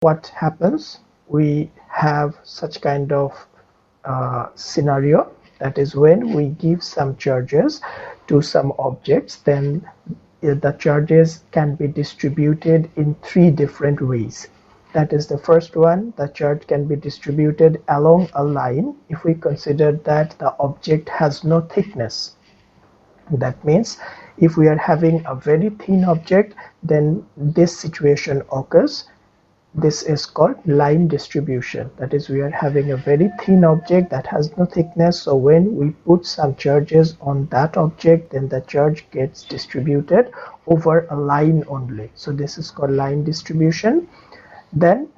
what happens? We have such kind of scenario, that is when we give some charges to some objects, then the charges can be distributed in three different ways. That is the first one, the charge can be distributed along a line if we consider that the object has no thickness. That means if we are having a very thin object, then this situation occurs. This is called line distribution. That is, we are having a very thin object that has no thickness, so when we put some charges on that object, then the charge gets distributed over a line only. So this is called line distribution. Then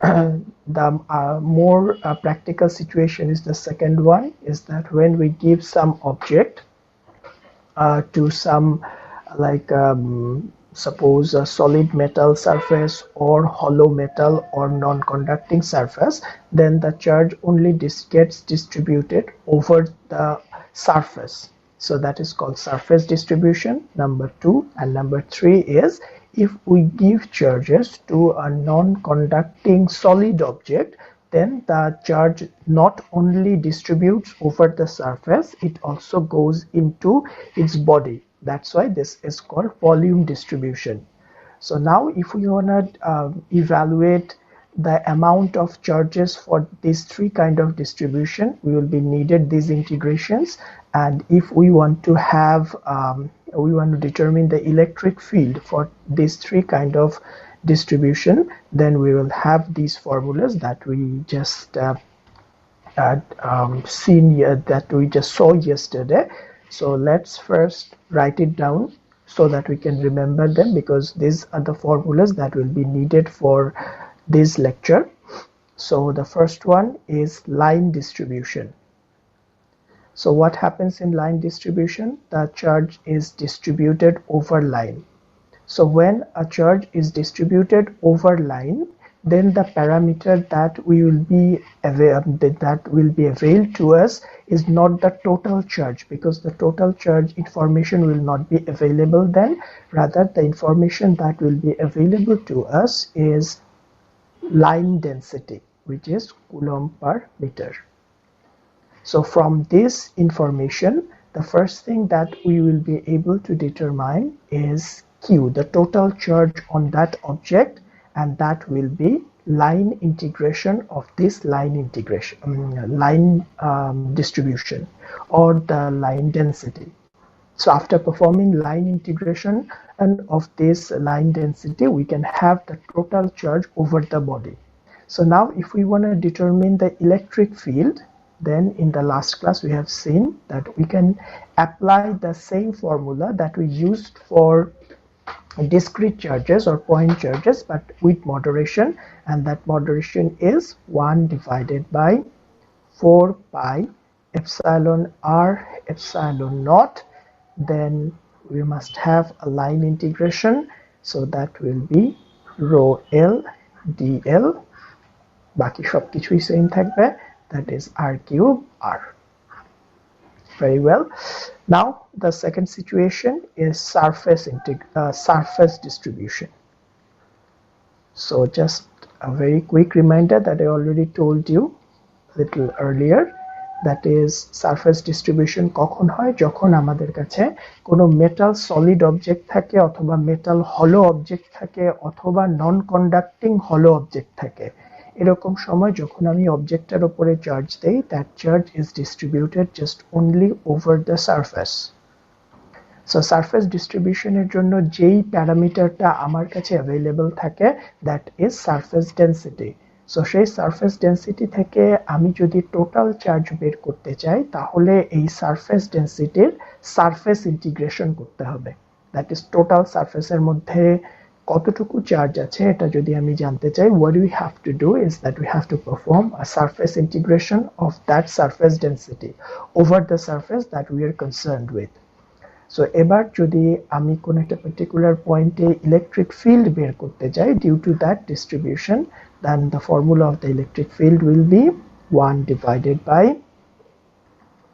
the more practical situation is the second one, is that when we give some object to some, like suppose a solid metal surface or hollow metal or non-conducting surface, then the charge only gets distributed over the surface. So that is called surface distribution, number 2. And number 3 is if we give charges to a non-conducting solid object, then the charge not only distributes over the surface, it also goes into its body. That's why this is called volume distribution. So now if we want to evaluate the amount of charges for these three kind of distribution, we will be needed these integrations. And if we want to have we want to determine the electric field for these three kind of distribution, then we will have these formulas that we just seen here, that we just saw yesterday. So let's first write it down so that we can remember them, because these are the formulas that will be needed for this lecture. So the first one is line distribution. So what happens in line distribution? The charge is distributed over line. So when a charge is distributed over line, then the parameter that will be availed to us is not the total charge, because the total charge information will not be available then. Rather, the information that will be available to us is line density, which is coulomb per meter. So from this information, the first thing that we will be able to determine is Q, the total charge on that object, and that will be line integration of this line distribution, or the line density. So after performing line integration and of this line density, we can have the total charge over the body. So now if we want to determine the electric field, then in the last class we have seen that we can apply the same formula that we used for discrete charges or point charges, but with moderation, and that moderation is 1 divided by 4 pi epsilon r epsilon naught. Then we must have a line integration, so that will be rho l dl, বাকি সবকিছুই same থাকবে, that is r cube r. Very well. Now the second situation is surface distribution. So just a very quick reminder that I already told you a little earlier, that is surface distribution কখন হয়? যখন আমাদের কাছে কোনো metal solid object থাকে, অথবা metal হলো object থাকে, অথবা নন কন্ডাক্টিং হলো অবজেক্ট থাকে। এরকম সময় যখন আমি অবজেক্টের উপরে চার্জ দেই, that charge is distributed just only over the surface. So surface distribution এর জন্য যেই প্যারামিটারটা আমার কাছে available থাকে, that is surface density. So সেই surface density থেকে আমি যদি টোটাল চার্জ বের করতে চাই, তাহলে এই surface density এর surface integration করতে হবে। That is total surface এর মধ্যে কতটুকু চার্জ আছে এটা যদি আমি জানতে চাই, what we have to do is that we have to perform a surface integration of that surface density over the surface that we are concerned with. So এবার যদি আমি কোন একটা particular পয়েন্টে ইলেকট্রিক ফিল্ড বের করতে চাই due to that distribution, then the formula of the electric field will be 1 divided by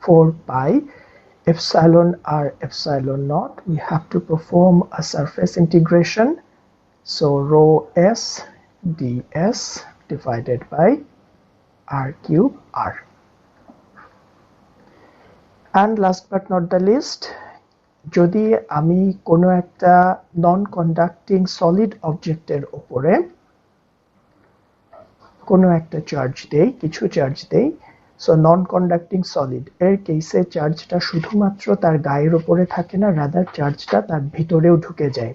4 pi epsilon r epsilon naught. We have to perform a surface integration. So rho s ds divided by r cube r. And last but not the least, যদি আমি কোনো একটা নন conducting solid অবজেক্টের উপরে কোনো একটা charge দেই, কিছু চার্জ দেই, সো নন কন্ডাক্টিং সলিড এর কেসে চার্জটা শুধুমাত্র তার গায়ের উপরে থাকে না, রাদার চার্জটা তার ভিতরেও ঢুকে যায়,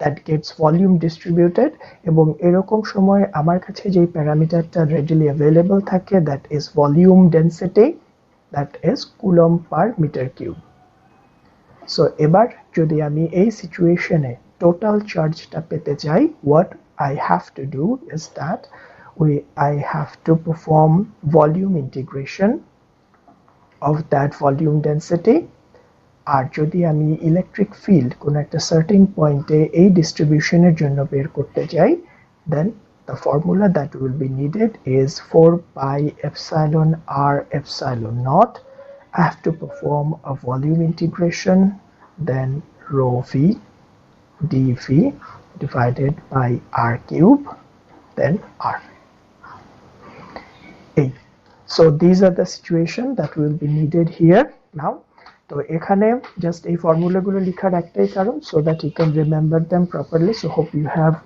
দ্যাট গেটস ভলিউম ডিস্ট্রিবিউটেড। এবং এরকম সময় আমার কাছে যেই প্যারামিটারটা রেডিলি অ্যাভেলেবল থাকে, that is volume density, that is coulomb per metre cube. So এবার যদি আমি এই সিচুয়েশনে টোটাল চার্জটা পেতে চাই, what I have to do is that I have to perform volume integration of that volume density. আর যদি আমি ইলেকট্রিক ফিল্ড কোন একটা সার্টেন পয়েন্টে এই ডিস্ট্রিবিউশনের জন্য বের করতে চাই, then the formula that will be needed is 4 pi epsilon r epsilon naught. I have to perform a volume integration, then rho v dv divided by r cube, then r. So these are the situation that will be needed here now. তো এখানে just এই ফর্মুলাগুলো লেখার একটাই কারণ, so that you can remember them properly. So hope you have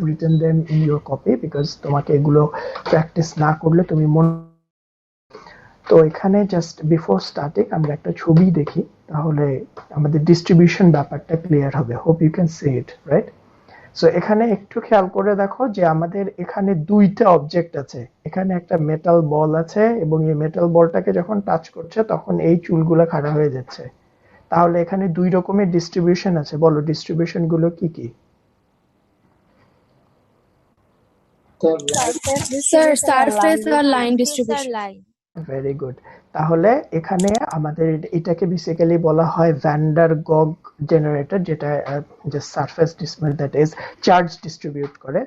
written them in your copy, because তোমাকে এগুলো practice না করলে তুমি তো এখানে জাস্ট বিফোর স্টার্টিং আমরা একটা ছবি দেখি, তাহলে আমাদের ডিস্ট্রিবিউশন ব্যাপারটা ক্লিয়ার হবে। Hope you can see it, right? So এখানে একটু খেয়াল করে দেখো যে আমাদের এখানে দুইটা অবজেক্ট আছে। এখানে একটা মেটাল বল আছে, এবং এই মেটাল বলটাকে যখন টাচ করছে তখন এই চুলগুলো খাড়া হয়ে যাচ্ছে। তাহলে এখানে দুই রকমের ডিস্ট্রিবিউশন আছে, বলো ডিস্ট্রিবিউশন গুলো কি কি? সারফেস আর লাইন ডিস্ট্রিবিউশন। Very good. তাহলে এখানে আমাদের এটাকে বেসিক্যালি বলা হয় ভ্যান ডার গগ জেনারেটর, যেটা যে surface display that is charge distribute করে।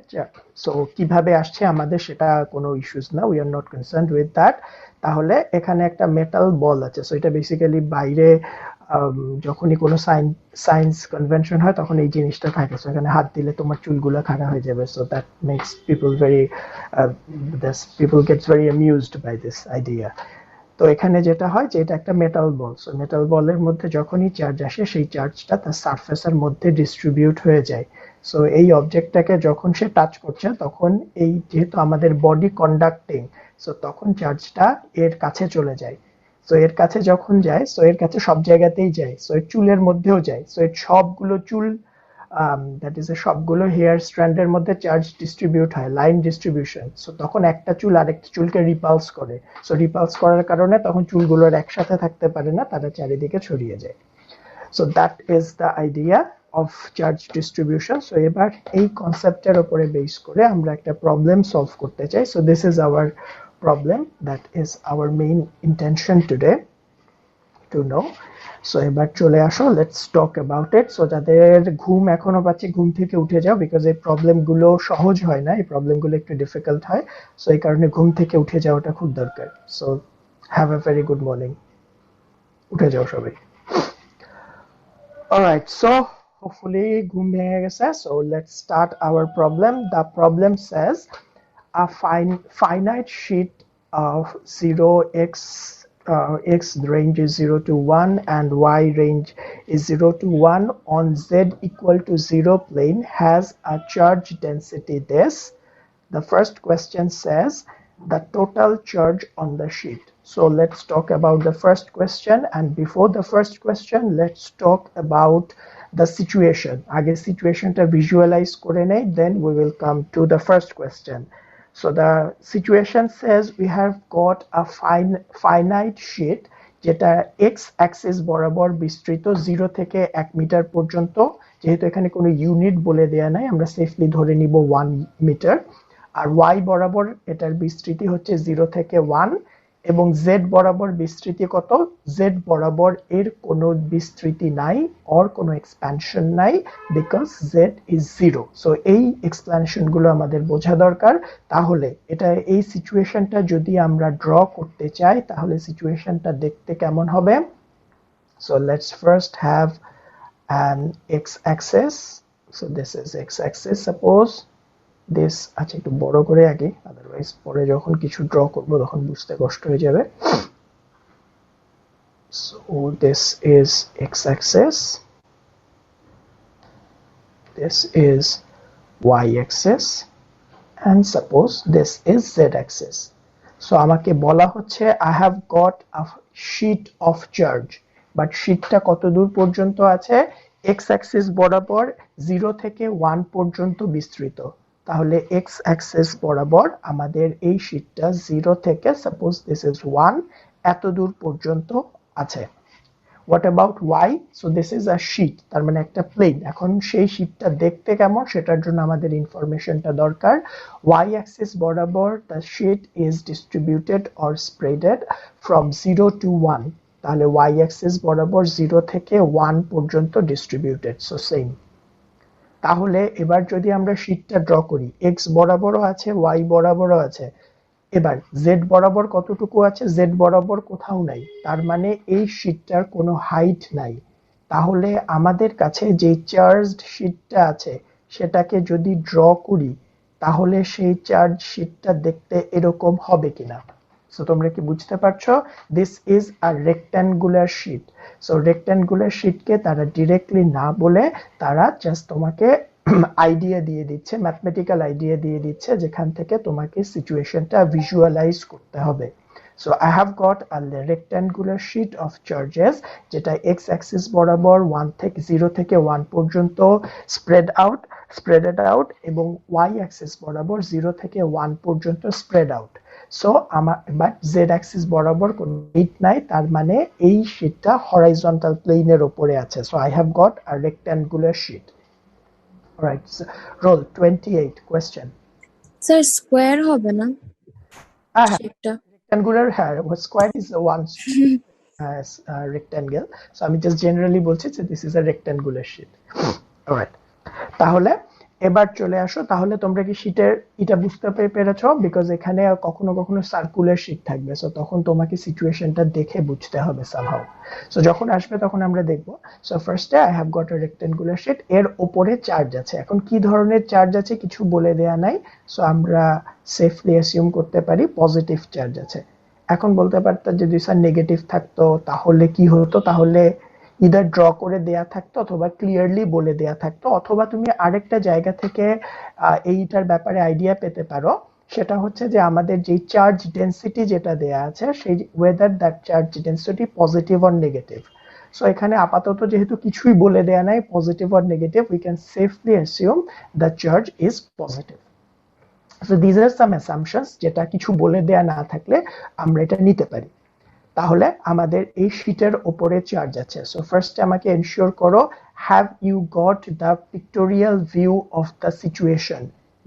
সো কিভাবে আসছে আমাদের সেটা কোনো ইস্যুস না, we are not concerned with that. তাহলে এখানে একটা মেটাল বল আছে, সো এটা বেসিক্যালি বাইরে যখনই কোনো সায়েন্স কনভেনশন হয় তখন এই জিনিসটা থাকে, সো এখানে হাত দিলে তোমার চুলগুলো খাড়া হয়ে যাবে। So that makes people gets very amused by this idea. তো এখানে যেটা হয় যে এটা একটা মেটাল বল, সো মেটাল বলের মধ্যে যখনই চার্জ আসে সেই চার্জটা তার সারফেসের মধ্যে ডিস্ট্রিবিউট হয়ে যায়। সো এই অবজেক্টটাকে যখন সে টাচ করছে তখন এই যেহেতু আমাদের বডি কন্ডাক্টিং, সো তখন চার্জটা এর কাছে চলে যায়। সো এর কাছে যখন যায়, সো এর কাছে সব জায়গাতেই যায়, সো এর চুলের মধ্যেও যায়, সো এর সবগুলো চুল দ্যাট ইজ সবগুলো হেয়ার স্ট্র্যান্ডের মধ্যে চার্জ ডিস্ট্রিবিউট হয়, লাইন ডিস্ট্রিবিউশন। সো তখন একটা চুল আরেকটা চুলকে রিপালস করে, সো রিপালস করার কারণে তখন চুলগুলোর একসাথে থাকতে পারে না, তারা চারিদিকে ছড়িয়ে যায়। So that is the idea of charge distribution. So এবার এই কনসেপ্টের উপরে বেস করে আমরা একটা প্রবলেম সলভ করতে চাই। So this is hour problem, that is our main intention today to know. So এবার চলে আসো, let's talk about it. So যাদের ঘুম এখনো পাচ্ছে ঘুম থেকে উঠে যাও, বিকজ এই প্রবলেম গুলো সহজ হয় না, এই প্রবলেম গুলো একটু ডিফিকাল্ট হয়, সো এই কারণে ঘুম থেকে উঠে যাওয়াটা খুব দরকার। So have a very good morning, উঠে যাও সবাই। অলরাইট, সো hopefully ঘুম ভেঙে গেছে। So let's start our problem. The problem says a finite sheet of 0x x range is 0 to 1 and y range is 0 to 1 on z equal to 0 plane has a charge density this. The first question says the total charge on the sheet. So let's talk about the first question, and before the first question let's talk about the situation. Age situation ta visualize kore nei, then we will come to the first question. So the situation says we have got a finite sheet যেটা x axis বরাবর বিস্তৃত 0 থেকে 1 metre পর্যন্ত। যেহেতু এখানে কোনো unit বলে দেয়া নাই, আমরা সেফলি ধরে নিব 1 মিটার। আর y বরাবর এটার বিস্তৃতি হচ্ছে 0 থেকে 1, এবং z বরাবর বিস্তৃতি কত? z বরাবর এর কোনো বিস্তৃতি নাই, or কোনো এক্সপ্যানশন নাই, বিকজ z is 0. সো এই এক্সপ্লেনেশন গুলো আমাদের বোঝা দরকার। তাহলে এটা এই সিচুয়েশনটা যদি আমরা ড্র করতে চাই তাহলে সিচুয়েশনটা দেখতে কেমন হবে? So let's first have an x axis. So this is x-axis. Suppose this, আচ্ছা একটু বড় করে আগে, otherwise পরে যখন কিছু ড্র করব তখন বুঝতে কষ্ট হয়ে যাবে। So this is x-axis, this is y-axis, and suppose this is z-axis. So আমাকে বলা হচ্ছে I have got a sheet of charge, but sheetটা কত দূর পর্যন্ত আছে? x-axis বরাবর 0 থেকে 1 পর্যন্ত বিস্তৃত। তাহলে x-axis বরাবর আমাদের এই শীটটা 0 থেকে, suppose this is 1, এত দূর পর্যন্ত আছে। What about y? So this is a sheet, তার মানে একটা প্লেন। এখন সেই শীটটা দেখতে কেমন সেটার জন্য আমাদের ইনফরমেশনটা দরকার। y axis বরাবর the sheet is distributed or spreaded from 0 to 1, তাহলে y axis বরাবর 0 থেকে 1 পর্যন্ত distributed, so same। তাহলে এবার যদি আমরা শীটটা ড্র করি, x বরাবরও আছে, y বরাবরও আছে, এবার z বরাবর কতটুকু আছে? z বরাবর কোথাও নাই, তার মানে এই শীটটার কোনো হাইট নাই। তাহলে আমাদের কাছে যে চার্জড শীটটা আছে সেটাকে যদি ড্র করি তাহলে সেই চার্জ শীটটা দেখতে এরকম হবে কিনা। সো তোমরা কি বুঝতে পারছো? This is a rectangular sheet. So rectangular শীটকে তারা ডিরেক্টলি না বলে তারা জাস্ট তোমাকে আইডিয়া দিয়ে দিচ্ছে, ম্যাথমেটিক্যাল আইডিয়া দিয়ে দিচ্ছে, যেখান থেকে তোমাকে সিচুয়েশনটা ভিজুয়ালাইজ করতে হবে। So I have got a rectangular sheet of charges যেটা x axis বরাবর 0 থেকে 1 পর্যন্ত spread out এবং y axis বরাবর 0 থেকে 1 পর্যন্ত spread out। সো আমার বাট z axis বরাবর কোনো হিট নাই, তার মানে এই শীটটা হরাইজন্টাল প্লেনের উপরে আছে। So I have got a rectangular sheet. Alright, so roll 28 question. Sir, square হবে না সেটা? Rectangular, square is the one rectangle. So আমি just generally বলছি যে this is a rectangular sheet. Alright, তাহলে এবার চলে আসো। তাহলে তোমরা কি শীটের এটা বুঝতে পেরেছো? বিকজ এখানে কখনো কখনো সার্কুলার শীট থাকবে, সো তখন তোমাকে সিচুয়েশনটা দেখে বুঝতে হবে সামহাউ। সো যখন আসবে তখন আমরা দেখবো। সো ফার্স্টে I have got a rectangular sheet, এর উপরে চার্জ আছে। এখন কি ধরনের চার্জ আছে কিছু বলে দেয়া নাই, সো আমরা সেফলি অ্যাসিউম করতে পারি পজিটিভ চার্জ আছে। এখন বলতে পারতাম যদি স্যার নেগেটিভ থাকতো তাহলে কি হতো? তাহলে ইদার ড্র করে দেয়া থাকতো অথবা ক্লিয়ারলি বলে দেয়া থাকতো, অথবা তুমি আরেকটা জায়গা থেকে এইটার ব্যাপারে আইডিয়া পেতে পারো। সেটা হচ্ছে যে আমাদের যে চার্জ ডেন্সিটি যেটা দেয়া আছে সেই whether that charge density positive or negative. So এখানে আপাতত যেহেতু কিছুই বলে দেয়া নাই positive or negative, we can safely assume the charge is positive. So this are some assumptions যেটা কিছু বলে দেয়া না থাকলে আমরা এটা নিতে পারি। তাহলে আমাদের এই শীটের উপরে চার্জ আছে। সো ফার্স্টে আমাকে এনশিওর করো, have you got the pictorial view of the situation.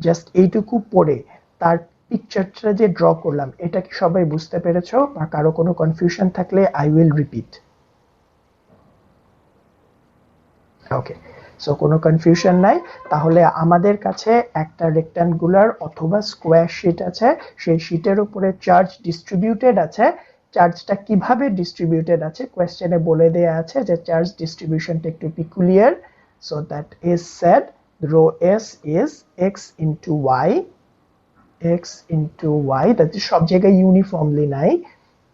Just এইটুকু পড়ে তার পিকচারটা যে ড্র করলাম এটা কি সবাই বুঝতে পেরেছো? বা কারো কোনো কনফিউশন থাকলে I will repeat. Okay, so কোনো কনফিউশন নাই। তাহলে আমাদের কাছে একটা রেক্ট্যাঙ্গুলার অথবা স্কোয়ার শীট আছে, সেই শীটের উপরে চার্জ ডিস্ট্রিবিউটেড আছে। চার্জটা কিভাবে ডিস্ট্রিবিউটেড আছে কোয়েশ্চেনে বলে দেয়া আছে যে চার্জ ডিস্ট্রিবিউশনটা একটু peculiar. So that is said rho s is x into y, that is সব জায়গায় ইউনিফর্মলি নাই।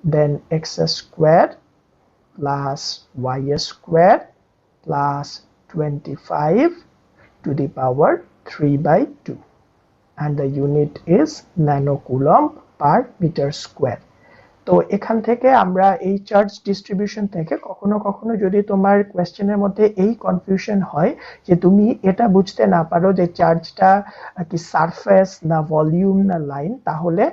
Then x square plus y square plus 25 to the power 3/2 and the unit is nanocoulomb per meter square. তো এখান থেকে আমরা এই charge distribution থেকে কখনো কখনো যদি তোমার কোয়েশ্চেনের মধ্যে এই কনফিউশন হয় যে তুমি এটা বুঝতে না পারো যে চার্জটা কি সারফেস না ভলিউম না লাইন, তাহলে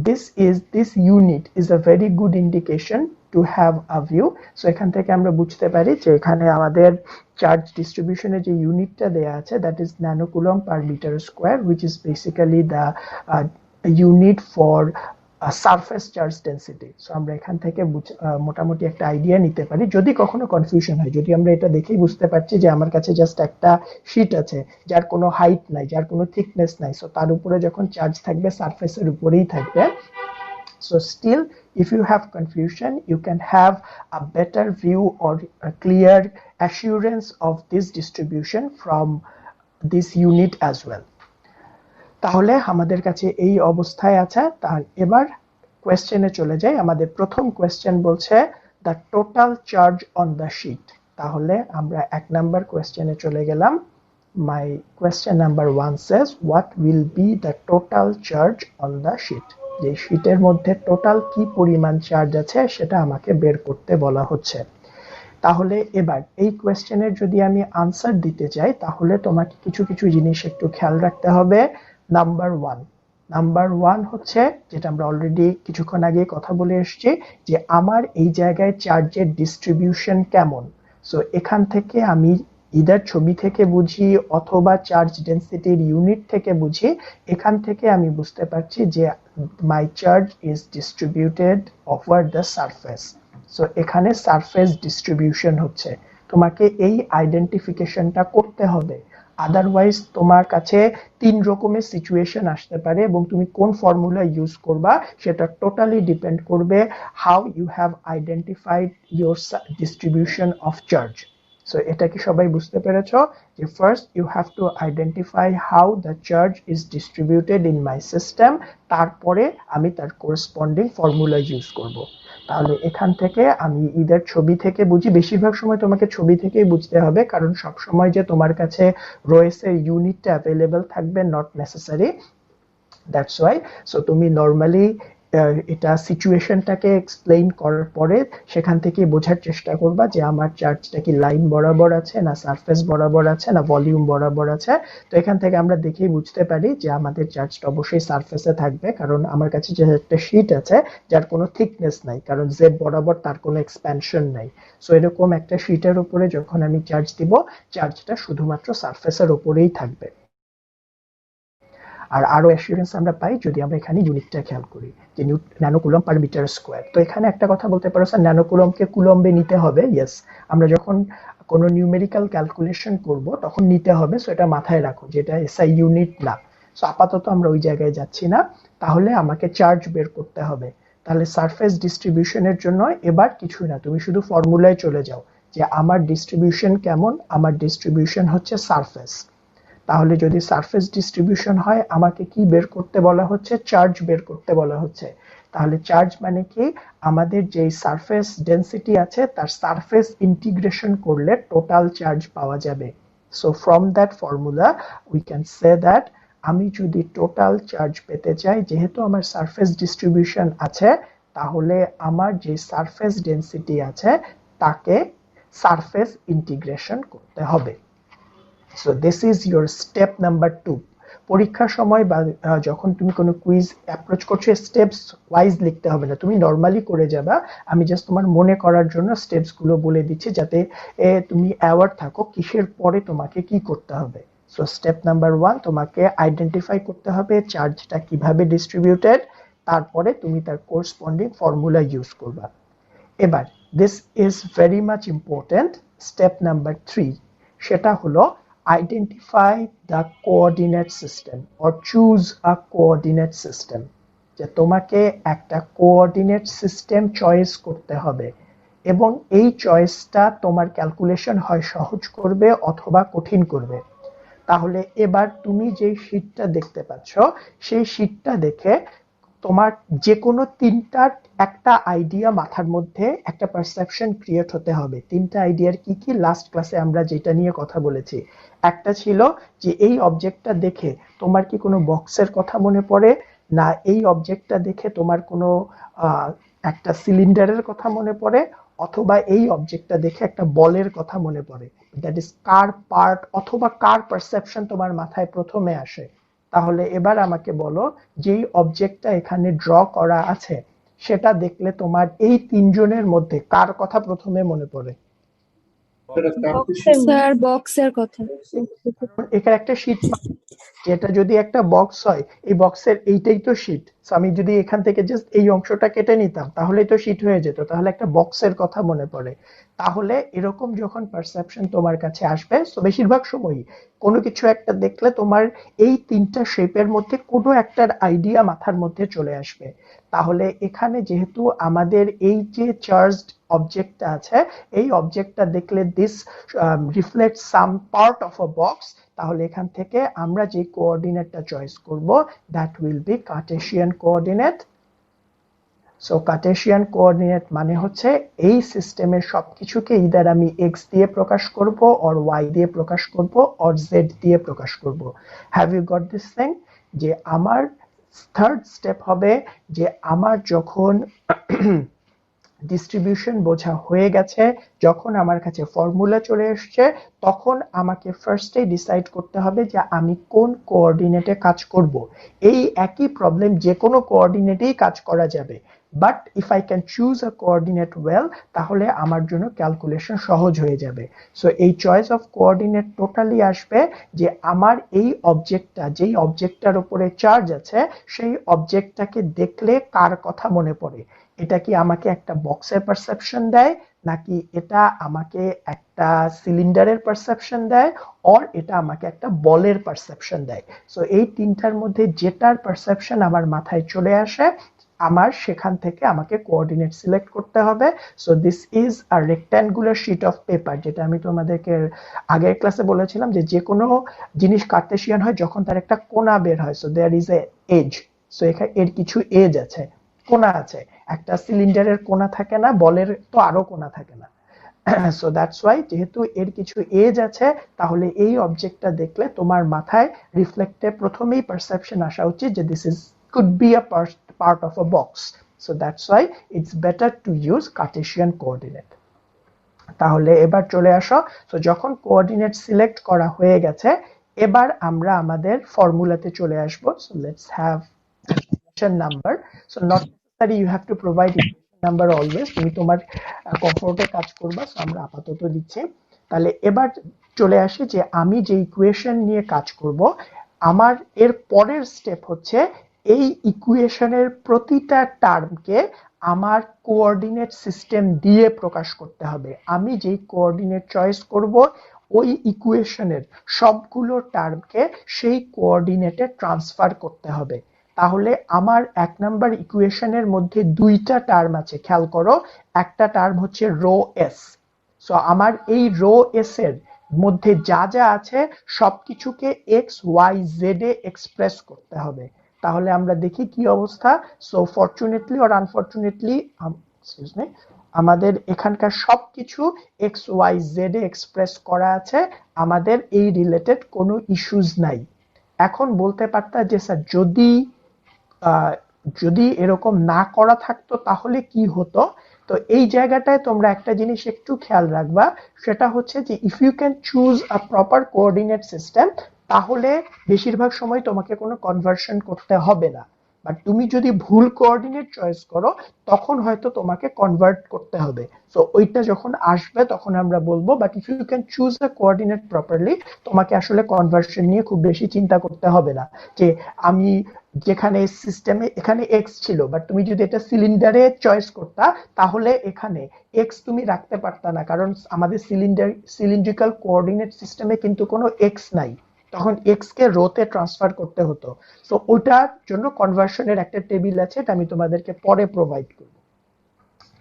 this unit is a very good indication to have a view. So এখান থেকে আমরা বুঝতে পারি যে এখানে আমাদের চার্জ ডিস্ট্রিবিউশনের যে ইউনিটটা দেয়া আছে that is nanocoulomb per metre square, which is basically the unit for surface charge density. So আমরা এখান থেকে মোটামুটি একটা আইডিয়া নিতে পারি। যদি কখনো কনফিউশন হয়, যদি আমরা এটা দেখেই বুঝতে পারছি যে আমার কাছে জাস্ট একটা শীট আছে যার কোনো হাইট নাই, যার কোনো থিকনেস নাই, সো তার উপরে যখন চার্জ থাকবে সারফেসের উপরেই থাকবে। So still, if you have confusion, you can have a better view or a clear assurance of this distribution from this unit as well. তাহলে আমাদের কাছে এই অবস্থায় আছে। তাহলে এবার কোয়েশ্চেনে চলে যাই। আমাদের প্রথম কোয়েশ্চেন বলছে the total charge on the sheet. তাহলে আমরা 1 নাম্বার কোয়েশ্চেনে চলে গেলাম। My question number 1 says what will be the total charge on the sheet? যে শীটের মধ্যে টোটাল কি পরিমাণ চার্জ আছে সেটা আমাকে বের করতে বলা হচ্ছে। তাহলে এবার এই কোয়েশ্চেনের যদি আমি আনসার দিতে চাই তাহলে তোমাকে কিছু কিছু জিনিস একটু খেয়াল রাখতে হবে। নাম্বার ওয়ান হচ্ছে যেটা আমরা অলরেডি কিছুক্ষণ আগে কথা বলে এসেছি যে আমার এই জায়গায় চার্জের ডিস্ট্রিবিউশন কেমন। সো এখান থেকে আমি ইদার ছবি থেকে বুঝি অথবা চার্জ ডেন্সিটির ইউনিট থেকে বুঝি, এখান থেকে আমি বুঝতে পারছি যে my charge is distributed over the surface. So এখানে সারফেস ডিস্ট্রিবিউশন হচ্ছে। তোমাকে এই আইডেন্টিফিকেশনটা করতে হবে, আদারওয়াইজ তোমার কাছে 3 রকমের সিচুয়েশন আসতে পারে এবং তুমি কোন ফর্মুলা ইউজ করবা সেটা টোটালি ডিপেন্ড করবে how you have identified your distribution of charge. So এটা কি সবাই বুঝতে পেরেছো যে first you have to identify how the charge is distributed in my system, তারপরে আমি তার করেসপন্ডিং ফর্মুলা ইউজ করব। তাহলে এখান থেকে আমি ইদার ছবি থেকে বুঝি, বেশিরভাগ সময় তোমাকে ছবি থেকেই বুঝতে হবে কারণ সব সময় যে তোমার কাছে রয়েছে ইউনিটটা অ্যাভেলেবল থাকবে not necessary, that's why. So তুমি নর্মালি এটা সিচুয়েশনটাকে এক্সপ্লেইন করার পরে সেখান থেকে বোঝার চেষ্টা করবা যে আমার চার্জটা কি লাইন বরাবর আছে না সারফেস বরাবর আছে না ভলিউম বরাবর আছে। তো এখান থেকে আমরা দেখেই বুঝতে পারি যে আমাদের চার্জটা অবশ্যই সারফেসে থাকবে কারণ আমার কাছে যে একটা শীট আছে যার কোনো থিকনেস নাই, কারণ জেড বরাবর তার কোনো এক্সপ্যানশন নাই। সো এরকম একটা শীটের উপরে যখন আমি চার্জ দিব চার্জটা শুধুমাত্র সারফেসের উপরেই থাকবে। আর আরো অ্যাসিওরেন্স আমরা পাই যদি আমরা এখানে ইউনিটটা খেয়াল করি যে ন্যানোকুলম পার মিটার স্কোয়ার। তো এখানে একটা কথা বলতে পারো স্যার ন্যানোকুলমকে কুলম্বে নিতে হবে। ইয়েস, আমরা যখন কোনো নিউমেরিক্যাল ক্যালকুলেশন করব তখন নিতে হবে। সো এটা মাথায় রাখো যেটা এসআই ইউনিট না। সো আপাতত আমরা ওই জায়গায় যাচ্ছি না। তাহলে আমাকে চার্জ বের করতে হবে। তাহলে সারফেস ডিস্ট্রিবিউশনের জন্য এবার কিছুই না, তুমি শুধু ফর্মুলায় চলে যাও যে আমার ডিস্ট্রিবিউশন কেমন। আমার ডিস্ট্রিবিউশন হচ্ছে সারফেস। তাহলে যদি সারফেস ডিস্ট্রিবিউশন হয় আমাকে কি বের করতে বলা হচ্ছে? চার্জ বের করতে বলা হচ্ছে। তাহলে চার্জ মানে কি? আমাদের যে সারফেস ডেন্সিটি আছে তার সারফেস ইন্টিগ্রেশন করলে টোটাল চার্জ পাওয়া যাবে। So from that formula we can say that আমি যদি টোটাল চার্জ পেতে চাই, যেহেতু আমার সারফেস ডিস্ট্রিবিউশন আছে, তাহলে আমার যে সারফেস ডেন্সিটি আছে তাকে সারফেস ইন্টিগ্রেশন করতে হবে। So this is your step number 2. পরীক্ষার সময় বা যখন তুমি কোনো কুইজ অ্যাপ্রোচ করছো স্টেপস ওয়াইজ লিখতে হবে না, তুমি নরমালি করে যাবা। আমি জাস্ট তোমার মনে করার জন্য স্টেপস গুলো বলে দিচ্ছি যাতে তুমি অ্যাওয়ার থাকো কিসের পরে তোমাকে কি করতে হবে। সো স্টেপ নাম্বার 1 তোমাকে আইডেন্টিফাই করতে হবে চার্জটা কিভাবে ডিস্ট্রিবিউটেড, তারপরে তুমি তার করেসপন্ডিং ফর্মুলা ইউজ করবা। এবার this is very much important. Step number 3 সেটা হলো identify the coordinate system or choose a coordinate system. যে তোমাকে একটা কোঅর্ডিনেট সিস্টেম চয়েস করতে হবে এবং এই চয়েসটা তোমার ক্যালকুলেশন হয় সহজ করবে অথবা কঠিন করবে। তাহলে এবার তুমি যে শীটটা দেখতে পাচ্ছ সেই শীটটা দেখে তোমার যে কোনো তিনটার একটা আইডিয়া মাথার মধ্যে একটা পারসেপশন ক্রিয়েট হতে হবে। তিনটা আইডিয়ার কি কি? লাস্ট ক্লাসে আমরা যেটা নিয়ে কথা বলেছি, একটা ছিল যে এই অবজেক্টটা দেখে তোমার কি কোনো বক্সের কথা মনে পড়ে, না এই অবজেক্টটা দেখে তোমার কোনো একটা সিলিন্ডারের কথা মনে পড়ে, অথবা এই অবজেক্টটা দেখে একটা বলের কথা মনে পড়ে। দ্যাট ইজ কার পার্ট অথবা কার পারসেপশন তোমার মাথায় প্রথমে আসে। তাহলে এবার আমাকে বলো যেই অবজেক্টটা এখানে ড্র করা আছে সেটা দেখলে তোমার এই তিনজনের মধ্যে কার কথা প্রথমে মনে পড়ে? স্যার বক্সের কথা। এখানে একটা শীট, যেটা যদি একটা বক্স হয় এই বক্সের এইটাই তো শীট। আমি যদি এখান থেকে জাস্ট এই অংশটা কেটে নিতাম তাহলেই তো শীট হয়ে যেত, তাহলে একটা বক্সের কথা মনে পড়ে। তাহলে এরকম যখন পারসেপশন তোমার কাছে আসবে, তো বেশিরভাগ সময়ই কোনো কিছু একটা দেখলে তোমার এই তিনটা শেপের মধ্যে কোনো একটার আইডিয়া মাথার মধ্যে চলে আসবে। তাহলে এখানে যেহেতু আমাদের এই যে চার্জড অবজেক্টটা আছে এই অবজেক্টটা দেখলে this reflect some part of a box, তাহলে এখান থেকে আমরা যে কোঅর্ডিনেটটা চয়েস করব that will be Cartesian coordinate. So Cartesian coordinate মানে হচ্ছে এই সিস্টেমের সবকিছুকে ইদার আমি x দিয়ে প্রকাশ করব অর y দিয়ে প্রকাশ করব অর z দিয়ে প্রকাশ করব। Have you got this thing? যে আমার থার্ড স্টেপ হবে যে আমার যখন ডিস্ট্রিবিউশন বোঝা হয়ে গেছে, যখন আমার কাছে ফর্মুলা চলে এসছে, তখন আমাকে ফার্স্টে ডিসাইড করতে হবে যে আমি কোন কোঅর্ডিনেটে কাজ করব। এই একই প্রবলেম যে কোনো কোঅর্ডিনেটেই কাজ করা যাবে, but if I can choose a coordinate well, তাহলে আমার জন্য ক্যালকুলেশন সহজ হয়ে যাবে। সো এই চয়েস অফ কোঅর্ডিনেট টোটালি আসবে যে আমার এই অবজেক্টটা, যেই অবজেক্টটার উপরে চার্জ আছে, সেই অবজেক্টটাকে দেখলে কার কথা মনে পড়ে। এটা কি আমাকে একটা বক্সের পারসেপশন দেয়, নাকি এটা আমাকে একটা সিলিন্ডারের পারসেপশন দেয়, অর এটা আমাকে একটা বলের পারসেপশন দেয়। সো এই তিনটার মধ্যে যেটার পারসেপশন আমার মাথায় চলে আসে, আমার সেখান থেকে আমাকে কোঅর্ডিনেট সিলেক্ট করতে হবে। So this is a rectangular sheet of paper, যেটা আমি তোমাদেরকে আগের ক্লাসে বলেছিলাম যে কোনো জিনিস কার্টেসিয়ান হয় যখন তার একটা কোণা বের হয়। So there is an edge. So এখানে এর কিছু এজ আছে, কোণা আছে। একটা সিলিন্ডারের কোণা থাকে না, বলের তো আরো কোণা থাকে না। সো দ্যাটস ওয়াই, যেহেতু এর কিছু এজ আছে, তাহলে এই অবজেক্টটা দেখলে তোমার মাথায় রিফ্লেক্টে প্রথমেই পারসেপশন আসা উচিত যে this is could be a part of a box. So that's why it's better to use Cartesian coordinate. তাহলে এবার চলে আসো। তো যখন কোঅর্ডিনেট সিলেক্ট করা হয়ে গেছে, এবার আমরা আমাদের ফর্মুলাতে চলে আসবো। So let's have equation number. So not necessary you have to provide equation number always, তুমি তোমার কমফোর্টে কাজ করবা। সো আমরা আপাতত দিচ্ছি। তাহলে এবার চলে আসি যে আমি যে ইকুয়েশন নিয়ে কাজ করব, আমার এর পরের স্টেপ হচ্ছে এই ইকুয়েশনের প্রতিটা টার্মকে আমার কোঅর্ডিনেট সিস্টেম দিয়ে প্রকাশ করতে হবে। আমি যেই কোঅর্ডিনেট চয়েস করব, ওই ইকুয়েশনের সবগুলো টার্মকে সেই কোঅর্ডিনেটে ট্রান্সফার করতে হবে। তাহলে আমার এক নাম্বার ইকুয়েশনের মধ্যে দুইটা টার্ম আছে, খেয়াল করো। একটা টার্ম হচ্ছে রো এস। সো আমার এই রো এস এর মধ্যে যা যা আছে সবকিছুকে এক্স ওয়াই জেড এ এক্সপ্রেস করতে হবে। তাহলে আমরা দেখি কি অবস্থা। So fortunately or unfortunately, excuse me, আমাদের এখানকার সবকিছু এক্স ওয়াই জেড এ এক্সপ্রেস করা আছে। আমাদের এই রিলেটেড কোনো ইস্যুজ নাই। এখন বলতে পারতা যে স্যার যদি এরকম না করা থাকতো তাহলে কি হতো। তো এই জায়গাটায় তোমরা একটা জিনিস একটু খেয়াল রাখবা, সেটা হচ্ছে যে if you can choose a proper coordinate system, তাহলে বেশিরভাগ সময় তোমাকে কোনো কনভার্সন করতে হবে না। বাট তুমি যদি ভুল কোঅর্ডিনেট চয়েস করো, তখন হয়তো তোমাকে কনভার্ট করতে হবে। সো ওইটা যখন আসবে তখন আমরা বলবো। But if you can choose the coordinate properly, তোমাকে আসলে কনভার্সন নিয়ে খুব বেশি চিন্তা করতে হবে না। যে আমি যেখানে সিস্টেমে এখানে এক্স ছিল, বাট তুমি যদি এটা সিলিন্ডারে চয়েস করতা, তাহলে এখানে এক্স তুমি রাখতে পারতা না, কারণ আমাদের সিলিন্ড্রিক্যাল কোঅর্ডিনেট সিস্টেমে কিন্তু কোনো এক্স নাই। তখন এক্স কে রোতে ট্রান্সফার করতে হতো। সো ওটার জন্য কনভার্সনের একটা টেবিল আছে, এটা আমি তোমাদেরকে পরে প্রোভাইড করব।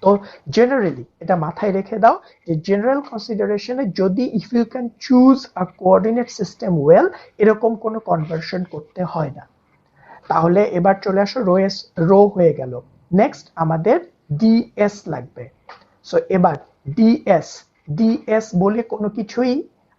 তো জেনারেলি এটা মাথায় রেখে দাও যে জেনারেল কনসিডারেশনে যদি if you can choose a coordinate system well, এরকম কোনো কনভার্সন করতে হয় না। তাহলে এবার চলে আসো রো হয়ে গেল। নেক্সট আমাদের ডিএস লাগবে। সো এবার ডিএস বলে কোনো কিছুই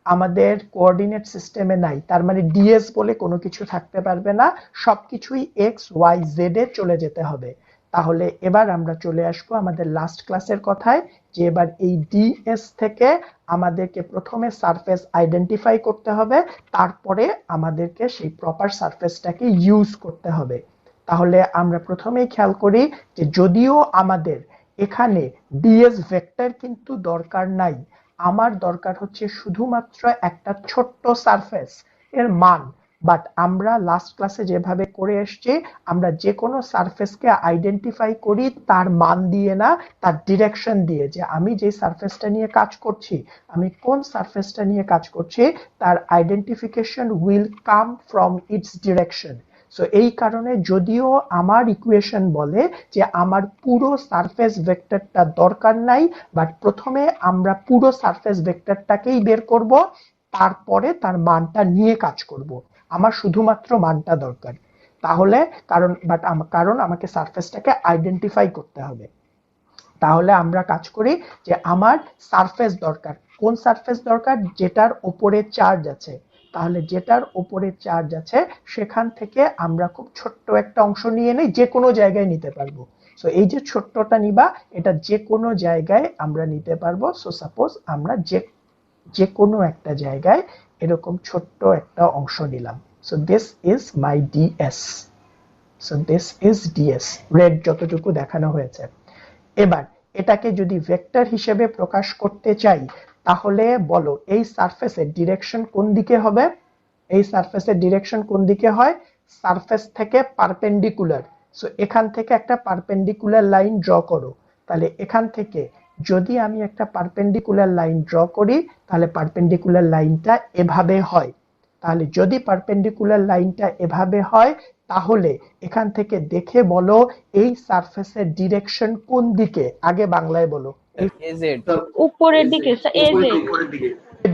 আমাদের কোঅর্ডিনেট সিস্টেমে নাই। তার মানে ডিএস বলে কোনো কিছু থাকতে পারবে না, সবকিছুই এক্স ওয়াই জেড এ চলে যেতে হবে। তাহলে এবার আমরা চলে আসবো আমাদের লাস্ট ক্লাসের কথায়, যে এবার এই ডিএস থেকে আমাদেরকে প্রথমে সারফেস আইডেন্টিফাই করতে হবে, তারপরে আমাদেরকে সেই প্রপার সারফেসটাকে ইউজ করতে হবে। তাহলে আমরা প্রথমেই খেয়াল করি যে যদিও আমাদের এখানে ডিএস ভেক্টর কিন্তু দরকার নাই, আমার দরকার হচ্ছে শুধুমাত্র একটা ছোট্ট সারফেস এর মান। বাট আমরা লাস্ট ক্লাসে যেভাবে করে এসছি, আমরা যে কোনো সারফেসকে আইডেন্টিফাই করি তার মান দিয়ে না, তার ডিরেকশন দিয়ে, যে আমি যে সারফেসটা নিয়ে কাজ করছি, আমি কোন সারফেসটা নিয়ে কাজ করছি, তার identification will come from its direction. So এই কারণে যদিও আমার ইকুয়েশন বলে যে আমার পুরো সারফেস ভেক্টরটা দরকার নাই, বাট প্রথমে আমরা পুরো সারফেস ভেক্টরটাকেই বের করব, তারপরে তার মানটা নিয়ে কাজ করব। আমার শুধুমাত্র মানটা দরকার। তাহলে কারণ আমাকে সারফেসটাকে আইডেন্টিফাই করতে হবে। তাহলে আমরা কাজ করি যে আমার সারফেস দরকার। কোন সারফেস দরকার? যেটার উপরে চার্জ আছে। তাহলে যেটার উপরে চার্জ আছে সেখান থেকে আমরা খুব ছোট্ট একটা অংশ নিয়ে নেই, যে কোনো জায়গায় নিতে পারবো। সো এই যে ছোট্টটা নিবা, এটা যে কোনো জায়গায় আমরা নিতে পারবো। সো সাপোজ আমরা যে কোনো একটা জায়গায় এরকম ছোট্ট একটা অংশ নিলাম। So this is my DS. So this is DS, red যতটুকু দেখানো হয়েছে। এবার এটাকে যদি ভেক্টর হিসেবে প্রকাশ করতে চাই, তাহলে বলো এই সারফেসের ডিরেকশন কোন দিকে হবে? এই সারফেসের ডিরেকশন কোন দিকে হয়? সারফেস থেকে পারপেন্ডিকুলার। সো এখান থেকে একটা পারপেন্ডিকুলার লাইন ড্র করো। তাহলে এখান থেকে যদি আমি একটা পারপেন্ডিকুলার লাইন ড্র করি, তাহলে পারপেন্ডিকুলার লাইনটা এভাবে হয়। তাহলে যদি পারপেন্ডিকুলার লাইনটা এভাবে হয়, তাহলে এখান থেকে দেখে বলো এই সারফেসের ডিরেকশন কোন দিকে? আগে বাংলায় বলো। উপরের দিকে, এর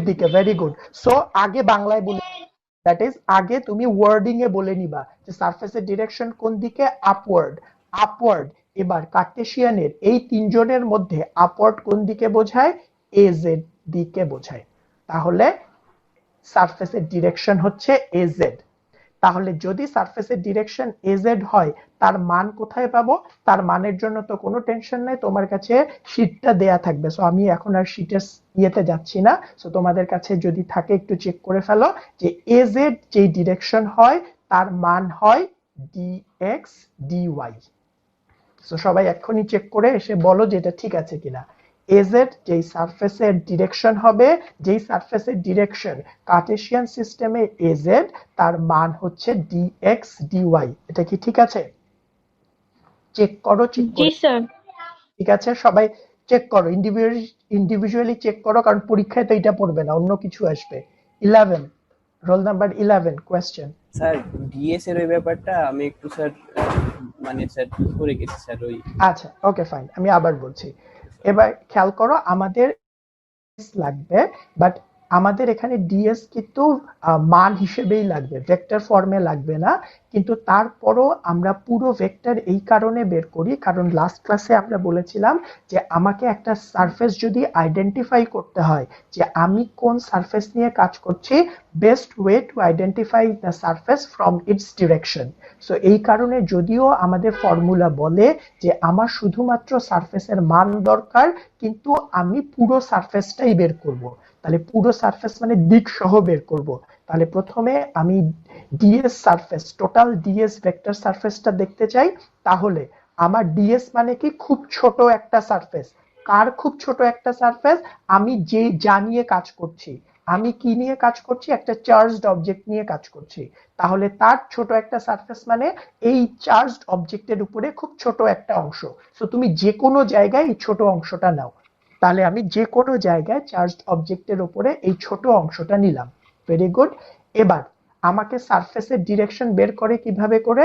দিকে। Very good. সো আগে বাংলায় বলে, দ্যাট ইজ আগে তুমি ওয়ার্ডিং এ বলে নিবা যে সারফেসের ডিরেকশন কোন দিকে? আপওয়ার্ড। আপওয়ার্ড। এবার কার্টেসিয়ানের এই তিনজনের মধ্যে আপওয়ার্ড কোন দিকে বোঝায়? এজেড দিকে বোঝায়। তাহলে সারফেসের ডিরেকশন হচ্ছে এজেড। তাহলে যদি সারফেসের ডিরেকশন এজেড হয়, তার মান কোথায় পাবো? তার মানের জন্য তো কোনো টেনশন নাই, তোমার কাছে শীটটা দেয়া থাকবে। সো আমি এখন আর শীটের ইয়েতে যাচ্ছি না। সো তোমাদের কাছে যদি থাকে একটু চেক করে ফেলো যে এজেড যে ডিরেকশন হয় তার মান হয় ডিএক্স ডিওয়াই। সো সবাই এক্ষুনি চেক করে এসে বলো যে এটা ঠিক আছে কিনা। এজেড যেই সারফেসের ডিরেকশন হবে, যেই সারফেসের ডিরেকশন কার্টেসিয়ান সিস্টেমে এজেড, তার মান হচ্ছে ডিএক্স ডিওয়াই। এটা কি ঠিক আছে? চেক করো। জি স্যার। ঠিক আছে, সবাই চেক করো, ইন্ডিভিজুয়ালি চেক করো, কারণ পরীক্ষায় তো এটা পড়বে না, অন্য কিছু আসবে। 11, roll number 11, question. Sir DS এর ওই ব্যাপারটা আমি একটু স্যার মানে স্যার করে গেছি স্যার ওই। আচ্ছা, ওকে ফাইন, আমি আবার বলছি। এবার খেয়াল করো, আমাদের লাগবে, বাট আমাদের এখানে ডিএস কিন্তু মান হিসেবেই লাগবে, ভেক্টর ফর্মে লাগবে না। কিন্তু তারপরও আমরা পুরো ভেক্টর এই কারণে বের করি, কারণ লাস্ট ক্লাসে আমরা বলেছিলাম যে আমাকে একটা সারফেস যদি আইডেন্টিফাই করতে হয় যে আমি কোন সারফেস নিয়ে কাজ করছি, best way to identify the surface from its direction. So এই কারণে যদিও আমাদের ফর্মুলা বলে যে আমার শুধুমাত্র সারফেসের মান দরকার, কিন্তু আমি পুরো সারফেসটাই বের করব। তাহলে পুরো সারফেস মানে দিক সহ বের করব। তাহলে প্রথমে আমি d s surface, total d s vector সারফেসটা দেখতে চাই। তাহলে আমার ডিএস মানে কি? খুব ছোট একটা সারফেস। কার খুব ছোট একটা সারফেস? আমি যে যা নিয়ে কাজ করছি। আমি কি নিয়ে কাজ করছি? একটা চার্জড অবজেক্ট নিয়ে কাজ করছি। তাহলে তার ছোট একটা সারফেস মানে এই চার্জড অবজেক্টের উপরে খুব ছোট একটা অংশ। সো তুমি যে কোনো জায়গায় এই ছোট অংশটা নাও। তাহলে আমি যে কোনো জায়গায় চার্জড অবজেক্টের উপরে এই ছোট অংশটা নিলাম। Very good. এবার আমাকে সারফেসের ডিরেকশন বের করে কিভাবে করে?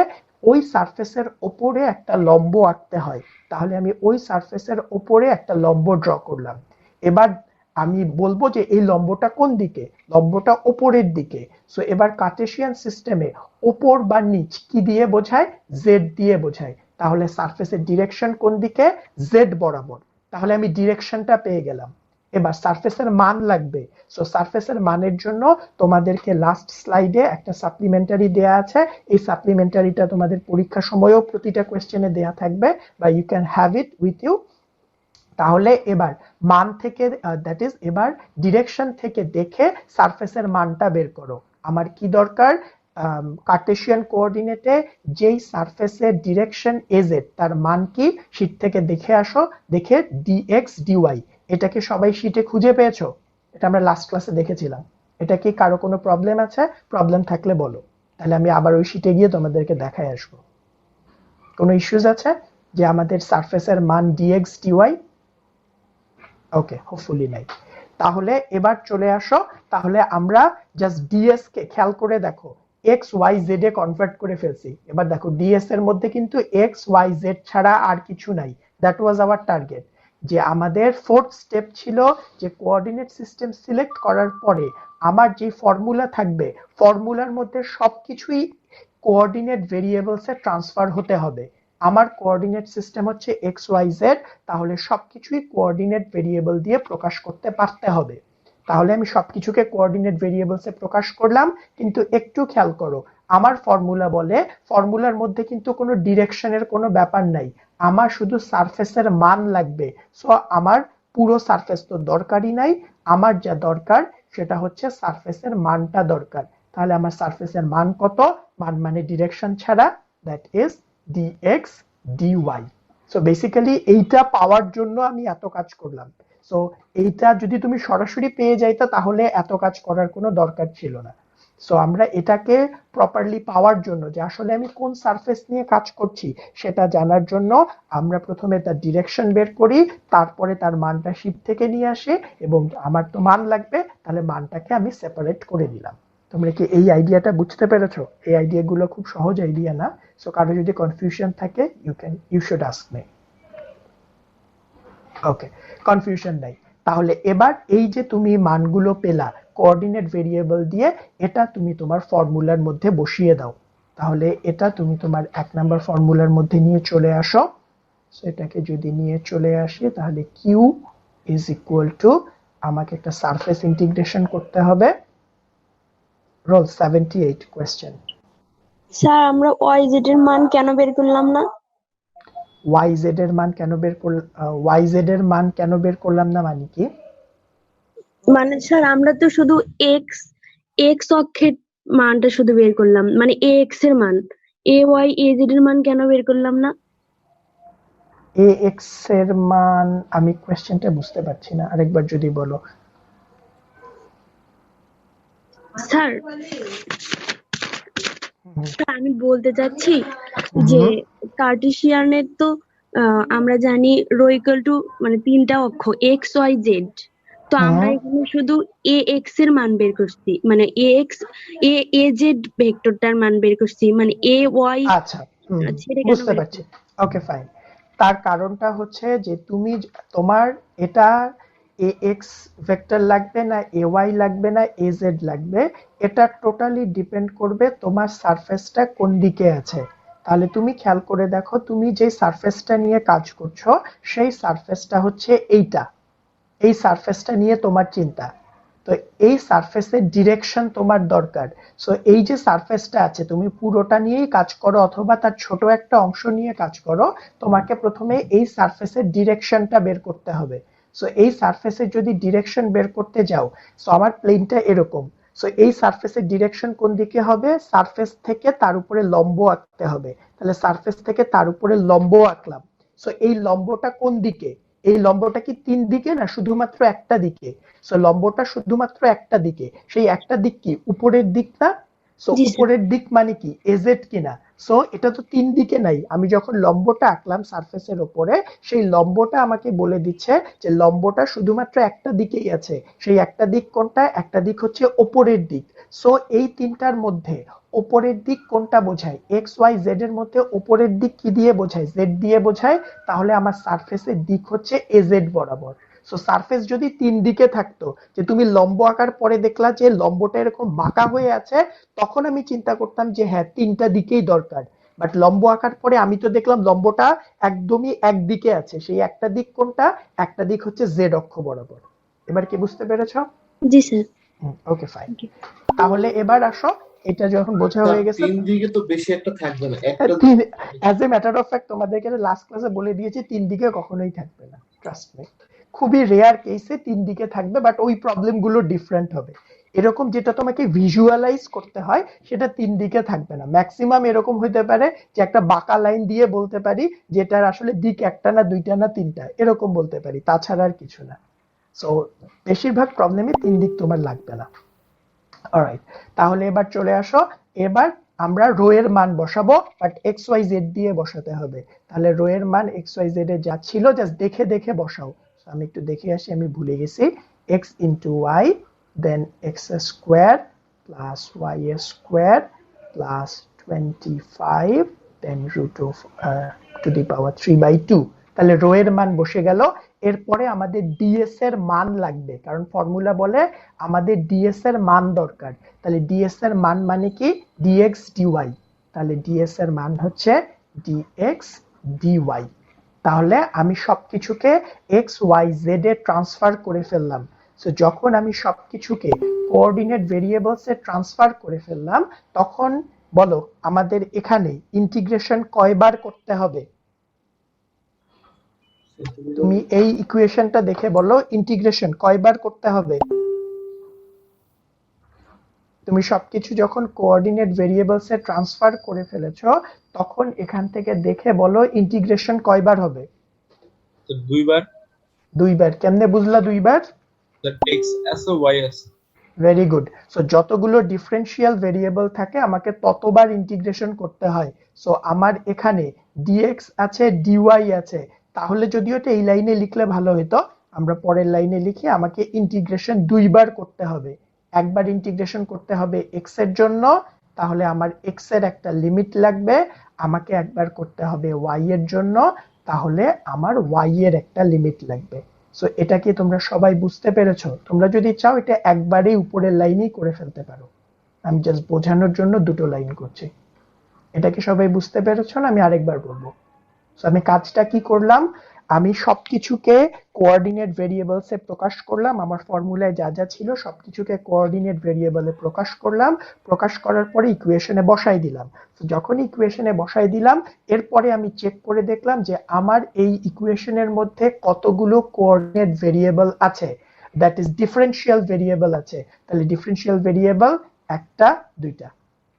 ওই সারফেসের উপরে একটা লম্ব আঁকতে হয়। তাহলে আমি ওই সারফেসের উপরে একটা লম্ব ড্র করলাম। এবার আমি বলবো যে এই লম্বটা কোন দিকে? লম্বটা উপরের দিকে। সো এবার কার্টেসিয়ান সিস্টেমে উপর বা নিচ কি দিয়ে বোঝায়? জেড দিয়ে বোঝায়। তাহলে সারফেসের ডিরেকশন কোন দিকে? জেড বরাবর। তাহলে আমি ডিরেকশনটা পেয়ে গেলাম। এবার সারফেসের মান লাগবে। সো সারফেসের মানের জন্য তোমাদেরকে লাস্ট স্লাইডে একটা সাপ্লিমেন্টারি দেয়া আছে। এই সাপ্লিমেন্টারিটা তোমাদের পরীক্ষার সময়ও প্রতিটা কোয়েশ্চেনে দেয়া থাকবে, বা you can have it with you. তাহলে এবার মান থেকে, দ্যাট ইজ এবার ডিরেকশন থেকে দেখে সারফেসের মানটা বের করো। আমার কি দরকার? কার্টেসিয়ান কোঅর্ডিনেটে যেই সারফেসের ডিরেকশন এজেড তার মান কি শীট থেকে দেখে আসো, দেখে ডিএক্স ডিওয়াই। এটা কি সবাই শীটে খুঁজে পেয়েছো? এটা আমরা লাস্ট ক্লাসে দেখেছিলাম। এটা কি কারো কোনো প্রবলেম আছে? প্রবলেম থাকলে বলো, তাহলে আমি আবার ওই শীটে গিয়ে তোমাদেরকে দেখাই আসবো। কোনো ইস্যুজ আছে যে আমাদের সারফেসের মান ডিএক্স ডিওয়াই? ওকে, হোপফুলি নাই। তাহলে এবার চলে আসো, তাহলে আমরা জাস্ট ডিএস কে খেয়াল করে দেখো, এক্স ওয়াই জেড এ কনভার্ট করে ফেলছি। এবার দেখো ডিএস এর মধ্যে কিন্তু এক্স ওয়াই জেড ছাড়া আর কিছু নাই। That was our target. যে আমাদের ফোর্থ স্টেপ ছিল যে কোঅর্ডিনেট সিস্টেম সিলেক্ট করার পরে আমার যে ফর্মুলা থাকবে ফর্মুলার মধ্যে সবকিছুই কোঅর্ডিনেট ভেরিয়েবলসে ট্রান্সফার হতে হবে। আমার কোঅর্ডিনেট সিস্টেম হচ্ছে এক্স ওয়াই জেড, তাহলে সবকিছুই কোঅর্ডিনেট ভেরিয়েবল দিয়ে প্রকাশ করতে পারতে হবে। তাহলে আমি সবকিছুকে কোঅর্ডিনেট ভেরিয়েবলসে প্রকাশ করলাম, কিন্তু একটু খেয়াল করো আমার ফর্মুলা বলে ফর্মুলার মধ্যে কিন্তু কোনো ডিরেকশনের কোনো ব্যাপার নাই, আমার শুধু সারফেসের মান লাগবে। সো আমার পুরো সারফেস তো দরকারই নাই, আমার যা দরকার সেটা হচ্ছে সারফেসের মানটা দরকার। তাহলে আমার সারফেসের মান কত, মান মানে ডিরেকশন ছাড়া, that is dx dy। So basically এইটা পাওয়ার জন্য আমি এত কাজ করলাম। সো এইটা যদি তুমি সরাসরি পেয়ে যাইতা তাহলে এত কাজ করার কোনো দরকার ছিল না। সো আমরা এটাকে প্রপারলি পাওয়ার জন্য যে আসলে আমি কোন সারফেস নিয়ে কাজ করছি সেটা জানার জন্য আমরা প্রথমে তার ডিরেকশন বের করি, তারপরে তার মানটা শিপ থেকে নিয়ে আসি, এবং আমার তো মান লাগবে তাহলে মানটাকে আমি সেপারেট করে দিলাম। তোমরা কি এই আইডিয়াটা বুঝতে পেরেছো? এই আইডিয়াগুলো খুব সহজ আইডিয়া না, সো কারো যদি কনফিউশন থাকে you should ask me. Okay, confusion নাই। তাহলে এবার এই যে তুমি মানগুলো পেলা কোঅর্ডিনেট ভেরিয়েবল দিয়ে, এটা তুমি তোমার ফর্মুলার মধ্যে বসিয়ে দাও। তাহলে এটা তুমি তোমার 1 নাম্বার ফর্মুলার মধ্যে নিয়ে চলে আসো। সো এটাকে যদি নিয়ে চলে আসি তাহলে কিউ ইজ ইকুয়াল টু, আমাকে একটা সারফেস ইন্টিগ্রেশন করতে হবে। Roll 78 question. স্যার আমরা YZ এর মান কেন বের করলাম না? YZ এর মান কেন বের করলাম, YZ এর মান কেন বের করলাম না মানে কি? মানে স্যার আমরা তো শুধু x অক্ষের মানটা শুধু বের করলাম, মানে ax এর মান, ay az এর মান কেন বের করলাম না? ax এর মান আমি কোয়েশ্চেনটা বুঝতে পারছি না, আরেকবার যদি বলো। স্যার আমি বলতে চাচ্ছি যে কার্টেসিয়ানের তো আমরা জানি রো ইকুয়াল টু মানে তিনটা অক্ষ এক্স ওয়াই জেড, তো আমরা এখানে শুধু ax এর মান বের করছি, মানে ax az ভেক্টরটার মান বের করছি, মানে ay আচ্ছা, বুঝতে পারছি। Okay fine. তার কারণটা হচ্ছে যে তুমি তোমার এটা ax ভেক্টর লাগবে না ay লাগবে না az লাগবে, এটা টোটালি ডিপেন্ড করবে তোমার সারফেসটা কোন দিকে আছে। তাহলে তুমি খেয়াল করে দেখো তুমি যে সারফেসটা নিয়ে কাজ করছো সেই সারফেসটা হচ্ছে এইটা, এই সারফেসটা নিয়ে তোমার চিন্তা। তো এই সারফেসের ডিরেকশন তোমার দরকার। সো এই যে সারফেসটা আছে তুমি পুরোটা নিয়েই কাজ করো অথবা তার ছোট একটা অংশ নিয়ে কাজ করো, তোমাকে প্রথমে এই সারফেসের ডিরেকশনটা বের করতে হবে। সো এই সারফেসের যদি ডিরেকশন বের করতে যাও, সো আমার প্লেনটা এরকম, সো এই সারফেসের ডিরেকশন কোন দিকে হবে, সারফেস থেকে তার উপরে লম্ব আঁকতে হবে। তাহলে সারফেস থেকে তার উপরে লম্ব আঁকলাম। সো এই লম্বটা কোন দিকে, এই লম্বটা কি 3 দিকে না শুধুমাত্র একটা দিকে? সো লম্বটা শুধুমাত্র একটা দিকে, সেই একটা দিক কি উপরের দিক না? সো উপরের দিক মানে কি এজেড কিনা? সো এটা তো 3 দিকে নাই, আমি যখন লম্বটা আঁকলাম সারফেসের উপরে সেই লম্বটা আমাকে বলে দিচ্ছে যে লম্বটা শুধুমাত্র একটা দিকেই আছে। সেই একটা দিক কোনটা? একটা দিক হচ্ছে উপরের দিক। সো এই তিনটার মধ্যে উপরের দিক কোনটা বোঝায়? এক্স ওয়াই জেড এর মধ্যে উপরের দিক কি দিয়ে বোঝায়? জেড দিয়ে বোঝায়। তাহলে আমার সারফেসের দিক হচ্ছে এজেড বরাবর। সো সারফেস যদি 3 দিকে থাকতো, যে তুমি লম্ব আঁকার পরে দেখলা যে লম্বটা এরকম বাঁকা হয়ে আছে, তখন আমি চিন্তা করতাম যে হ্যাঁ 3টা দিকেই দরকার। বাট লম্ব আঁকার পরে আমি তো দেখলাম লম্বটা একদমই একদিকে আছে, সেই একটা দিক কোনটা? একটা দিক হচ্ছে জেড অক্ষ বরাবর। এবার কি বুঝতে পেরেছো? জি স্যার। Okay fine. তাহলে এবার আসো, এটা যখন বোঝা হয়ে গেছে, 3 দিকে তো বেশি একটা থাকবে না, একটা as a matter of fact তোমাদেরকে লাস্ট ক্লাসে বলে দিয়েছি 3 দিকে কখনোই থাকবে না, ট্রাস্ট মি। খুবই রেয়ার কেসে 3 দিকে থাকবে, বাট ওই প্রবলেম গুলো ডিফারেন্ট হবে। এরকম যেটা তোমাকে ভিজুয়ালাইজ করতে হয় সেটা 3 দিকে থাকবে না। ম্যাক্সিমাম এরকম হইতে পারে যে একটা বাঁকা লাইন দিয়ে বলতে পারি যেটার আসলে দিক একটা না দুইটা না তিনটা, এরকম বলতে পারি, তাছাড়া আর কিছু না। সো বেশিরভাগ প্রবলেমে 3 দিক তোমার লাগবে না। অলরাইট, তাহলে এবার চলে আসো, এবার আমরা রো এর মান বসাবো, বাট এক্স ওয়াই জেড দিয়ে বসাতে হবে। তাহলে রো এর মান এক্স ওয়াই জেড এ যা ছিল জাস্ট দেখে দেখে বসাও। আমি একটু দেখে আসি, আমি ভুলে গেছি। X into y, then x square plus y square plus 25, then root of to the power 3/2। তাহলে রো এর মান বসে গেল। এরপরে আমাদের ডিএস এর মান লাগবে, কারণ ফর্মুলা বলে আমাদের ডিএস এর মান দরকার। তাহলে ডিএস এর মান মানে কি ডিএক্স ডিওয়াই, তাহলে ডিএস এর মান হচ্ছে ডিএক্স ডিওয়াই। তাহলে আমি সবকিছুকে x y z a transfer করে ফেললাম। সো যখন আমি সবকিছুকে কোঅর্ডিনেট ভেরিয়েবলস এ ট্রান্সফার করে ফেললাম, তখন বলো আমাদের এখানে ইন্টিগ্রেশন কয়বার করতে হবে? তুমি এই ইকুয়েশনটা দেখে বলো ইন্টিগ্রেশন কয়বার করতে হবে? তুমি সবকিছু যখন কোঅর্ডিনেট ভেরিয়েবলস এ ট্রান্সফার করে ফেলেছো, তখন এখান থেকে দেখে বলো ইন্টিগ্রেশন কয়বার হবে? তো দুইবার। দুইবার। কেমনে বুঝলা দুইবার? দ্যাট এক্স আছে ওয়াই আছে। Very good. সো যতগুলো ডিফারেন্সিয়াল ভেরিয়েবল থাকে আমাকে ততবার ইন্টিগ্রেশন করতে হয়। সো আমার এখানে ডিএক্স আছে, ডিওয়াই আছে, তাহলে যদিও এটা এই লাইনে লিখলে ভালো হতো, আমরা পরের লাইনে লিখি আমাকে ইন্টিগ্রেশন দুইবার করতে হবে। একবার ইন্টিগ্রেশন করতে হবে এক্স এর জন্য, তাহলে আমার এক্স এর একটা লিমিট লাগবে। আমাকে একবার করতে হবে ওয়াই এর জন্য, তাহলে আমার ওয়াই এর একটা লিমিট লাগবে। সো এটা কি তোমরা সবাই বুঝতে পেরেছো? তোমরা যদি চাও এটা একবারেই উপরের লাইনেই করে ফেলতে পারো, আমি জাস্ট বোঝানোর জন্য দুটো লাইন করছি। এটা কি সবাই বুঝতে পেরেছো না আমি আরেকবার বলবো? সো আমি কাজটা কি করলাম, আমি সবকিছুকে কোঅর্ডিনেট ভেরিয়েবলস এ প্রকাশ করলাম, আমার ফর্মুলায় যা যা ছিল সবকিছুকে কোঅর্ডিনেট ভেরিয়েবলে প্রকাশ করলাম, প্রকাশ করার পরে ইকুয়েশনে বসাই দিলাম। যখন ইকুয়েশনে বসাই দিলাম, এরপরে আমি চেক করে দেখলাম যে আমার এই ইকুয়েশনের মধ্যে কতগুলো কোঅর্ডিনেট ভেরিয়েবল আছে, দ্যাট ইজ ডিফারেন্সিয়াল ভেরিয়েবল আছে। তাহলে ডিফারেন্সিয়াল ভেরিয়েবল একটা দুইটা,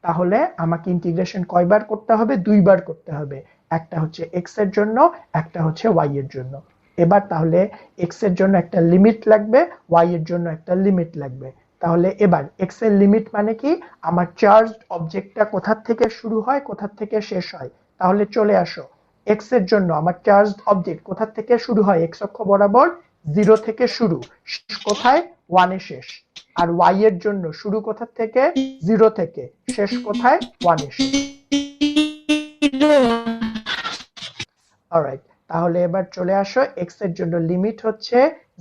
তাহলে আমাকে ইন্টিগ্রেশন কয়বার করতে হবে? দুইবার করতে হবে। একটা হচ্ছে এক্স এর জন্য, একটা হচ্ছে ওয়াই এর জন্য। এবার তাহলে এক্স এর জন্য একটা লিমিট লাগবে, ওয়াই এর জন্য একটা লিমিট লাগবে। তাহলে এবার এক্স এর লিমিট মানে কি, আমার চার্জড অবজেক্টটা কোথা থেকে শুরু হয় কোথা থেকে শেষ হয়। তাহলে চলে আসো, এক্স এর জন্য আমার চার্জড অবজেক্ট কোথা থেকে শুরু হয়, এক্স অক্ষ বরাবর 0 থেকে শুরু, শেষ কোথায়? 1 এ শেষ। আর ওয়াই এর জন্য শুরু কোথা থেকে? 0 থেকে, শেষ কোথায়? 1 এ শেষ। অলরাইট, তাহলে এবার চলে আসো, এক্স এর জন্য লিমিট হচ্ছে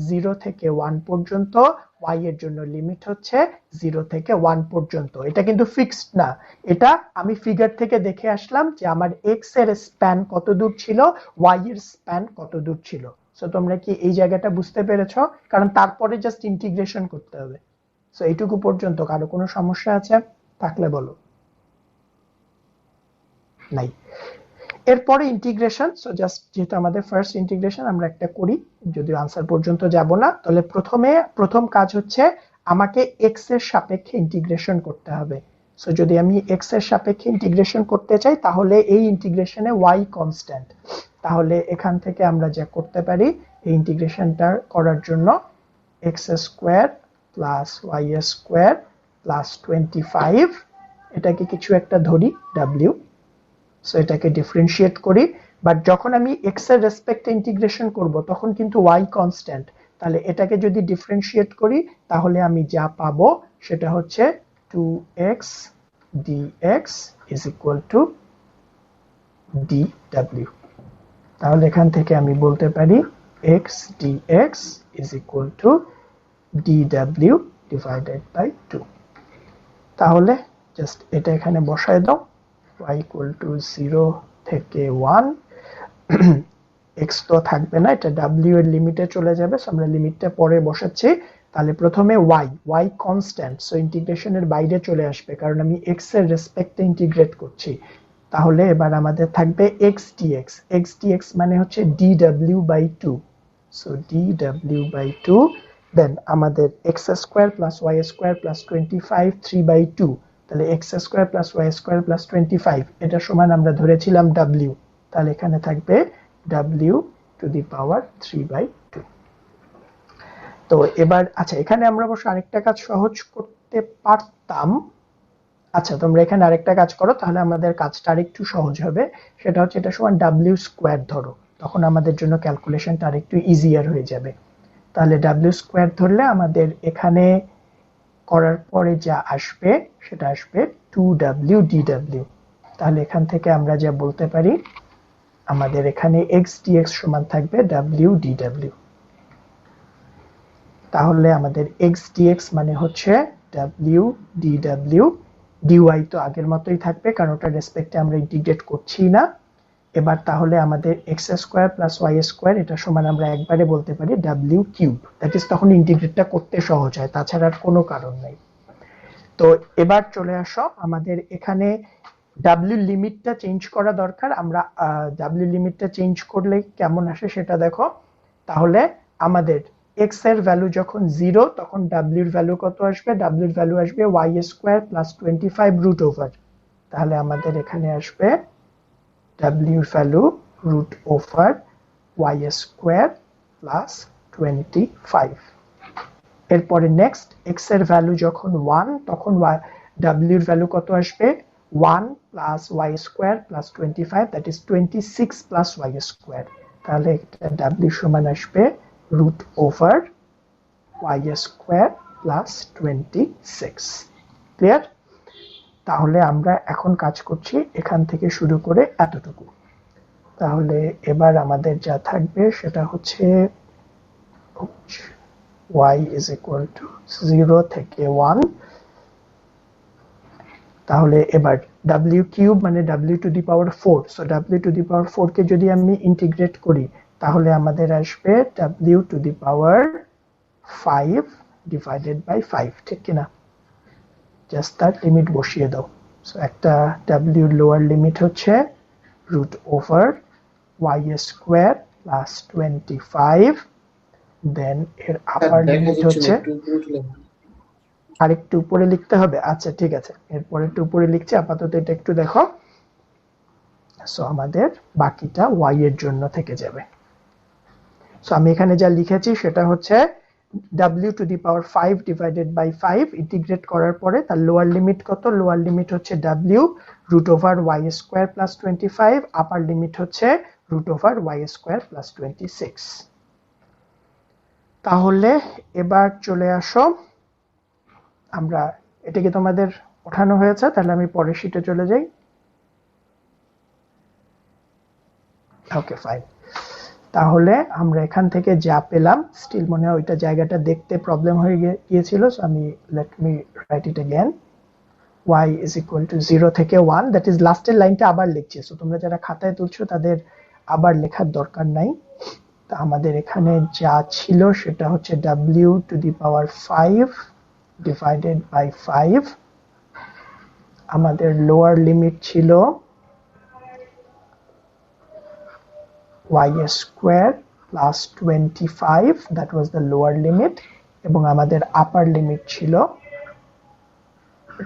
0 থেকে 1 পর্যন্ত, ওয়াই এর জন্য লিমিট হচ্ছে 0 থেকে 1 পর্যন্ত। এটা কিন্তু ফিক্সড না, এটা আমি ফিগার থেকে দেখে আসলাম যে আমার এক্স এর স্প্যান কত দূর ছিল, ওয়াই এর স্প্যান কত দূর ছিল। সো তোমরা কি এই জায়গাটা বুঝতে পেরেছো? কারণ তারপরে জাস্ট ইন্টিগ্রেশন করতে হবে। সো এইটুকু পর্যন্ত কারো কোনো সমস্যা আছে থাকলে বলো। নাই। এরপরে ইন্টিগ্রেশন, সো জাস্ট যেহেতু আমাদের ফার্স্ট ইন্টিগ্রেশন আমরা একটা করি, যদিও আনসার পর্যন্ত যাব না। তাহলে প্রথম কাজ হচ্ছে আমাকে এক্স এর সাপেক্ষে ইন্টিগ্রেশন করতে হবে। সো যদি আমি এক্স এর সাপেক্ষে ইন্টিগ্রেশন করতে চাই, তাহলে এই ইন্টিগ্রেশনে ওয়াই কনস্ট্যান্ট। তাহলে এখান থেকে আমরা যা করতে পারি, এই ইন্টিগ্রেশনটা করার জন্য x square plus y square plus 25, এটাকে কিছু একটা ধরি ডাব্লিউ। সো এটাকে ডিফারেন্সিয়েট করি, বাট যখন আমি এক্স এর রেসপেক্টে ইন্টিগ্রেশন করব তখন কিন্তু ওয়াই কনস্ট্যান্ট। তাহলে এটাকে যদি ডিফারেন্সিয়েট করি তাহলে আমি যা পাবো সেটা হচ্ছে 2x dx is equal to dw। তাহলে এখান থেকে আমি বলতে পারি x dx is equal to dw divided by 2। তাহলে জাস্ট এটা এখানে বসায় দাও, y equal to 0 থেকে 1, x তো থাকবে না, এটা w এর লিমিটে চলে যাবে। সো আমরা লিমিটটা পরে বসাচ্ছি। তাহলে প্রথমে y কনস্ট্যান্ট, সো ইন্টিগ্রেশনের বাইরে চলে আসবে কারণ আমি x এর রেসপেক্টে ইন্টিগ্রেট করছি। তাহলে এবার আমাদের থাকবে x dx মানে হচ্ছে dw by 2। So dw by 2, দেন আমাদের x square plus y square plus 25 3/2, তাহলে x square plus y square plus 25 এটা সমান আমরা ধরেছিলাম w, তাহলে এখানে থাকবে w টু দি পাওয়ার 3/2। তো এবার আচ্ছা, এখানে আমরা অবশ্য আরেকটা কাজ সহজ করতে পারতাম। আচ্ছা তোমরা এখানে আরেকটা কাজ করো, তাহলে আমাদের কাজটা আরেকটু সহজ হবে। সেটা হচ্ছে এটা সমান w স্কয়ার ধরো, তখন আমাদের জন্য ক্যালকুলেশনটা আরেকটু ইজিয়ার হয়ে যাবে। তাহলে w স্কয়ার ধরলে আমাদের এখানে করার পরে যা আসবে সেটা আসবে 2w dw। তাহলে এখান থেকে আমরা যা বলতে পারি, আমাদের এখানে x dx সমান থাকবে w dw। তাহলে আমাদের x dx মানে হচ্ছে w dw, dy তো আগের মতোই থাকবে কারণ ওটার রেসপেক্টে আমরা ইন্টিগ্রেট করছি না। এবার তাহলে আমাদের x square plus y square এটা সমান আমরা একবারে বলতে পারি w কিউব। দ্যাট ইজ তখন ইন্টিগ্রেটটা করতে সহজ হয়, তাছাড়া আর কোনো কারণ নেই। তো এবার চলে আসো, আমাদের এখানে w লিমিটটা চেঞ্জ করা দরকার। আমরা w লিমিটটা চেঞ্জ করলে কেমন আসে সেটা দেখো। তাহলে আমাদের x এর ভ্যালু যখন 0 তখন w এর ভ্যালু কত আসবে? w এর ভ্যালু আসবে y square plus 25 root over. তাহলে আমাদের এখানে আসবে w এর value root over y square plus 25। এরপরে নেক্সট x এর ভ্যালু যখন 1 তখন w এর ভ্যালু কত আসবে? 1 plus y square plus 25, that is 26 plus y square. তাহলে w সমান আসবে root over y square plus 26। Clear? তাহলে আমরা এখন কাজ করছি এখান থেকে শুরু করে এতটুকু। তাহলে এবার আমাদের যা থাকবে সেটা হচ্ছে y is equal to 0 থেকে 1। তাহলে এবার w কিউব মানে w to the power 4, so w to the power 4 কে যদি আমি ইন্টিগ্রেট করি তাহলে আমাদের আসবে w to the power 5 divided by 5, ঠিক কি না? জাস্ট তার লিমিট বসিয়ে দাও। সো একটা w লোয়ার লিমিট হচ্ছে root over y square plus 25, then এর আপার লিমিট হচ্ছে আরেকটু উপরে লিখতে হবে। আচ্ছা ঠিক আছে, এরপরে একটু উপরে লিখছি, আপাতত এটা একটু দেখো। সো আমাদের বাকিটা y এর জন্য থেকে যাবে। সো আমি এখানে যা লিখেছি সেটা হচ্ছে w to the power 5 divided by 5 integrate করার পরে তার লোয়ার লিমিট কত? লোয়ার লিমিট হচ্ছে w root over y square plus 25, upper limit হচ্ছে root over y square plus 26। তাহলে এবার চলে আসো, আমরা এটাকে তোমাদের ওঠানো হয়েছে, তাহলে আমি পরের শীটে চলে যাই। Okay fine. তাহলে আমরা এখান থেকে যা পেলাম, স্টিল মনে হয় ওইটা জায়গাটা দেখতে প্রবলেম হয়ে গিয়েছিল, সো আমি let me right it again. y is equal to 0 থেকে 1, দ্যাট ইজ লাস্টের লাইনটা আবার লিখছি। সো তোমরা যারা খাতায় তুলছো তাদের আবার লেখার দরকার নাই। তা আমাদের এখানে যা ছিল সেটা হচ্ছে w to the power 5 divided by 5। আমাদের লোয়ার লিমিট ছিল y square plus 25, that was the lower limit, এবং আমাদের আপার লিমিট ছিল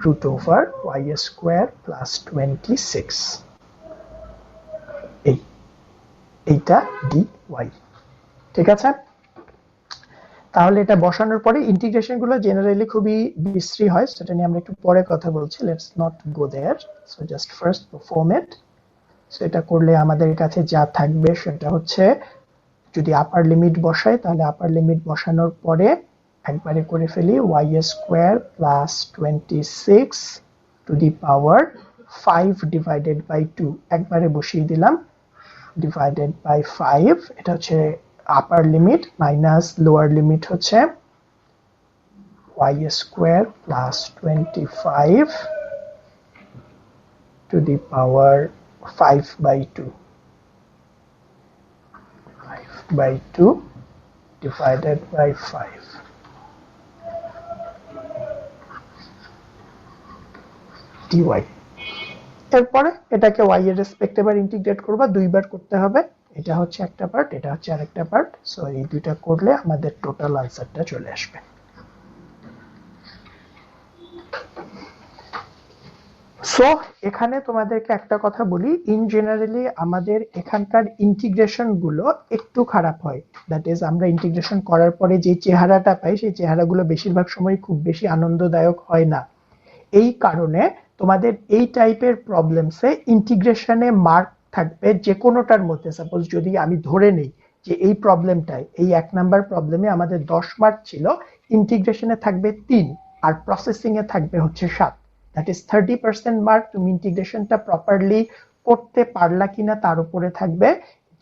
root over y square plus 26। এইটা dy, ঠিক আছে? তাহলে এটা বসানোর পরে ইন্টিগ্রেশন গুলো জেনারেলি খুবই বিশ্রী হয়, সেটা নিয়ে আমরা একটু পরে কথা বলছি। Let's not go there, so just first perform it. So এটা করলে আমাদের কাছে যা থাকবে সেটা হচ্ছে, যদি আপার লিমিট বসাই তাহলে আপার লিমিট বসানোর পরে একবারে করে ফেলি y square plus 26 to the power 5 divided by 2, একবারে বসিয়ে দিলাম, ডিভাইডেড বাই 5। এটা হচ্ছে upper limit, minus lower limit হচ্ছে y square plus 25 to the power 5 by 2, 5 by 2 divided by 5 dy। এরপরে এটাকে y এর রেসপেক্টে এবার ইন্টিগ্রেট করবা, দুইবার করতে হবে। এটা হচ্ছে একটা পার্ট, এটা হচ্ছে আরেকটা পার্ট। সো এই দুইটা করলে আমাদের টোটাল আনসারটা চলে আসবে। সো এখানে তোমাদেরকে একটা কথা বলি, ইন জেনারেলি আমাদের এখানকার ইন্টিগ্রেশন গুলো একটু খারাপ হয়। দ্যাট ইজ আমরা ইন্টিগ্রেশন করার পরে যে চেহারাটা পাই সেই চেহারাগুলো বেশিরভাগ সময় খুব বেশি আনন্দদায়ক হয় না। এই কারণে তোমাদের এই টাইপের প্রবলেমসে ইন্টিগ্রেশনে মার্ক থাকবে যে কোনোটার মধ্যে। সাপোজ যদি আমি ধরে নেই যে এই প্রবলেমটায়, এই 1 নাম্বার প্রবলেমে আমাদের 10 মার্ক ছিল, ইন্টিগ্রেশনে থাকবে 3 আর প্রসেসিং এ থাকবে হচ্ছে 7। That is 30% mark. তুমি ইন্টিগ্রেশনটা প্রপারলি করতে পারলা কিনা তার উপরে থাকবে,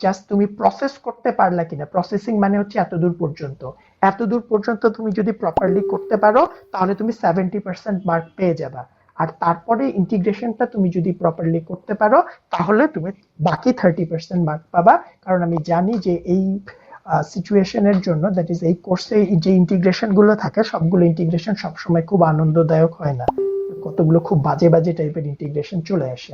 জাস্ট তুমি প্রসেস করতে পারলা কিনা। প্রসেসিং মানে হচ্ছে এতদূর পর্যন্ত, এতদূর পর্যন্ত তুমি যদি প্রপারলি করতে পারো তাহলে তুমি 70% মার্ক পেয়ে যাবা। আর তারপরে ইন্টিগ্রেশনটা তুমি যদি প্রপারলি করতে পারো তাহলে তুমি বাকি 30% মার্ক পাবা। কারণ আমি জানি যে এই সিচুয়েশনের জন্য, দ্যাট ইজ এই কোর্সে যে ইন্টিগ্রেশন গুলো থাকে সবগুলো ইন্টিগ্রেশন সবসময় খুব আনন্দদায়ক হয় না, কতগুলো খুব বাজে বাজে টাইপের ইন্টিগ্রেশন চলে আসে।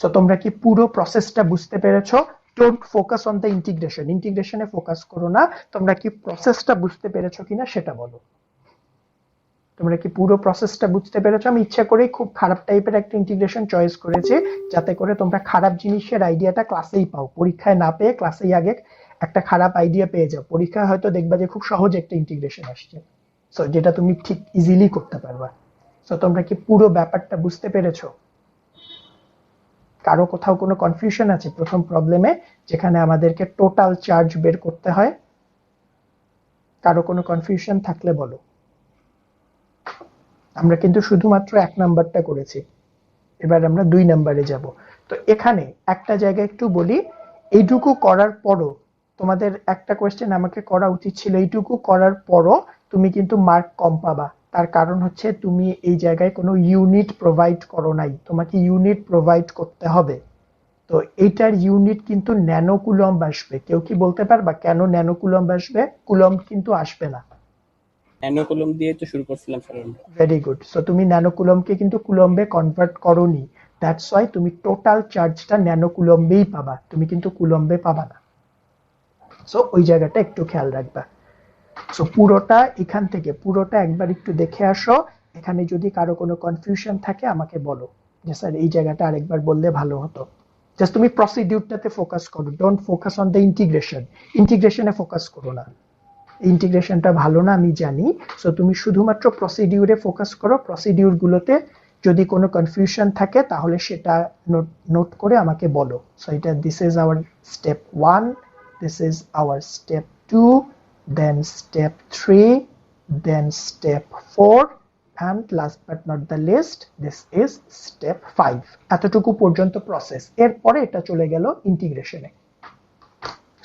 সো তোমরা কি পুরো প্রসেসটা বুঝতে পেরেছো? Don't focus on the integration, ইন্টিগ্রেশনে ফোকাস করো না। তোমরা কি প্রসেসটা বুঝতে পেরেছো কিনা সেটা বলো। তোমরা কি পুরো প্রসেসটা বুঝতে পেরেছো? আমি ইচ্ছা করেই খুব খারাপ টাইপের একটা ইন্টিগ্রেশন চয়েস করেছি যাতে করে তোমরা খারাপ জিনিসের আইডিয়াটা ক্লাসেই পাও, পরীক্ষায় না পেয়ে ক্লাসেই আগে একটা খারাপ আইডিয়া পেয়ে যাও। পরীক্ষায় হয়তো দেখবা যে খুব সহজ একটা ইন্টিগ্রেশন আসছে, সো যেটা তুমি ঠিক ইজিলি করতে পারবা। সো তোমরা কি পুরো ব্যাপারটা বুঝতে পেরেছো? কারো কোথাও কোনো কনফিউশন আছে প্রথম প্রবলেমে যেখানে আমাদেরকে টোটাল চার্জ বের করতে হয়? কারো কোনো কনফিউশন থাকলে বলো। আমরা কিন্তু শুধুমাত্র 1 নাম্বারটা করেছি, এবার আমরা 2 নাম্বারে যাব। তো এখানে একটা জায়গায় একটু বলি, এইটুকু করার পরও তোমাদের একটা কোয়েশ্চেন আমাকে করা উচিত ছিল, এইটুকু করার পরও তুমি কিন্তু মার্ক কম পাবা। তার কারণ হচ্ছে তুমি এই জায়গায় কোনো ইউনিট প্রোভাইড করো নাই, তোমাকে ইউনিট প্রোভাইড করতে হবে। তো এইটার ইউনিট কিন্তু ন্যানো কুলম্ব আসবে। কেউ কি বলতে পারবা কেন ন্যানো কুলম্ব আসবে? কুলম্ব কিন্তু আসবে না। ন্যানো কুলম্ব দিয়ে তো শুরু করছিলাম স্যার আমরা। Very good. সো তুমি ন্যানো কুলম্বকে কিন্তু কুলম্বে কনভার্ট করোনি, দ্যাটস ওয়াই তুমি টোটাল চার্জটা ন্যানো কুলম্বেই পাবা, তুমি কিন্তু কুলম্বে পাবা না। সো ওই জায়গাটা একটু খেয়াল রাখবা। সো পুরোটা এখান থেকে পুরোটা একবার একটু দেখে আসো। এখানে যদি কারো কোনো কনফিউশন থাকে আমাকে বলো যে স্যার এই জায়গাটা আরেকবার বললে ভালো হতো। জাস্ট তুমি প্রসিডিউরটাতে ফোকাস করো, don't focus on the integration, ইন্টিগ্রেশনে ফোকাস করো না। ইন্টিগ্রেশনটা ভালো না আমি জানি, সো তুমি শুধুমাত্র প্রসিডিউরে ফোকাস করো। প্রসিডিউর গুলোতে যদি কোনো কনফিউশন থাকে তাহলে সেটা নোট করে আমাকে বলো। সো এটা this is our step 1, this is our step 2, then step 3, then step 4, and last but not the least this is step 5. এতটুকু পর্যন্ত প্রসেস। এরপরে এটা চলে গেল ইন্টিগ্রেশনে।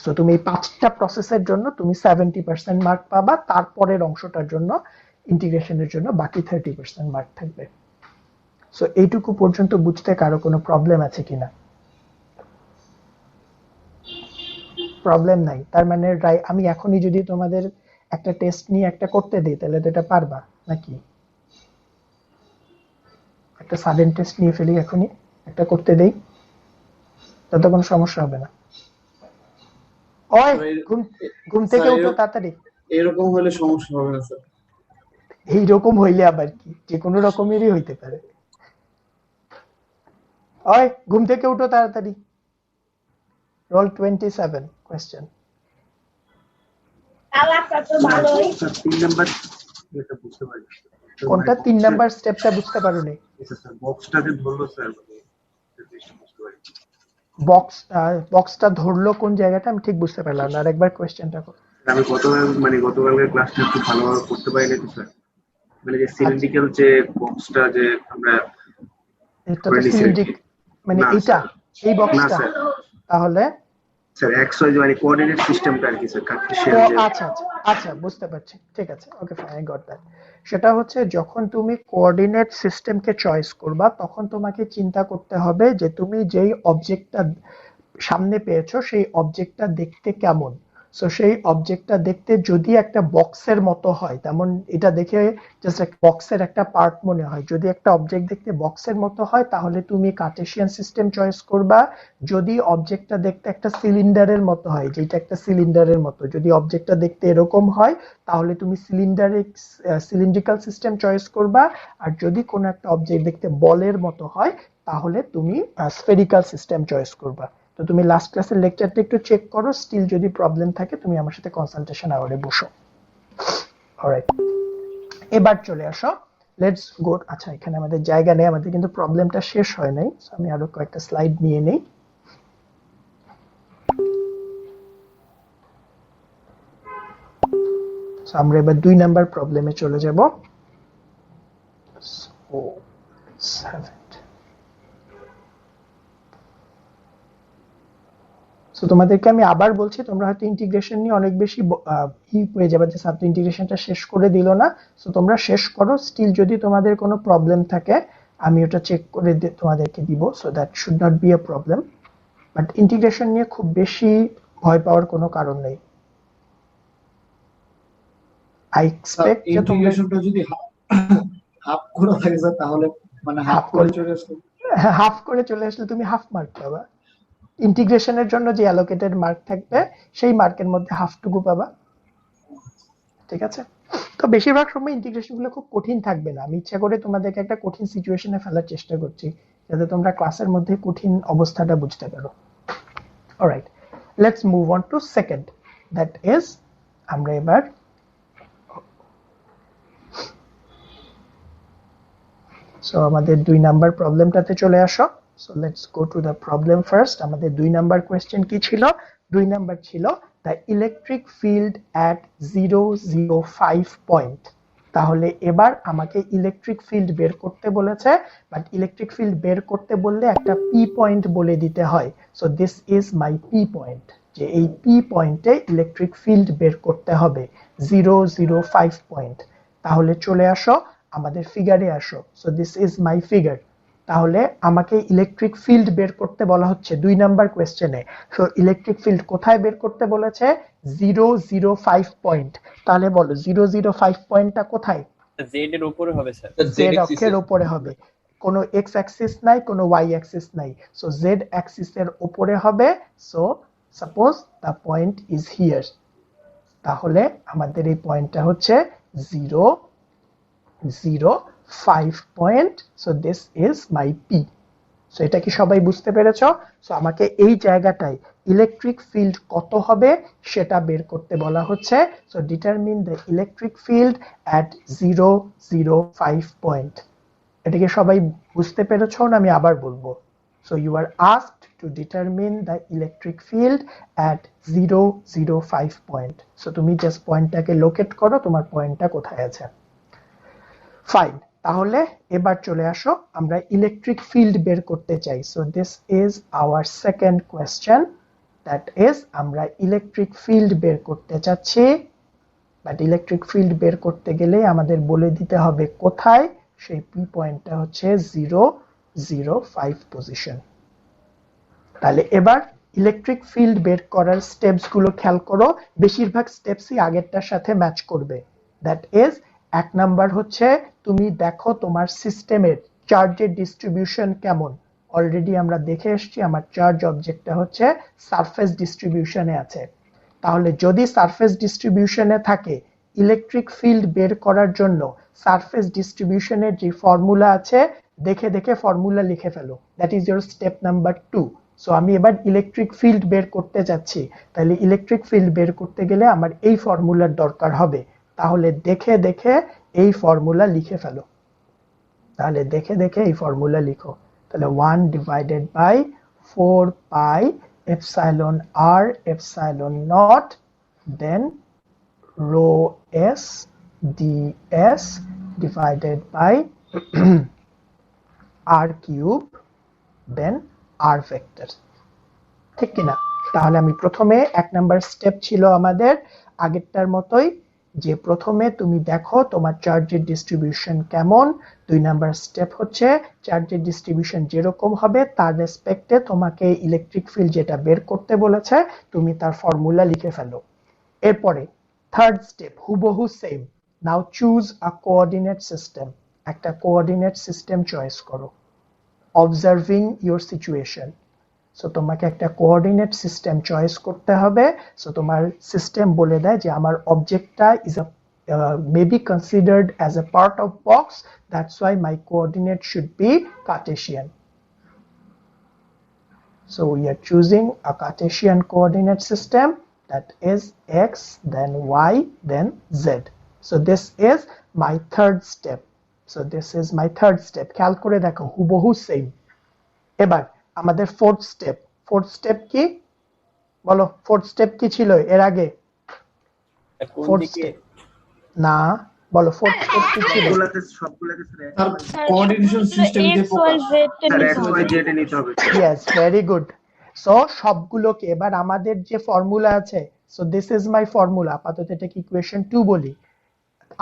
সো তুমি এই 5টা প্রসেসের জন্য তুমি 70% মার্ক পাবা, তারপরের অংশটার জন্য ইন্টিগ্রেশনের জন্য বাকি 30% মার্ক থাকবে। সো এইটুকু পর্যন্ত বুঝতে কারো কোনো প্রবলেম আছে কিনা? প্রবলেম নাই, তার মানে আমি এখনই যদি তোমাদের একটা টেস্ট নিয়ে একটা করতে দিই তাহলে তো এটা পারবা নাকি? একটা সাডেন টেস্ট নিয়ে ফেলি এখনই, একটা করতে দেই, তাতে কোনো সমস্যা হবে না। ওই ঘুম থেকে উঠো তাড়াতাড়ি। এরকম হলে সমস্যা হবে না স্যার। এইরকম হইলে আবার কি, যে কোনো রকমেরই হইতে পারে। ওই ঘুম থেকে উঠো তাড়াতাড়ি। Role 27 question. তিন নাম্বার এটা বুঝতে পারি। কোনটা 3 নাম্বার স্টেপটা বুঝতে পারোনি? স্যার বক্সটাকে ধরলো স্যার, বক্সটা ধরলো কোন জায়গাটা আমি ঠিক বুঝতে পারলাম না, আরেকবার কোয়েশ্চেনটা করো। আমি গতকালকে ক্লাসটা একটু ভালোভাবে করতে পারিনি তো স্যার। মানে যে সিলিন্ড্রিক্যাল যে বক্সটা যে আমরা এটা তো সিলিন্ড্রিক, মানে এইটা এই না বক্সটা স্যার, তাহলে স্যার XY মানে কোঅর্ডিনেট সিস্টেমটা আর কি স্যার, কার্টেসিয়ান যে আচ্ছা আচ্ছা আচ্ছা বুঝতে পারছি, ঠিক আছে, okay fine, I got that. সেটা হচ্ছে যখন তুমি কোঅর্ডিনেট সিস্টেমকে চয়েস করবা তখন তোমাকে চিন্তা করতে হবে যে তুমি যেই অবজেক্টটা সামনে পেয়েছো সেই অবজেক্টটা দেখতে কেমন। সো সেই অবজেক্টটা দেখতে যদি একটা বক্সের মতো হয়, তেমন এটা দেখে জাস্ট একটা বক্সের একটা পার্ট মনে হয়। যদি একটা অবজেক্ট দেখতে বক্সের মতো হয় তাহলে তুমি কার্টেসিয়ান সিস্টেম চয়েস করবা। যদি অবজেক্টটা দেখতে একটা সিলিন্ডারের মতো হয়, যেটা একটা সিলিন্ডারের মতো, যদি অবজেক্টটা দেখতে এরকম হয় তাহলে তুমি সিলিন্ড্রিক্যাল সিস্টেম চয়েস করবা। আর যদি কোনো একটা অবজেক্ট দেখতে বলের মতো হয় তাহলে তুমি স্ফেরিক্যাল সিস্টেম চয়েস করবা। তো তুমি লাস্ট ক্লাসের লেকচারটা একটু চেক করো, স্টিল যদি প্রবলেম থাকে তুমি আমার সাথে কনসালটেশন আওয়ারে বসো। অলরাইট, এবার চলে আসো, লেটস গো। আচ্ছা এখানে আমাদের জায়গা নেই, আমাদের কিন্তু প্রবলেমটা শেষ হয় নাই, আমি আরো কয়েকটা স্লাইড নিয়ে নেই। আমরা এবার 2 নাম্বার প্রবলেমে চলে যাব। সো তোমাদেরকে আমি আবার বলছি, তোমরা হয়তো ইন্টিগ্রেশন নিয়ে অনেক বেশি হয়ে যাবে যে স্যার তো ইন্টিগ্রেশনটা শেষ করে দিল না। সো তোমরা শেষ করো, স্টিল যদি তোমাদের কোনো প্রবলেম থাকে আমি ওটা চেক করে তোমাদেরকে দিব, so that should not be a problem. But integration নিয়ে খুব বেশি ভয় পাওয়ার কোনো কারণ নেই। আই এক্সপেক্ট যে তোমরা ইন্টিগ্রেশনটা যদি হাফ করে থাকে স্যার, তাহলে মানে হাফ করে চলে আসলে হাফ করে চলে আসলে তুমি হাফ মার্ক পাবা। ইন্টিগ্রেশনের জন্য যে অ্যালোকেটেড মার্ক থাকবে সেই মার্কের মধ্যে হাফটুকু পাবা, ঠিক আছে? তো বেশিরভাগ সময় ইন্টিগ্রেশন গুলো খুব কঠিন থাকবে না, আমি ইচ্ছা করে তোমাদেরকে একটা কঠিন সিচুয়েশনে ফেলার চেষ্টা করছি যাতে তোমরা ক্লাসের মধ্যে কঠিন অবস্থাটা বুঝতে পারো। Alright, let's move on to second, that is আমরা এবার সো আমাদের 2 নাম্বার প্রবলেমটাতে চলে আসো। So let's go to the problem first. আমাদের 2 নাম্বার কোয়েশ্চেন কি ছিল? 2 নাম্বার ছিল the electric field at 005 point. তাহলে এবার আমাকে ইলেকট্রিক ফিল্ড বের করতে বলেছে, বাট ইলেকট্রিক ফিল্ড বের করতে বললে একটা পি পয়েন্ট বলে দিতে হয়। So this is my P point, যে এই পি পয়েন্টে ইলেকট্রিক ফিল্ড বের করতে হবে 005 পয়েন্ট। তাহলে চলে আসো আমাদের ফিগারে আসো। So this is my figure. তাহলে আমাকে ইলেকট্রিক ফিল্ড বের করতে বলা হচ্ছে 2 নাম্বার কোয়েশ্চেনে। সো ইলেকট্রিক ফিল্ড কোথায় বের করতে বলেছে? 005 পয়েন্ট। তাহলে বলো 005 পয়েন্টটা কোথায়? জেড এর উপরে হবে স্যার। জেড অক্ষের উপরে হবে, কোনো এক্স অ্যাক্সিস নাই, কোনো ওয়াই অ্যাক্সিস নাই। সো জেড অ্যাক্সিসের উপরে হবে। So suppose the point is here, তাহলে আমাদের এই পয়েন্টটা হচ্ছে 005 point. So this is my P. So এটা কি সবাই বুঝতে পেরেছো? সো আমাকে এই জায়গাটায় ইলেকট্রিক ফিল্ড কত হবে সেটা বের করতে বলা হচ্ছে। So determine the electric field at 005 point. এটা কি সবাই বুঝতে পেরেছো না আমি আবার বলবো? So you are asked to determine the electric field at 005 point. So তুমি জাস্ট পয়েন্টটাকে লোকেট করো, তোমার পয়েন্টটা কোথায় আছে। ফাইন, তাহলে এবার চলে আসো, আমরা ইলেকট্রিক ফিল্ড বের করতে চাই। So this is our second question, that is আমরা ইলেকট্রিক ফিল্ড বের করতে চাচ্ছি, বাট ইলেকট্রিক ফিল্ড বের করতে গেলে আমাদের বলে দিতে হবে কোথায়। সেই পি পয়েন্টটা হচ্ছে 005 পজিশন। তাহলে এবার ইলেকট্রিক ফিল্ড বের করার স্টেপস গুলো খেয়াল করো, বেশিরভাগ স্টেপসই আগেরটার সাথে ম্যাচ করবে। দ্যাট ইজ, 1 নাম্বার হচ্ছে তুমি দেখো তোমার সিস্টেমের চার্জের ডিস্ট্রিবিউশন কেমন। অলরেডি আমরা দেখে এসেছি আমার চার্জ অবজেক্টটা হচ্ছে সারফেস ডিস্ট্রিবিউশনে আছে। তাহলে যদি সারফেস ডিস্ট্রিবিউশনে থাকে, ইলেকট্রিক ফিল্ড বের করার জন্য সারফেস ডিস্ট্রিবিউশনের যে ফর্মুলা আছে দেখে দেখে ফর্মুলা লিখে ফেলো। That is your step number 2। So আমি এবার ইলেকট্রিক ফিল্ড বের করতে যাচ্ছি, তাহলে ইলেকট্রিক ফিল্ড বের করতে গেলে আমার এই ফর্মুলার দরকার হবে। তাহলে দেখে দেখে এই ফর্মুলা লিখে ফেলো। তাহলে দেখে দেখে এই ফর্মুলা লিখো। তাহলে 1 divided by 4 pi epsilon R epsilon naught, then rho s ds divided by r cube, then r vector. ঠিক কিনা? তাহলে আমি প্রথমে 1 নাম্বার স্টেপ ছিল আমাদের আগেরটার মতোই, যে প্রথমে তুমি দেখো তোমার চার্জের ডিস্ট্রিবিউশন কেমন। 2 নাম্বার স্টেপ হচ্ছে চার্জের ডিস্ট্রিবিউশন যেরকম হবে তার রেসপেক্টে তোমাকে ইলেকট্রিক ফিল্ড যেটা বের করতে বলেছে তুমি তার ফর্মুলা লিখে ফেলো। এরপরে থার্ড স্টেপ হুবহু same. Now choose a coordinate system. একটা কোঅর্ডিনেট সিস্টেম চয়েস করো অবজার্ভিং ইওর সিচুয়েশন। সো তোমাকে একটা কোঅর্ডিনেট সিস্টেম চয়েস করতে হবে। সো তোমার সিস্টেম বলে দেয় যে আমার অবজেক্টটা is a maybe considered as a part of box, that's why my coordinate should be Cartesian. So we are choosing a Cartesian coordinate system, that is x, then y, then z. So this is my third step. খেয়াল করে দেখো হুবহু same. এবার আমাদের fourth step কি বলো? Fourth step কি ছিল এর আগে? ফোর্থ স্টেপ না, বলো ফোর্থ স্টেপ কি ছিল? সবগুলোকে কোঅর্ডিনেশন সিস্টেম দিয়ে স্যার x y z এ নিতে হবে। Yes, very good. সো সবগুলোকে এবার আমাদের যে ফর্মুলা আছে, so this is my formula, আপাতত এটাকে ইকুয়েশন 2 বলি।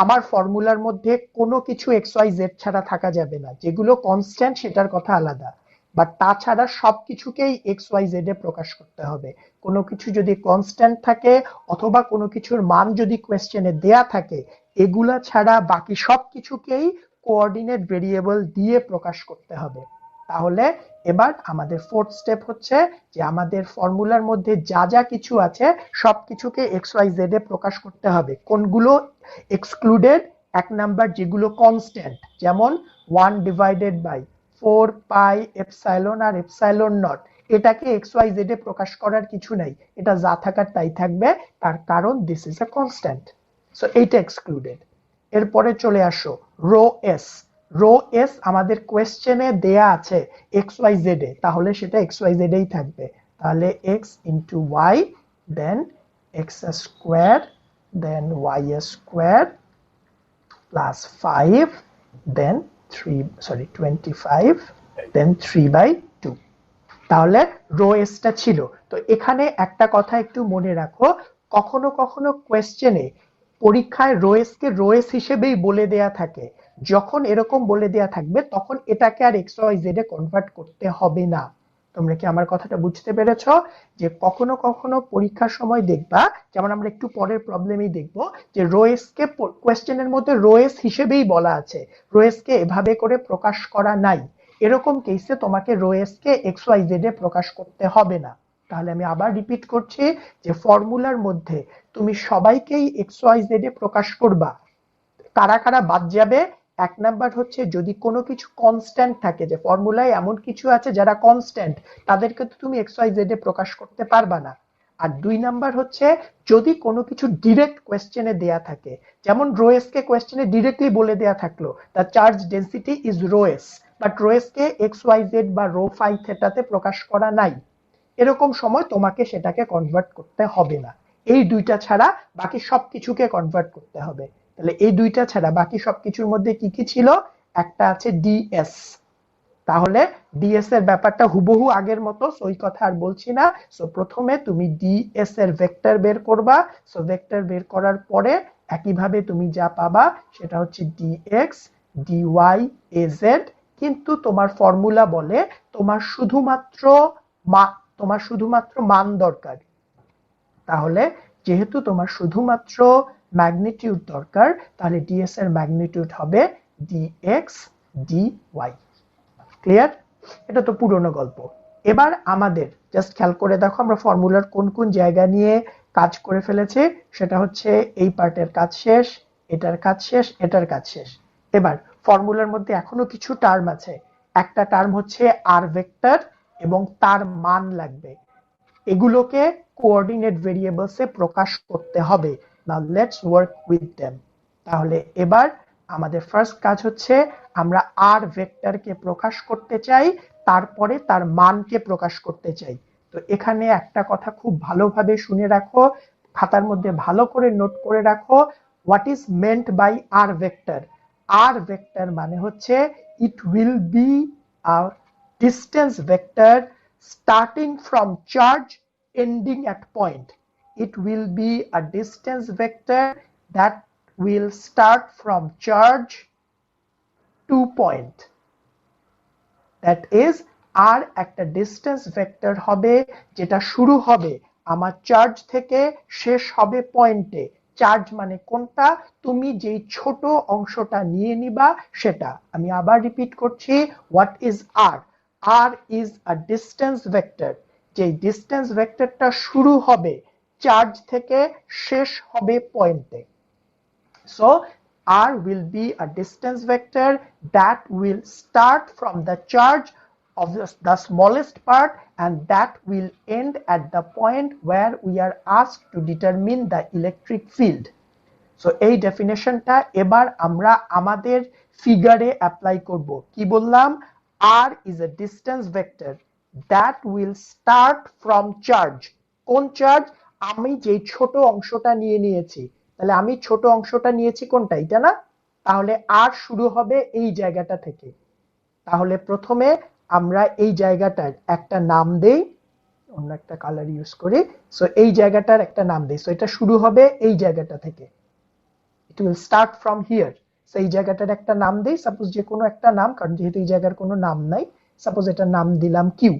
আমার ফর্মুলার মধ্যে কোনো কিছু এক্স ওয়াই জেড ছাড়া থাকা যাবে না, যেগুলো কনস্ট্যান্ট সেটার কথা আলাদা, বাট তাছাড়া সবকিছুকেই এক্স ওয়াই জেড এ প্রকাশ করতে হবে। কোনো কিছু যদি কনস্ট্যান্ট থাকে অথবা কোনো কিছুর মান যদি কোয়েশ্চেনে দেয়া থাকে, এগুলা ছাড়া বাকি সবকিছুকেই কোঅর্ডিনেট ভেরিয়েবল দিয়ে প্রকাশ করতে হবে। তাহলে এবার আমাদের ফোর্থ স্টেপ হচ্ছে যে আমাদের ফর্মুলার মধ্যে যা যা কিছু আছে সবকিছুকে এক্স ওয়াই জেড এ প্রকাশ করতে হবে। কোনগুলো এক্সক্লুডেড? এক নাম্বার যেগুলো কনস্ট্যান্ট, যেমন 1 divided by 4 pi epsilon R epsilon naught, এটাকে এক্স ওয়াই জেড এ প্রকাশ করার কিছু নাই, এটা যা থাকার তাই থাকবে, তার কারণ this is a constant, so এইটা এক্সক্লুডেড। এরপরে চলে আসো রো এস। রো এস আমাদের কোয়েশ্চেনে দেয়া আছে এক্স ওয়াই জেড এ, তাহলে সেটা এক্স ওয়াই জেড এই থাকবে। তাহলে x into y, then x square, then y square plus 5, দেন 25, দেন 3/2। তাহলে রো এসটা ছিল। তো এখানে একটা কথা একটু মনে রাখো, কখনো কখনো কোয়েশ্চেনে পরীক্ষায় রো এসকে রো এস হিসেবেই বলে দেয়া থাকে। যখন এরকম বলে দেয়া থাকবে তখন এটাকে আর এক্স ওয়াই জেড এ কনভার্ট করতে হবে না। তোমরা কি আমার কথাটা বুঝতে পেরেছো? যে কখনো কখনো পরীক্ষার সময় দেখবা, যেমন আমরা একটু পরের প্রবলেমেই দেখব, যে রো এস কে কোয়েশ্চেনের মধ্যে রো এস হিসেবেই বলা আছে, রো এস কে এভাবে করে প্রকাশ করা নাই। এরকম কেসে তোমাকে রো এস কে এক্স ওয়াই জেড এ প্রকাশ করতে হবে না। তাহলে আমি আবার রিপিট করছি যে ফর্মুলার মধ্যে তুমি সবাইকেই এক্স ওয়াই জেড এ প্রকাশ করবা। কারা কারা বাদ যাবে? এক নাম্বার হচ্ছে যদি কোনো কিছু কনস্ট্যান্ট থাকে, যে ফর্মুলায় এমন কিছু আছে যারা কনস্ট্যান্ট, তাদেরকে তো তুমি এক্স ওয়াই জেড এ প্রকাশ করতে পারবা না। আর দুই নাম্বার হচ্ছে যদি কোনো কিছু ডিরেক্ট কোয়েশ্চেনে দেয়া থাকে, যেমন রো এস কে কোয়েশ্চেনে ডিরেক্টলি বলে দেয়া থাকলো the charge density is rho s, but rho s কে এক্স ওয়াই জেড বা রো ফাই থেটাতে প্রকাশ করা নাই, এরকম সময় তোমাকে সেটাকে কনভার্ট করতে হবে না। এই দুইটা ছাড়া বাকি সবকিছুকে কনভার্ট করতে হবে। তাহলে এই দুইটা ছাড়া বাকি সবকিছুর মধ্যে কি কি ছিল? একটা আছে ডিএস। তাহলে ডিএস এর ব্যাপারটা হুবহু আগের মতো, ওই কথা আর বলছি না। সো প্রথমে তুমি ডিএস এর ভেক্টর বের করবা। সো ভেক্টর বের করার পরে একইভাবে তুমি যা পাবা সেটা হচ্ছে ডিএক্স ডিওয়াই এজেড, কিন্তু তোমার ফর্মুলা বলে তোমার শুধুমাত্র মান দরকার। তাহলে যেহেতু তোমার শুধুমাত্র ম্যাগনিটিউড দরকার, তাহলে ডিএস এর ম্যাগনিটিউড হবে ডিএক্স ডিওয়াই। ক্লিয়ার? এটা তো পুরনো গল্প। এবার আমাদের জাস্ট খেয়াল করে দেখো আমরা ফর্মুলার কোন কোন জায়গা নিয়ে কাজ করে ফেলেছি। সেটা হচ্ছে এই পার্টের কাজ শেষ, এটার কাজ শেষ, এটার কাজ শেষ। এবার ফর্মুলার মধ্যে এখনো কিছু টার্ম আছে। একটা টার্ম হচ্ছে আর ভেক্টর এবং তার মান লাগবে, এগুলোকে কোঅর্ডিনেট ভেরিয়েবলসে প্রকাশ করতে হবে। Now let's work with them. তাহলে এবার আমাদের ফার্স্ট কাজ হচ্ছে আমরা আর ভেক্টরকে প্রকাশ করতে চাই, তারপরে তার মানকে প্রকাশ করতে চাই। তো এখানে একটা কথা খুব ভালোভাবে শুনে রাখো, খাতার মধ্যে ভালো করে নোট করে রাখো, what is meant by r vector. R vector মানে হচ্ছে it will be a distance vector starting from charge ending at point. It will be a distance vector that will start from charge to point. That is, আর একটা distance vector হবে যেটা শুরু হবে আমার charge থেকে, শেষ হবে পয়েন্টে। চার্জ মানে কোনটা? তুমি যেই ছোট অংশটা নিয়ে নিবা সেটা। আমি আবার রিপিট করছি, what is r? R is a distance vector, যে ডিস্টেন্স ভেক্টরটা শুরু হবে চার্জ থেকে, শেষ হবে পয়েন্টে। So R will be a distance vector that will start from the charge of the smallest part and that will end at the point where we are asked to determine the electric field. So এই ডেফিনেশনটা এবার আমরা আমাদের ফিগারে apply করব। কি বললাম? R is a distance vector that will start from charge. কোন charge? আমি যে ছোট অংশটা নিয়ে নিয়েছি। তাহলে আমি ছোট অংশটা নিয়েছি কোনটা? এটা না? তাহলে আর শুরু হবে এই জায়গাটা থেকে। তাহলে প্রথমে আমরা এই জায়গাটার একটা নাম দেই, অন্য একটা কালার ইউজ করি। সো এই জায়গাটার একটা নাম দিই। সো এটা শুরু হবে এই জায়গাটা থেকে, it will start from here. So এই জায়গাটার একটা নাম দেই, সাপোজ যে কোনো একটা নাম, কারণ যেহেতু এই জায়গার কোনো নাম নাই, সাপোজ এটার নাম দিলাম কিউ।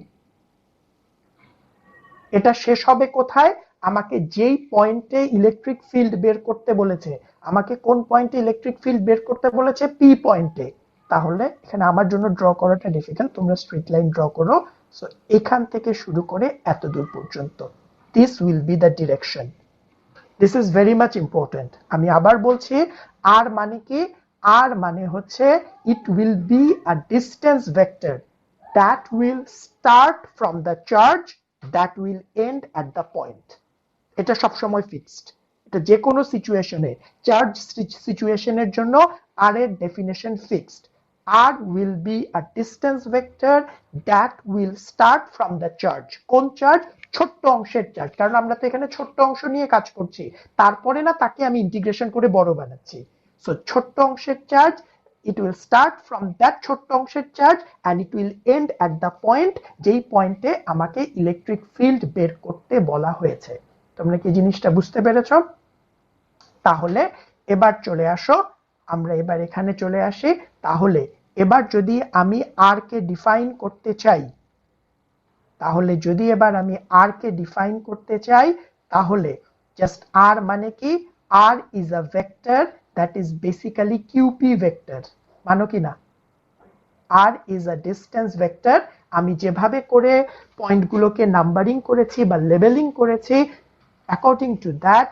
এটা শেষ হবে কোথায়? আমাকে যেই পয়েন্টে ইলেকট্রিক ফিল্ড বের করতে বলেছে, আমাকে কোন পয়েন্টে ইলেকট্রিক ফিল্ড বের করতে বলেছে? পি পয়েন্টে। তাহলে এখানে আমার জন্য ড্র করাটা ডিফিকাল্ট, তোমরা স্ট্রেট লাইন ড্র করো। সো এখান থেকে শুরু করে এত দূর পর্যন্ত, this will be the direction. This is very much important. আমি আবার বলছি, আর মানে কি? আর মানে হচ্ছে it will be a distance vector that will start from the charge that will end at the point. এটা সবসময় ফিক্সড, এটা যে কোনো সিচুয়েশনে, চার্জ সিচুয়েশনের জন্য আর এর definition fixed. R will be a distance vector that will start from the charge. কোন চার্জ? ছোট্ট অংশের চার্জ, কারণ আমরা তো এখানে ছোট্ট অংশ নিয়ে কাজ করছি, তারপরে না তাকে আমি ইন্টিগ্রেশন করে বড় বানাচ্ছি। সো ছোট্ট অংশের charge, it will start from that ছোট্ট অংশের charge and it will end at the point যেই পয়েন্টে আমাকে ইলেকট্রিক ফিল্ড বের করতে বলা হয়েছে। তোমরা কি জিনিসটা বুঝতে পেরেছো? তাহলে এবার চলে আসো, আমরা এবার এখানে চলে আসি। তাহলে এবার যদি আমি আর কে ডিফাইন করতে চাই, তাহলে যদি এবার আমি আর কে ডিফাইন করতে চাই, তাহলে জাস্ট আর মানে কি? R is a vector that is basically QP vector. মানো কি না? R is a distance vector. আমি যেভাবে করে পয়েন্টগুলোকে নাম্বারিং করেছি বা লেবেলিং করেছি, according to that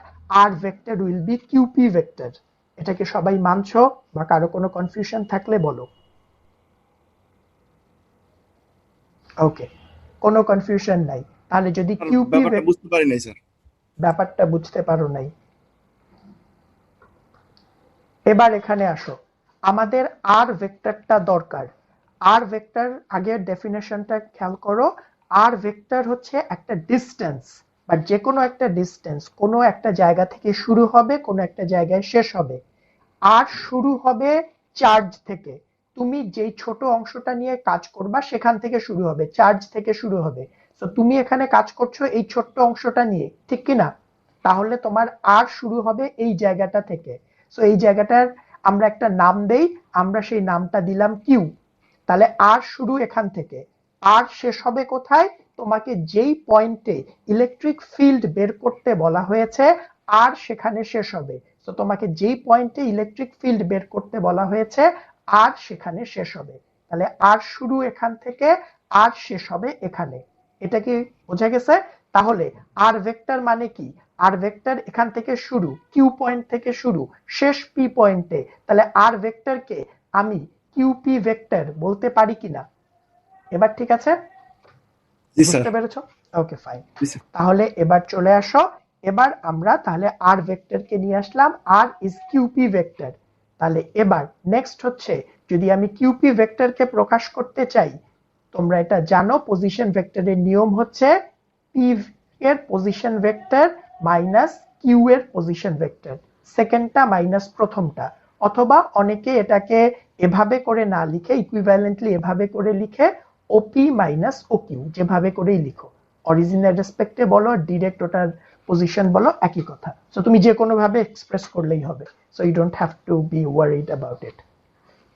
R vector will be QP vector. এটাকে সবাই মানছো? বা কারো কোনো কনফিউশন থাকলে বলো। ওকে, কোনো কনফিউশন নাই। তাহলে যদি QP বুঝতে পারি নাই স্যার, ব্যাপারটা বুঝতে পারো নাই। এবার এখানে আসো, আমাদের আর ভেক্টরটা দরকার। আর ভেক্টর আগের ডেফিনেশনটা খেয়াল করো। আর ভেক্টর হচ্ছে একটা ডিস্টেন্স, বা যে কোনো একটা ডিস্টেন্স কোনো একটা জায়গা থেকে শুরু হবে, কোনো একটা জায়গায় শেষ হবে। আর শুরু হবে চার্জ থেকে, তুমি যেই ছোট অংশটা নিয়ে কাজ করবা সেখান থেকে শুরু হবে, চার্জ থেকে শুরু হবে। তো তুমি এখানে কাজ করছো এই ছোট্ট অংশটা নিয়ে, ঠিক কি না? তাহলে তোমার আর শুরু হবে এই জায়গাটা থেকে। সো এই জায়গাটার আমরা একটা নাম দেই, আমরা সেই নামটা দিলাম কিউ। তাহলে আর শুরু এখান থেকে, আর শেষ হবে কোথায়? তোমাকে যেই পয়েন্টে ইলেকট্রিক ফিল্ড বের করতে বলা হয়েছে আর সেখানে শেষ হবে। তো তোমাকে যেই পয়েন্টে ইলেকট্রিক ফিল্ড বের করতে বলা হয়েছে আর সেখানে শেষ হবে। তাহলে আর শুরু এখান থেকে, আর শেষ হবে এখানে। এটা কি বোঝা গেছে? তাহলে আর ভেক্টর মানে কি? আর ভেক্টর এখান থেকে শুরু, কিউ পয়েন্ট থেকে শুরু, শেষ পি পয়েন্টে। তাহলে আর ভেক্টরকে আমি কিউপি ভেক্টর বলতে পারি কিনা? এবার ঠিক আছে? বুঝতে পেরেছো? ওকে, ফাইন। তাহলে এবার চলে আসো, এবার আমরা তাহলে আর ভেক্টরকে নিয়ে আসলাম, আর ইজ কিউপি ভেক্টর। তাহলে এবার নেক্সট হচ্ছে, যদি আমি কিউপি ভেক্টরকে প্রকাশ করতে চাই, তোমরা এটা জানো পজিশন ভেক্টরের নিয়ম হচ্ছে পি এর পজিশন ভেক্টর মাইনাস কিউ এর পজিশন ভেক্টর, সেকেন্ডটা মাইনাস প্রথমটা। অথবা অনেকে এটাকে এভাবে করে না লিখে ইকুইভ্যালেন্টলি এভাবে করে লিখে ওপি মাইনাস ওকিউ, যেভাবে করেই লিখো, অরিজিনাল রেসপেক্টে বলো, ডিরেক্ট ওটার পজিশন বলো, একই কথা। সো তুমি যে কোনো ভাবে এক্সপ্রেস করলেই হবে, so you don't have to be worried about it.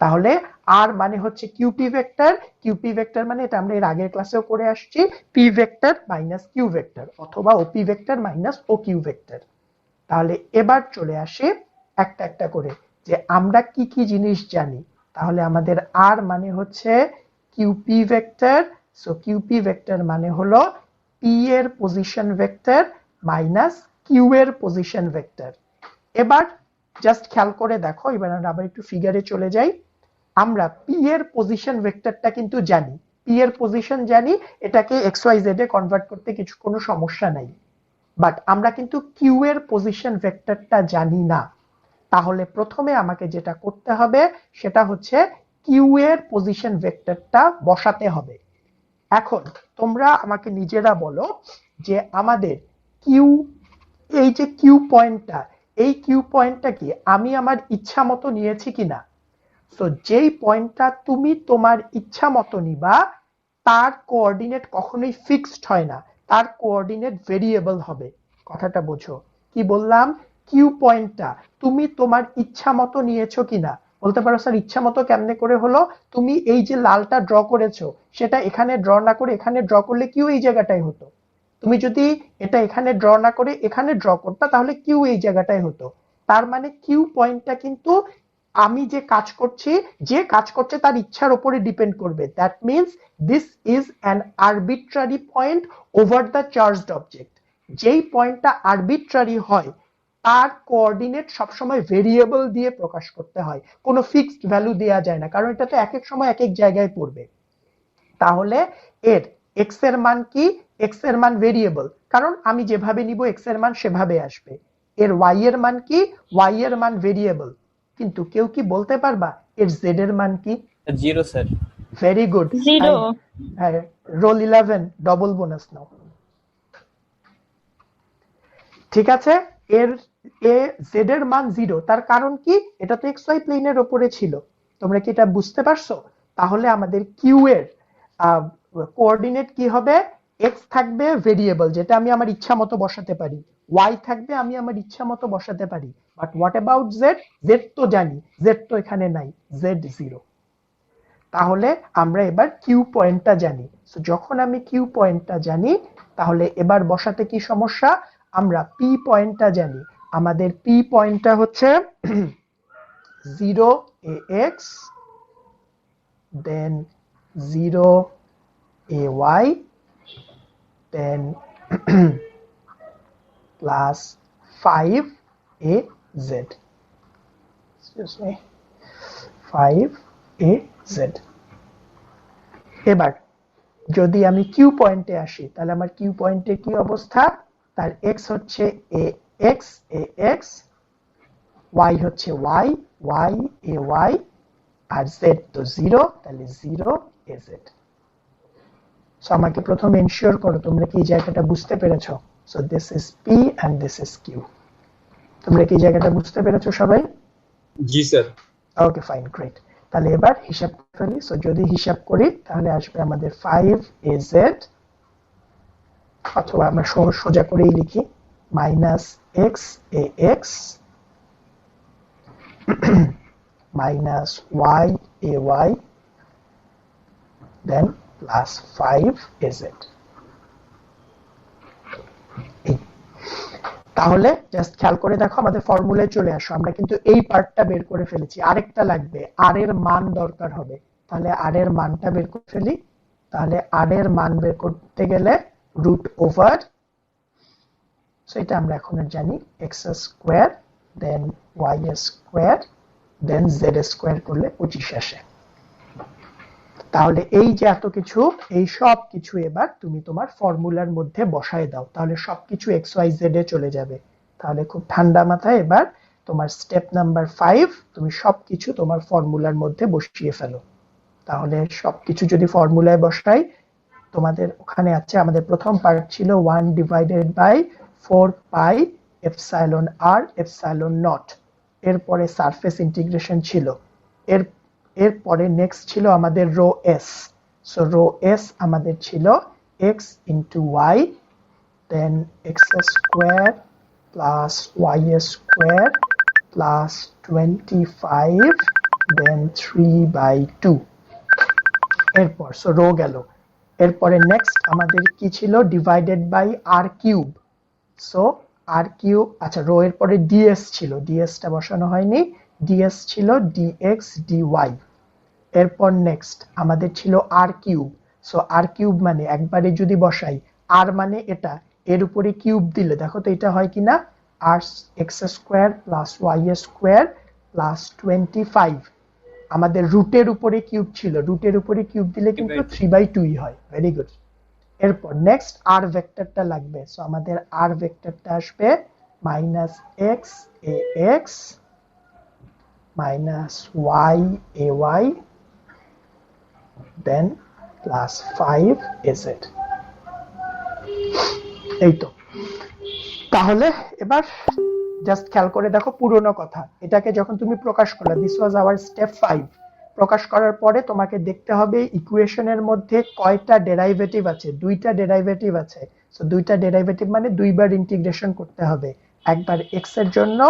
তাহলে আর মানে হচ্ছে কিউপি ভেক্টর, কিউপি ভেক্টর মানে এটা আমরা এর আগের ক্লাসেও করে আসছি, P vector minus Q vector অথবা OP vector minus O Q vector. তাহলে এবার চলে আসি একটা একটা করে যে আমরা কি কি জিনিস জানি। তাহলে আমাদের আর মানে হচ্ছে QP vector. So QP vector মানে হলো পি এর পজিশন ভেক্টর মাইনাস কিউ এর পজিশন ভেক্টর। এবার জাস্ট খেয়াল করে দেখো, এবার আমরা আবার একটু ফিগারে চলে যাই। আমরা পি এর পজিশন ভেক্টরটা কিন্তু জানি, পি এর পজিশন জানি, এটাকে এক্স ওয়াই জেড এ কনভার্ট করতে কিছু কোনো সমস্যা নাই। বাট আমরা কিন্তু কিউ এর পজিশন ভেক্টরটা জানি না। তাহলে প্রথমে আমাকে যেটা করতে হবে সেটা হচ্ছে কিউ এর পজিশন ভেক্টরটা বসাতে হবে। এখন তোমরা আমাকে নিজেরা বলো যে আমাদের কিউ, এই যে কিউ পয়েন্টটা, এই কিউ পয়েন্টটা কি আমি আমার ইচ্ছা মতো নিয়েছি কিনা? সো যেই পয়েন্টটা তুমি তোমার ইচ্ছা মতো নিবা তার কোঅর্ডিনেট কখনোই ফিক্সড হয় না, তার কোঅর্ডিনেট ভেরিয়েবল হবে। কথাটা বোঝো কি বললাম? কিউ পয়েন্টটা তুমি তোমার ইচ্ছা মতো নিয়েছো কিনা। বলতে পারো স্যার ইচ্ছা মতো কেমনে করে হলো? তুমি এই যে লালটা ড্র করেছো সেটা এখানে ড্র না করে এখানে ড্র করলে কিউ এই জায়গাটাই হতো। তুমি যদি এটা এখানে ড্র না করে এখানে ড্র করতা তাহলে কিউ এই জায়গাটাই হতো। তার মানে কিউ পয়েন্টটা কিন্তু আমি যে কাজ করছি, যে কাজ করছে তার ইচ্ছার উপরে ডিপেন্ড করবে। That means this is an arbitrary point over the charged object. যেই পয়েন্টটা আরবিট্রারি হয় তার কোঅর্ডিনেট সবসময় ভেরিয়েবল দিয়ে প্রকাশ করতে হয়, কোনো ফিক্সড ভ্যালু দেওয়া যায় না, কারণ এটা তো এক এক সময় এক এক জায়গায় পড়বে। তাহলে এর এক্স এর মান কি? এক্স এর মান ভেরিয়েবল, কারণ আমি যেভাবে নিব এক্স এর মান সেভাবে আসবে। এর ওয়াই এর মান কি? ওয়াই এর মান ভেরিয়েবল। কিন্তু কেউ কি বলতে পারবা এর জেড এর মান কি? 0 স্যার। ভেরি গুড, 0 হ্যাঁ, রোল 11 ডবল বোনাস নাও। ঠিক আছে, এর জেড এর মান 0, তার কারণ কি? এটা তো এক্স ওয়াই প্লেনের উপরে ছিল। তোমরা কি এটা বুঝতে পারছো? তাহলে আমাদের কিউ এর কোঅর্ডিনেট কি হবে? এক্স থাকবে ভেরিয়েবল, যেটা আমি আমার ইচ্ছা মতো বসাতে পারি, ওয়াই থাকবে আমি আমার ইচ্ছা মতো বসাতে পারি, but what about Z? Z তো জানি, জেড তো এখানে নাই, জেড 0। তাহলে আমরা এবার কিউ পয়েন্টটা জানি। সো যখন আমি কিউ পয়েন্টটা জানি তাহলে এবার বসাতে কি সমস্যা? আমরা পি পয়েন্টটা জানি। আমাদের পি পয়েন্টটা হচ্ছে 0 ax then 0 ay then plus 5az, excuse me, 5az। এবার যদি আমি কিউ পয়েন্টে আসি তাহলে আমার কিউ পয়েন্টে কি অবস্থা? তার এক্স হচ্ছে ax, y হচ্ছে y, ay, আর z তো 0, তাহলে 0az। সো আমাকে প্রথম এনশিওর করো তোমরা কি এই জায়গাটা বুঝতে পেরেছো? So this is p and this is q। তোমরা কি এই জায়গাটা বুঝতে পেরেছো সবাই? জি স্যার। Okay fine, great. তাহলে এবার হিসাব করে ফেলি। সো যদি হিসাব করি তাহলে আসবে আমাদের 5az, অথবা আমরা সোজা করেই লিখি -xax -yay then plus 5az। তাহলে জাস্ট খেয়াল করে দেখো, আমাদের ফর্মুলায় চলে আসো। আমরা কিন্তু এই পার্টটা বের করে ফেলেছি, আরেকটা লাগবে, আর এর মান দরকার হবে। তাহলে আর এর মানটা বের করে ফেলি। তাহলে আর এর মান বের করতে গেলে রুট ওভার, সেটা আমরা এখন জানি, x square then y square then z square করলে 25 আসে। তাহলে এই যে এত কিছু, এই সব কিছু এবার তুমি তোমার ফর্মুলার মধ্যে বসায় দাও, তাহলে সবকিছু এক্স ওয়াই জেড এ চলে যাবে। তাহলে খুব ঠান্ডা মাথায় এবার তোমার স্টেপ নাম্বার 5 তুমি সবকিছু তোমার ফর্মুলার মধ্যে বসিয়ে ফেলো। তাহলে সবকিছু যদি ফর্মুলায় বসাই, তোমাদের ওখানে আছে, আমাদের প্রথম পার্ট ছিল 1/4 পাই এপসাইলন আর এপসাইলন নট। এরপরে সারফেস ইন্টিগ্রেশন ছিল। এরপরে নেক্সট ছিল আমাদের rho s. So rho s আমাদের ছিল x into y then x square plus y square plus 25 then 3/2। এরপর সো রো গেল। এরপরে নেক্সট আমাদের কি ছিল? Divided by r cube. So r cube, আচ্ছা রো এর পরে ডিএস ছিল, ডিএসটা বসানো হয়নি, ডিএস ছিল ডিএক্স ডিওয়াই। এরপর নেক্সট আমাদের ছিল আর কিউব। সো আর কিউব মানে একবারে যদি বসাই, আর মানে এটা, এর উপরে কিউব দিলে দেখো তো এটা হয় কিনা, আর x square plus y square plus 25। আমাদের রুটের উপরে কিউব ছিল, রুটের উপরে কিউব দিলে কিন্তু 3/2 হয়। Very good. এরপর নেক্সট আর ভেক্টরটা লাগবে। সো আমাদের আর ভেক্টরটা আসবে -xax -yay দেন প্লাস 5az। এই তো। তাহলে এবার জাস্ট খেয়াল করে দেখো পুরনো কথা, এটাকে যখন তুমি প্রকাশ করলে, দিস ওয়াজ আওয়ার স্টেপ 5, প্রকাশ করার পরে তোমাকে দেখতে হবে ইকুয়েশনের মধ্যে কয়টা ডেরাইভেটিভ আছে। দুইটা ডেরাইভেটিভ আছে। সো দুইটা ডেরাইভেটিভ মানে দুইবার ইন্টিগ্রেশন করতে হবে, একবার এক্স এর জন্য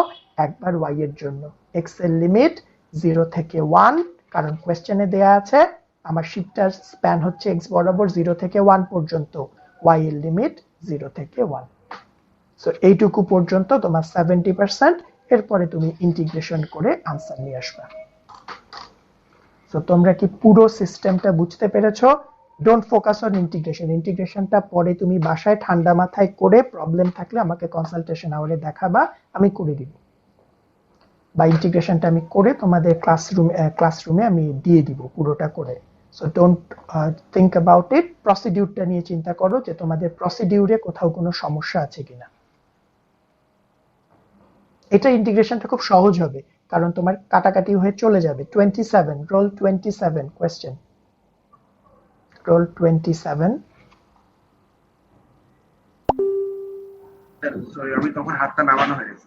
একবার ওয়াই এর জন্য। এক্স এর লিমিট 0 থেকে 1, কারণ কোয়েশ্চেনে দেয়া আছে আমার শিফটার স্প্যান হচ্ছে এক্স বরাবর 0 থেকে 1 পর্যন্ত, ওয়াই এর লিমিট 0 থেকে 1। সো এইটুকু পর্যন্ত তোমার 70%, এরপরে তুমি ইন্টিগ্রেশন করে আনসার নিয়ে আসবে। সো তোমরা কি পুরো সিস্টেমটা বুঝতে পেরেছো? ডোন্ট ফোকাস অন ইন্টিগ্রেশন, ইন্টিগ্রেশনটা পরে তুমি বাসায় ঠান্ডা মাথায় করে প্রবলেম থাকলে আমাকে কনসালটেশন আওয়ারে দেখাবা, আমি করে দিব, বা ইন্টিগ্রেশনটা আমি করে তোমাদের ক্লাসরুমে আমি দিয়ে দিব পুরোটা করে। So don't think about it, প্রসিডিউরটা নিয়ে চিন্তা করো যে তোমাদের প্রসিডিউরে কোথাও কোনো সমস্যা আছে কিনা। এটা ইন্টিগ্রেশনটা খুব সহজ হবে কারণ তোমার কাটাকাটি হয়ে চলে যাবে। 27, রোল 27 কোয়েশ্চেন, রোল 27। সরি আমি তখন হাতটা নামানো হয়ে গেছে।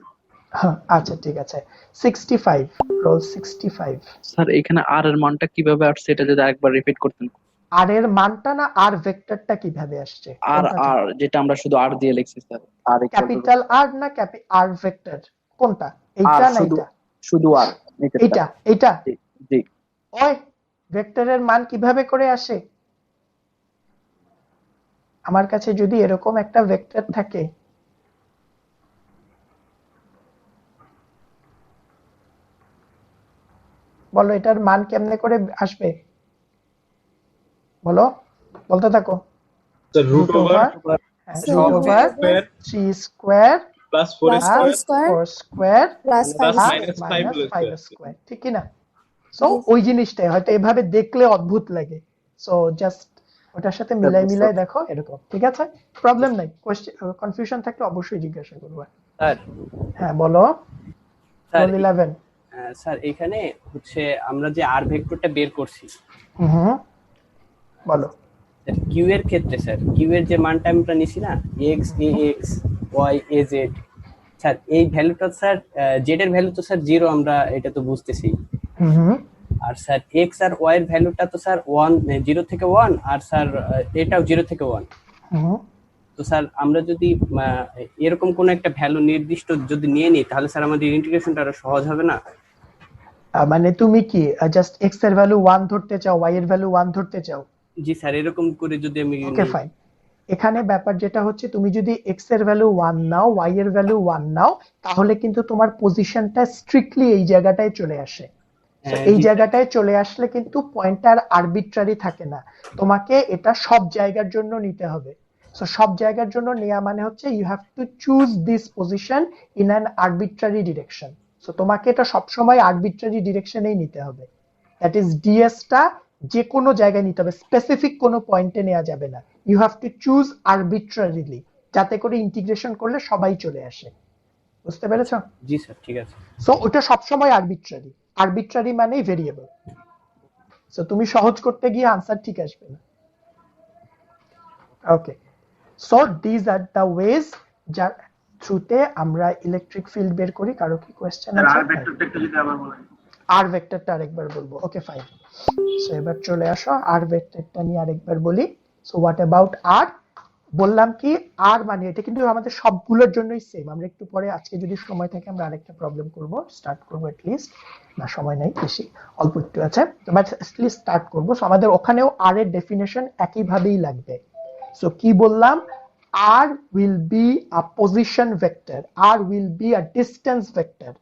আচ্ছা ঠিক আছে, 65, রোল 65। স্যার এখানে আর এর মানটা কিভাবে আসছে এটা যদি আরেকবার রিপিট করতেন। আর এর মানটা না আর ভেক্টরটা কিভাবে আসছে? আর যেটা আমরা শুধু আর দিয়ে লিখছি স্যার, আর ক্যাপিটাল আর না আর ভেক্টর কোনটা? এইটা না এটা? শুধু আর এইটা এইটা। জি ওই ভেক্টরের মান কিভাবে করে আসে? আমার কাছে যদি এরকম একটা ভেক্টর থাকে, বলো এটার মান কেমনে করে আসবে? বলো, বলতে থাকো। The root over 3 square plus 4 square 4 square plus minus 5 5 square, ঠিক কি না? সো ওই জিনিসটাই হয়তো এভাবে দেখলে অদ্ভুত লাগে, সো জাস্ট ওটার সাথে মিলাই দেখো এরকম, ঠিক আছে? প্রবলেম নাই, কনফিউশন থাকলে অবশ্যই জিজ্ঞাসা করবে। স্যার হ্যাঁ বলো। স্যার 11। স্যার এখানে হচ্ছে আমরা যে আর ভেক্টরটা বের করছি, বলো। কিউ এর ক্ষেত্রে স্যার কিউ এর যে মানটা আমরা নিছি না এক্স এ এক্স ওয়াই এ জেড, স্যার এই ভ্যালুটা স্যার জেড এর ভ্যালু তো স্যার 0, আমরা এটা তো বুঝতেছি। আর স্যার এক্স আর ওয়াই এর ভ্যালুটা তো স্যার 1, 0 থেকে 1, আর স্যার এটাও 0 থেকে 1। তো স্যার আমরা যদি এরকম কোন একটা ভ্যালু নির্দিষ্ট যদি নিয়ে নিই তাহলে স্যার আমাদের ইন্টিগ্রেশনটা আরো সহজ হবে না? মানে তুমি কি জাস্ট এক্স এর ভ্যালু 1 ধরতে চাও, ওয়াই এর ভ্যালু 1 ধরতে চাও? জি স্যার এরকম করে যদি আমি ওকে ফাইন। এখানে ব্যাপার যেটা হচ্ছে তুমি যদি এক্স এর ভ্যালু 1 নাও, ওয়াই এর ভ্যালু 1 নাও, তাহলে কিন্তু তোমার পজিশনটা স্ট্রিক্টলি এই জায়গাটায় চলে আসে। এই জায়গাটায় চলে আসলে কিন্তু পয়েন্টটা আর আরবিট্রারি থাকে না, তোমাকে এটা সব জায়গার জন্য নিতে হবে। সো সব জায়গার জন্য নেওয়া মানে হচ্ছে you have to choose this position in an arbitrary direction. So তোমাকে এটা সবসময় আরবিট্রারি ডিরেকশনেই নিতে হবে, দ্যাট ইজ ডিএসটা যে কোনো জায়গায় নিতে হবে, স্পেসিফিক কোনো পয়েন্টে নেওয়া যাবে না। ইউ হ্যাভ টু চুজ আরবিট্রারিলি, যাতে করে ইন্টিগ্রেশন করলে সবাই চলে আসে। বুঝতে পেরেছো? জি স্যার ঠিক আছে। সো ওটা সবসময় আরবিট্রারি, আরবিট্রারি মানেই ভেরিয়েবল। সো তুমি সহজ করতে গিয়ে আনসার ঠিক আসবে না। Okay, so this are the ways যার থ্রুতে আমরা ইলেকট্রিক ফিল্ড বের করি। কারো কি কোয়েশ্চেন আছে? আর ভেক্টরটা একটু যদি আবার বলেন। আর ভেক্টরটা আরেকবার বলবো, ওকে ফাইন। সো এবার চলে আসো আর ভেক্টরটা নিয়ে আরেকবার বলি। সো হোয়াট অ্যাবাউট আর? বললাম কি আর মানে এটা কিন্তু আমাদের সবগুলোর জন্যই সেম। আমরা একটু পরে আজকে যদি সময় থাকে আমরা আরেকটা প্রবলেম করব, স্টার্ট করব এট লিস্ট, না সময় নাই বেশি, অল্প একটু আছে, বাট লিস্ট স্টার্ট করব। সো আমাদের ওখানেও আর এর ডেফিনেশন একই ভাবেই লাগবে। সো কি বললাম? R will be a position vector, R will be a distance vector.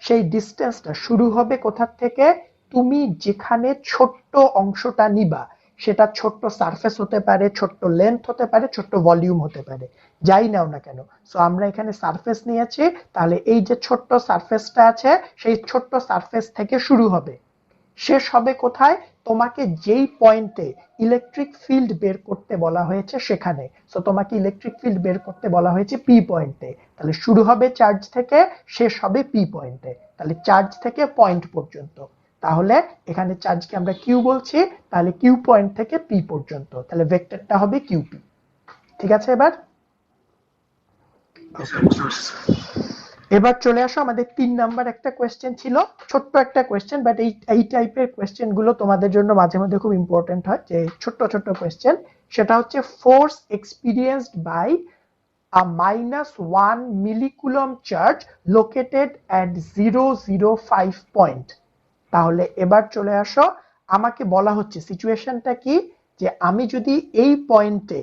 সেই ডিসটেন্সটা শুরু হবে কোথা থেকে? তুমি যেখানে ছোট্ট অংশটা নিবা, সেটা ছোট্ট সারফেস হতে পারে, ছোট্ট লেন্থ হতে পারে, ছোট্ট ভলিউম হতে পারে, যাই নাও না কেন। সো আমরা এখানে সারফেস নিয়েছি, তাহলে এই যে ছোট্ট সারফেসটা আছে সেই ছোট্ট সারফেস থেকে শুরু হবে, শেষ হবে কোথায়? তোমাকে যেই পয়েন্টে ইলেকট্রিক ফিল্ড বের করতে বলা হয়েছে সেখানে। সো তোমাকে ইলেকট্রিক ফিল্ড বের করতে বলা হয়েছে পি পয়েন্টে, তাহলে শুরু হবে চার্জ থেকে, শেষ হবে পি পয়েন্টে, তাহলে চার্জ থেকে পয়েন্ট পর্যন্ত। তাহলে এখানে চার্জকে আমরা কিউ বলছি, তাহলে কিউ পয়েন্ট থেকে পি পর্যন্ত, তাহলে ভেক্টরটা হবে কিউপি। ঠিক আছে? এবার এবার চলে আসো আমাদের 3 নাম্বার একটা কোয়েশ্চেন ছিল, ছোট্ট একটা কোয়েশ্চেন, বাট এই টাইপের কোয়েশ্চেন গুলো তোমাদের জন্য মাঝে মধ্যে খুব ইম্পর্টেন্ট হয়, যে ছোট্ট ছোট্ট কোয়েশ্চেন। সেটা হচ্ছে force experienced by a -1 millicoulomb charge located at 005 point। তাহলে এবার চলে আসো, আমাকে বলা হচ্ছে সিচুয়েশনটা কি, যে আমি যদি এই পয়েন্টে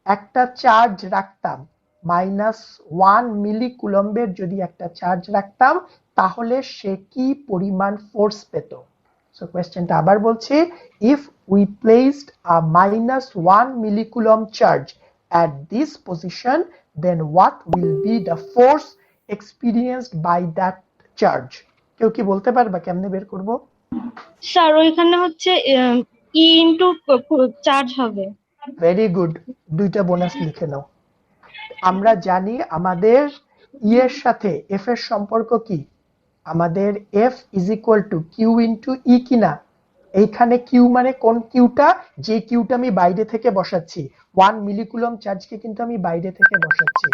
একটা চার্জ রাখতাম, -1 মিলিকুলম্বের যদি একটা চার্জ রাখতাম, তাহলে সে কি পরিমাণ ফোর্স পেত। সো কোয়েশ্চেনটা আবার বলছি, if we placed a -1 millicoulomb charge at this position, then what will be the force experienced by that charge? কেউ কি বলতে পারবা কেমনে বের করব? স্যার ওইখানে হচ্ছে ই ইনটু চার্জ হবে। ভেরি গুড, দুইটা বোনাস লিখে নাও। আমরা জানি আমাদের ই এর সাথে এফ এর সম্পর্ক কি, আমাদের F is equal to q into E কিনা। এইখানে কিউ মানে কোন কিউটা, যে কিউটা আমি বাইরে থেকে বসাচ্ছি, 1 মিলিকুলম চার্জকে কিন্তু আমি বাইরে থেকে বসাচ্ছি।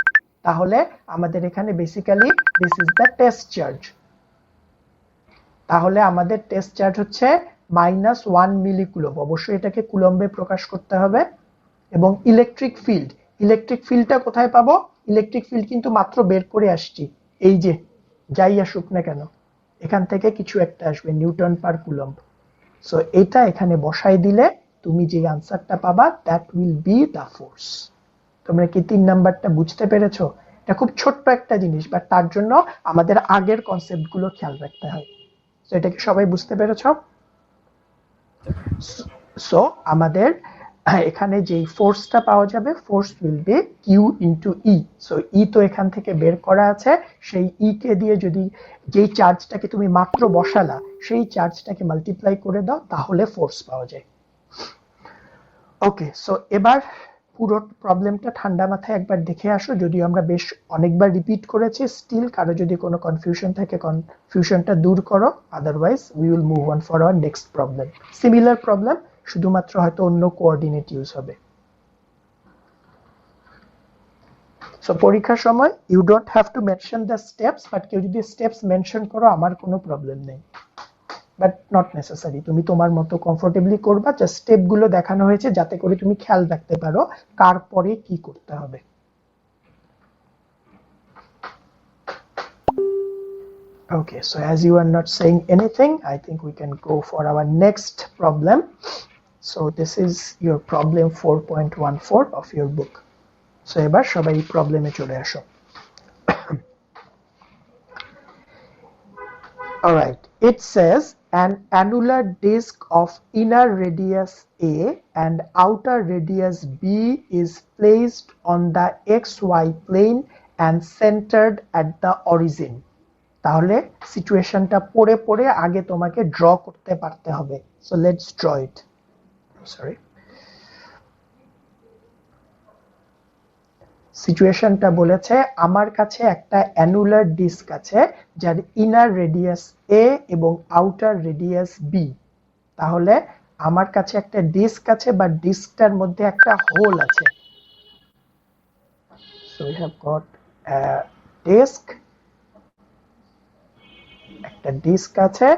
তাহলে আমাদের এখানে basically this is the test charge. তাহলে আমাদের টেস্ট চার্জ হচ্ছে -1 মিলিকুলম, অবশ্যই এটাকে কুলম্বে প্রকাশ করতে হবে। এবং ইলেকট্রিক ফিল্ডটা কোথায় পাবো? ইলেকট্রিক ফিল্ড কিন্তু মাত্র বের করে আসছি, এই যে যাই আসুক না কেন এখান থেকে কিছু একটা আসবে, নিউটন পার কুলম্ব। সো এটা এখানে বসাই দিলে তুমি যে আনসারটা পাবা, that will be the force. তোমরা কি 3 নাম্বারটা বুঝতে পেরেছো? এটা খুব ছোট্ট একটা জিনিস, বাট তার জন্য আমাদের আগের কনসেপ্ট গুলো খেয়াল রাখতে হয়। সো এটা কি সবাই বুঝতে পেরেছো? সো আমাদের এখানে যে ফোর্সটা পাওয়া যাবে, force will be q into E. So E তো এখান থেকে বের করা আছে, সেই ই কে দিয়ে যদি যেই চার্জটাকে তুমি মাত্র বসালা সেই চার্জটাকে মাল্টিপ্লাই করে দাও, তাহলে ফোর্স পাওয়া যায়। ওকে, সো এবার পুরো প্রবলেমটা ঠান্ডা মাথায় একবার দেখে আসো, যদিও আমরা বেশ অনেকবার রিপিট করেছি, স্টিল কারো যদি কোনো কনফিউশন থাকে কনফিউশনটা দূর করো, otherwise we will move on for our next problem. Similar problem, শুধুমাত্র হয়তো অন্য কোঅর্ডিনেট ইউজ হবে। সো পরীক্ষার সময় you don't have to mention the steps, but কেউ যদি স্টেপস মেনশন করো আমার কোনো প্রবলেম নেই, বাট নট নেসেসারি। তুমি তোমার মতো কমফোর্টেবলি করবা, জাস্ট স্টেপ গুলো দেখানো হয়েছে যাতে করে তুমি খেয়াল রাখতে পারো কার পরে কি করতে হবে। Okay, so as you are not saying anything, I think we can go for our next problem. So this is your problem 4.14 of your book. So এবার সবাই প্রবলেমে চলে আসো। All right, it says an annular disk of inner radius A and outer radius B is placed on the XY plane and centered at the origin. তাহলে সিচুয়েশনটা পড়ে পড়ে আগে তোমাকে ড্র করতে পারতে হবে। So let's draw it. Sorry. সিচুয়েশনটা বলেছে আমার কাছে একটা অ্যানুলার ডিস্ক আছে যার ইনার রেডিয়াস এ এবং আউটার রেডিয়াস বি। তাহলে আমার কাছে একটা ডিস্ক আছে, বা ডিস্কটার মধ্যে একটা হোল আছে। So we have got a disc, একটা ডিস্ক আছে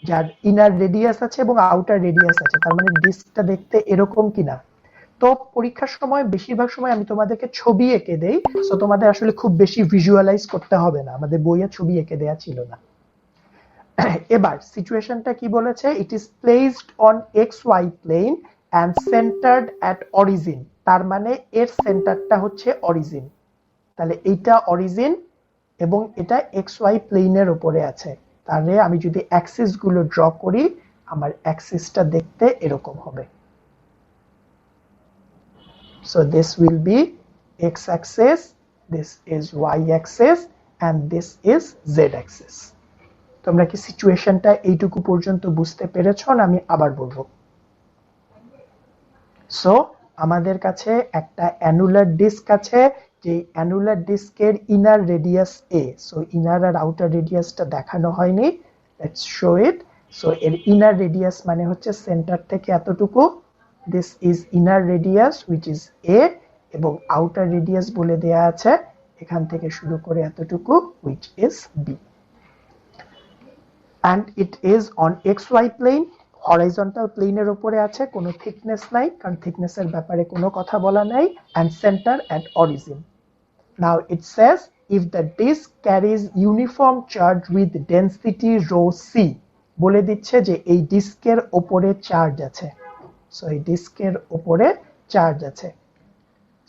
যার ইনার রেডিয়াস আছে এবং আউটার রেডিয়াস আছে। তার মানে ডিস্কটা দেখতে এরকম কিনা। তো পরীক্ষার সময় বেশিরভাগ সময় আমি তোমাদেরকে ছবি এঁকে দেই, সো তোমাদের আসলে খুব বেশি ভিজুয়ালাইজ করতে হবে না, আমাদের বইয়ে ছবি এঁকে দেয়া ছিল না। এবার সিচুয়েশনটা কি বলেছে, it is placed on x y plane and centred at origin. তার মানে এর সেন্টারটা হচ্ছে অরিজিন। তাহলে এইটা অরিজিন এবং এটা এক্স ওয়াই প্লেনের উপরে আছে। তাহলে আমি যদি অ্যাক্সিস গুলো ড্র করি, আমার অ্যাক্সিসটা দেখতে এরকম হবে। So this will be x-axis, this is y-axis, and this is z-axis. তোমরা কি সিচুয়েশনটা এইটুকু পর্যন্ত বুঝতে পেরেছো না আমি আবার বলবো? সো আমাদের কাছে একটা অ্যানুলার ডিস্ক আছে, যে অ্যানুলার ডিস্কের ইনার রেডিয়াস এ। সো ইনার আর আউটার রেডিয়াসটা দেখানো হয়নি, লেটস শো ইট। সো এর ইনার রেডিয়াস মানে হচ্ছে সেন্টার থেকে এতটুকু, this is inner radius which is a, এবং outer radius বলে দেয়া আছে এখান থেকে শুরু করে এতটুকু which is b and it is on xy plane horizontal plane এর উপরে আছে, কোনো thickness নাই কারণ thickness এর ব্যাপারে কোনো কথা বলা নাই, and center at origin. Now it says if the disk carries uniform charge with density rho c, বলে দিচ্ছে যে এই ডিস্কের উপরে চার্জ আছে, সো এই ডিস্কের উপরে চার্জ আছে।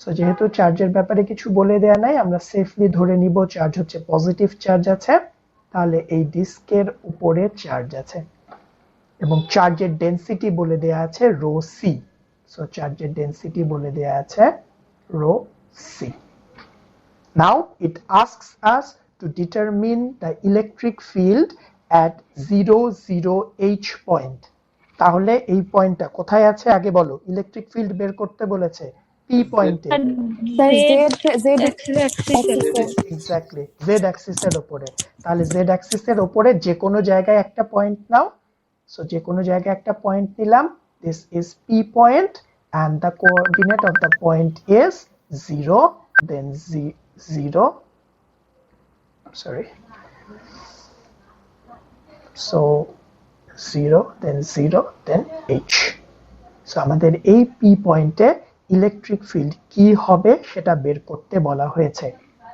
সো যেহেতু চার্জের ব্যাপারে কিছু বলে দেয়া নাই, আমরা সেফলি ধরে নিব চার্জ হচ্ছে পজিটিভ চার্জ আছে, তাহলে এই ডিস্কের উপরে চার্জ আছে এবং চার্জের ডেনসিটি বলে দেয়া আছে রো সি। সো চার্জের ডেনসিটি বলে দেয়া আছে rho c. Now it asks us to determine the electric field at 0, 0 h point. তাহলে এই পয়েন্টটা কোথায় আছে আগে বলো, ইলেকট্রিক ফিল্ড বের করতে বলেছে পি পয়েন্টে, এক্স্যাক্টলি জেড অ্যাক্সিসের উপরে। তাহলে জেড অ্যাক্সিসের উপরে যে কোনো জায়গায় একটা পয়েন্ট নাও, সো যে কোনো জায়গায় একটা পয়েন্ট নিলাম, this is P point and the coordinate of the point is 0, then 0, sorry, so 0 then 0 then h. So আমাদের এই p পয়েন্টে ইলেকট্রিক ফিল্ড কি হবে সেটা বের করতে বলা হয়েছে।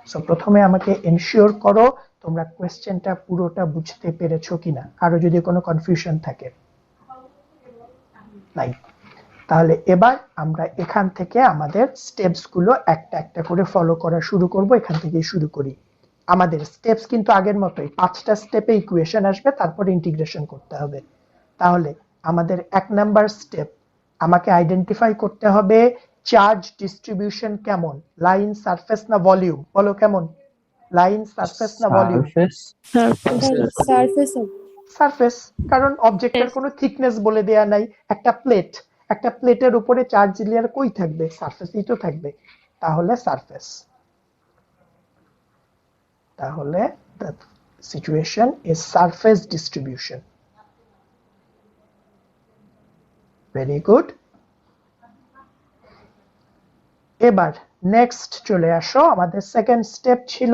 সো প্রথমে আমাকে এনশিওর করো তোমরা কোশ্চেনটা পুরোটা বুঝতে পেরেছো কিনা, কারো যদি কোনো কনফিউশন থাকে নাই। তাহলে এবার আমরা এখান থেকে আমাদের স্টেপস গুলো একটা একটা করে ফলো করা শুরু করব। এখান থেকেই শুরু করি। আমাদের স্টেপস কিন্তু আগের মতোই, 5টা স্টেপে ইকুয়েশন আসবে, তারপরে ইন্টিগ্রেশন করতে হবে। তাহলে আমাদের 1 নাম্বার স্টেপ, আমাকে আইডেন্টিফাই করতে হবে চার্জ ডিস্ট্রিবিউশন কেমন, লাইন, সারফেস না ভলিউম, বলো কেমন, লাইন, সারফেস না ভলিউম? সারফেস, কারণ অবজেক্টের কোনো থিকনেস বলে দেয়া নাই। একটা প্লেট, একটা প্লেটের উপরে চার্জ লেয়ার কই থাকবে, সারফেসেই তো থাকবে, তাহলে সারফেস। তাহলে the situation is surface distribution. Very good. এবার নেক্সট চলে আসো, আমাদের সেকেন্ড স্টেপ ছিল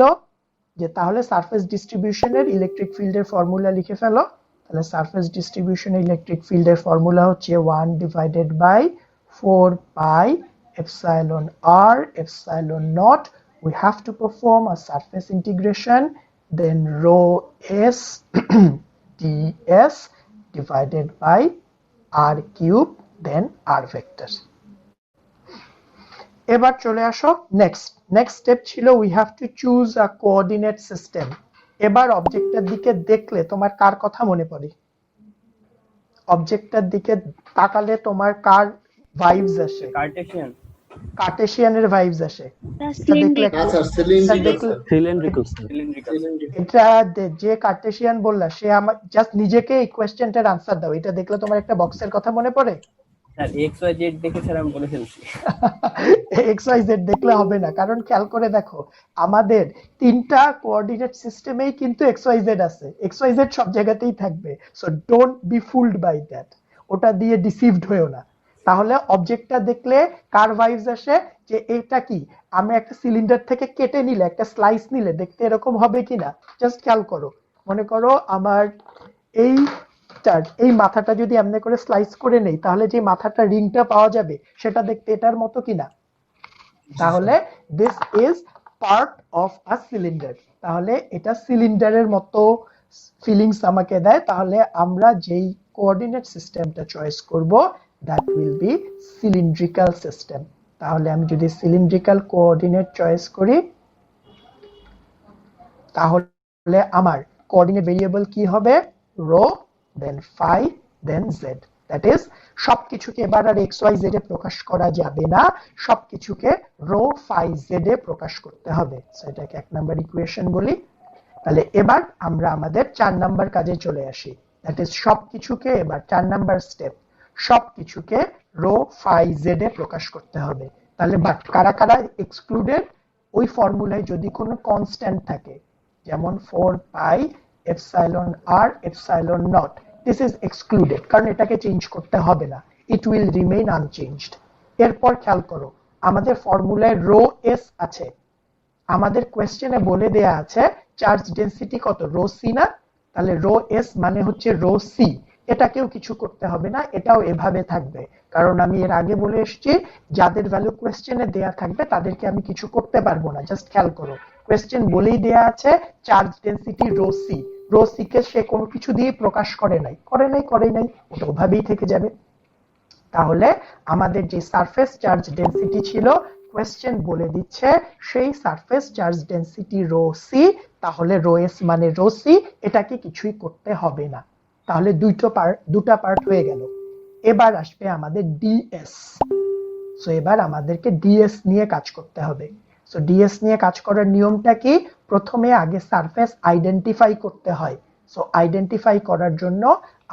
যে তাহলে সারফেস ডিস্ট্রিবিউশনের ইলেকট্রিক ফিল্ডের ফর্মুলা লিখে ফেলো। তাহলে সারফেস ডিস্ট্রিবিউশনের ইলেকট্রিক ফিল্ডের ফর্মুলা হচ্ছে 1/4 pi epsilon r epsilon naught. We have to perform a surface integration, then rho s ds divided by r cube, then r vector. এবার চলে আসো নেক্সট স্টেপ ছিল we have to choose a coordinate system. এবার অবজেক্টের দিকে দেখলে তোমার কার কথা মনে পড়ে? অবজেক্টের দিকে তাকালে তোমার কার ভাইবস আসে? কার্টেশিয়ানের ভাইবস আসে। এটা যে কার্টেশিয়ান বললা সে আমার জাস্ট নিজেকে এই কোশ্চেনটার আনসার দাও, এটা দেখলে তোমার একটা বক্সের কথা মনে পড়ে? স্যার এক্স ওয়াই জেড দেখে স্যার আমি বলে ফেলছি। এক্স ওয়াই জেড দেখলে হবে না, কারণ খেয়াল করে দেখো আমাদের 3টা কোঅর্ডিনেট সিস্টেমেই কিন্তু এক্স ওয়াই জেড আছে, এক্স ওয়াই জেড সব জায়গাতেই থাকবে। So don't be fooled by that, ওটা দিয়ে ডিসিভড হয়েও না। তাহলে অবজেক্টটা দেখলে কার ভাইবস আসে যে এটা কি, আমি একটা সিলিন্ডার থেকে কেটে নিলে, একটা স্লাইস নিলে দেখতে এরকম হবে কিনা, জাস্ট খেয়াল করো। মনে করো আমার এই মাথাটা যদি এমনি করে স্লাইস করে নেই, তাহলে যে মাথাটা রিংটা পাওয়া যাবে সেটা দেখতে এটার মতো কিনা? তাহলে this is part of a cylinder, তাহলে এটা সিলিন্ডারের মতো ফিলিংস আমাকে দেয়। তাহলে আমরা যেই কোঅর্ডিনেট সিস্টেমটা চয়েস করব that will be cylindrical system. তাহলে আমি যদি সিলিন্ড্রিক্যাল কোঅর্ডিনেট চয়েস করি, তাহলে আমার কোঅর্ডিনেট ভেরিয়েবল কি হবে? Rho, then phi, then z. That is সবকিছুকে এবার আর x y z এ প্রকাশ করা যাবে না, সবকিছুকে রো phi z এ প্রকাশ করতে হবে। সো এটাকে 1 নাম্বার ইকুয়েশন বলি। তাহলে এবার আমরা আমাদের 4 নাম্বার কাজে চলে আসি। দ্যাট ইজ সবকিছুকে, এবার 4 নাম্বার স্টেপ, সবকিছুকে রো phi z এ প্রকাশ করতে হবে। তাহলে বাট কারা কারা এক্সক্লুডেড? ওই ফর্মুলায় যদি কোনো কনস্ট্যান্ট থাকে, যেমন 4 pi epsilon r epsilon naught, this is excluded কারণ এটাকে চেঞ্জ করতে হবে না, it will remain unchanged. এরপর খেয়াল করো আমাদের ফর্মুলায় রো s আছে, আমাদের কোয়েশ্চেনে বলে দেয়া আছে চার্জ ডেনসিটি কত, রো সি না? তাহলে রো এস মানে হচ্ছে রো সি। এটাকেও কিছু করতে হবে না, এটাও এভাবে থাকবে, কারণ আমি এর আগে বলে এসেছি যাদের ভ্যালু কোয়েশ্চেনে দেয়া থাকবে তাদেরকে আমি কিছু করতে পারবো না। জাস্ট খেয়াল করো, কোয়েশ্চেন বলেই দেয়া আছে charge density rho c. Rho c কে সে কোনো কিছু দিয়ে প্রকাশ করে নাই, ওটা ওভাবেই থেকে যাবে। তাহলে আমাদের যে সারফেস চার্জ ডেনসিটি ছিল, কোয়েশ্চেন বলে দিচ্ছে সেই surface charge density rho c, তাহলে রো এস মানে রো সি, এটাকে কিছুই করতে হবে না। তাহলে দুটা পার্ট হয়ে গেল। এবার আসবে আমাদের ডিএস। সো এবার আমাদেরকে ডিএস নিয়ে কাজ করতে হবে। সো ডিএস নিয়ে কাজ করার নিয়মটা কি? প্রথমে আগে সারফেস আইডেন্টিফাই করতে হয়। সো আইডেন্টিফাই করার জন্য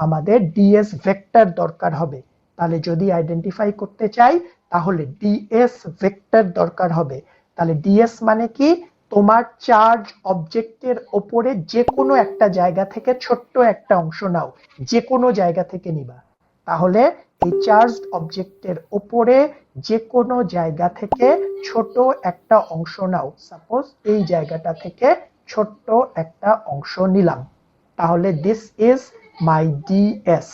আমাদের ডিএস ভেক্টর দরকার হবে। তাহলে যদি আইডেন্টিফাই করতে চাই তাহলে ডিএস ভেক্টর দরকার হবে। তাহলে ডিএস মানে কি? তোমার চার্জ অবজেক্টের ওপরে যে কোনো একটা জায়গা থেকে ছোট্ট একটা অংশ নাও, যে কোনো জায়গা থেকে নিবা। তাহলে এই চার্জ অবজেক্টের ওপরে যে কোনো জায়গা থেকে ছোট একটা অংশ নাও। সাপোজ এই জায়গাটা থেকে ছোট্ট একটা অংশ নিলাম, তাহলে দিস ইজ মাই ডিএস।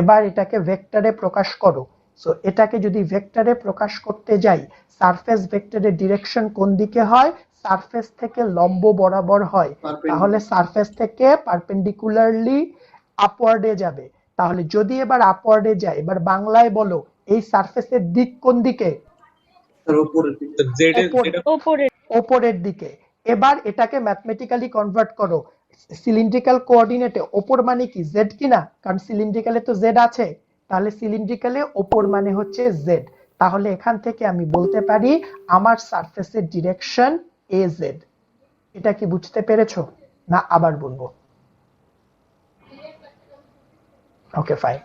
এবার এটাকে ভেক্টরে প্রকাশ করো। সো এটাকে যদি ভেক্টরে প্রকাশ করতে যাই, সারফেস ভেক্টরের ডিরেকশন কোন দিকে হয়? সারফেস থেকে লম্ব বরাবর হয়। তাহলে সারফেস থেকে পারপেন্ডিকুলারলি আপওয়ার্ডে যাবে। তাহলে যদি এবার আপওয়ার্ডে যায়, এবার বাংলায় বলো এই সারফেসের দিক কোন দিকে? ওপরের দিকে। এবার এটাকে ম্যাথমেটিক্যালি কনভার্ট করো। সিলিন্ড্রিক্যাল কোঅর্ডিনেটে ওপর মানে কি? জেড কিনা? কারণ সিলিন্ড্রিক্যালে তো জেড আছে, তাহলে সিলিন্ড্রিক্যালে ওপর মানে হচ্ছে জেড। তাহলে এখান থেকে আমি বলতে পারি আমার সারফেসের ডিরেকশন এ জেড। এটা কি বুঝতে পেরেছো না আবার বলবো? Okay fine.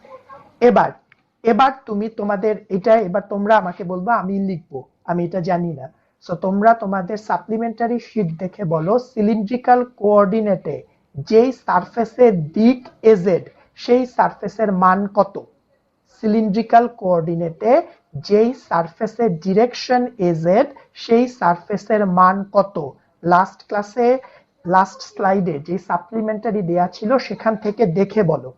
এবার তুমি তোমাদের এটা এবার তোমরা আমাকে বলবা, আমি লিখবো, আমি এটা জানি না। সো তোমরা তোমাদের সাপ্লিমেন্টারি শীট দেখে বলো সিলিন্ড্রিক্যাল কোঅর্ডিনেটে যেই সারফেসের দিক এজেড সেই সারফেসের মান কত? সিলিন্ড্রিক্যাল কোঅর্ডিনেটে যেই সারফেসের ডিরেকশন এজেড সেই সারফেসের মান কত? লাস্ট ক্লাসে লাস্ট স্লাইডে যে সাপ্লিমেন্টারি দেয়া ছিল সেখান থেকে দেখে বলো।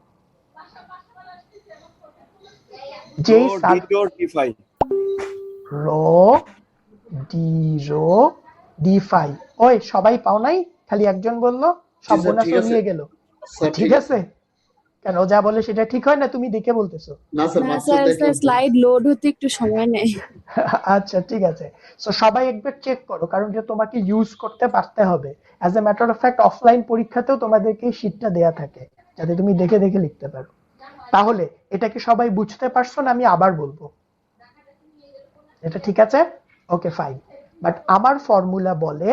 যেই রো ডি ফাই। ওই সবাই পাও নাই? খালি একজন বললো, সব বোনাস নিয়ে গেল। ঠিক আছে, কেন যা বলে সেটা ঠিক হয় না? তুমি দেখে বলতেছো? না স্যার, স্লাইড লোড হতে একটু সময় নেয়। আচ্ছা ঠিক আছে। সো সবাই একবার চেক করো, কারণ যে তোমাকে ইউজ করতে পারতে হবে। As a matter of fact offline পরীক্ষাতেও তোমাদেরকে এই শীটটা দেয়া থাকে, যাতে তুমি দেখে দেখে লিখতে পারো। তাহলে এটা কি সবাই বুঝতে পারছো না আমি আবার বলবো? এটা ঠিক আছে? Okay fine. বাট আমার ফর্মুলা বলে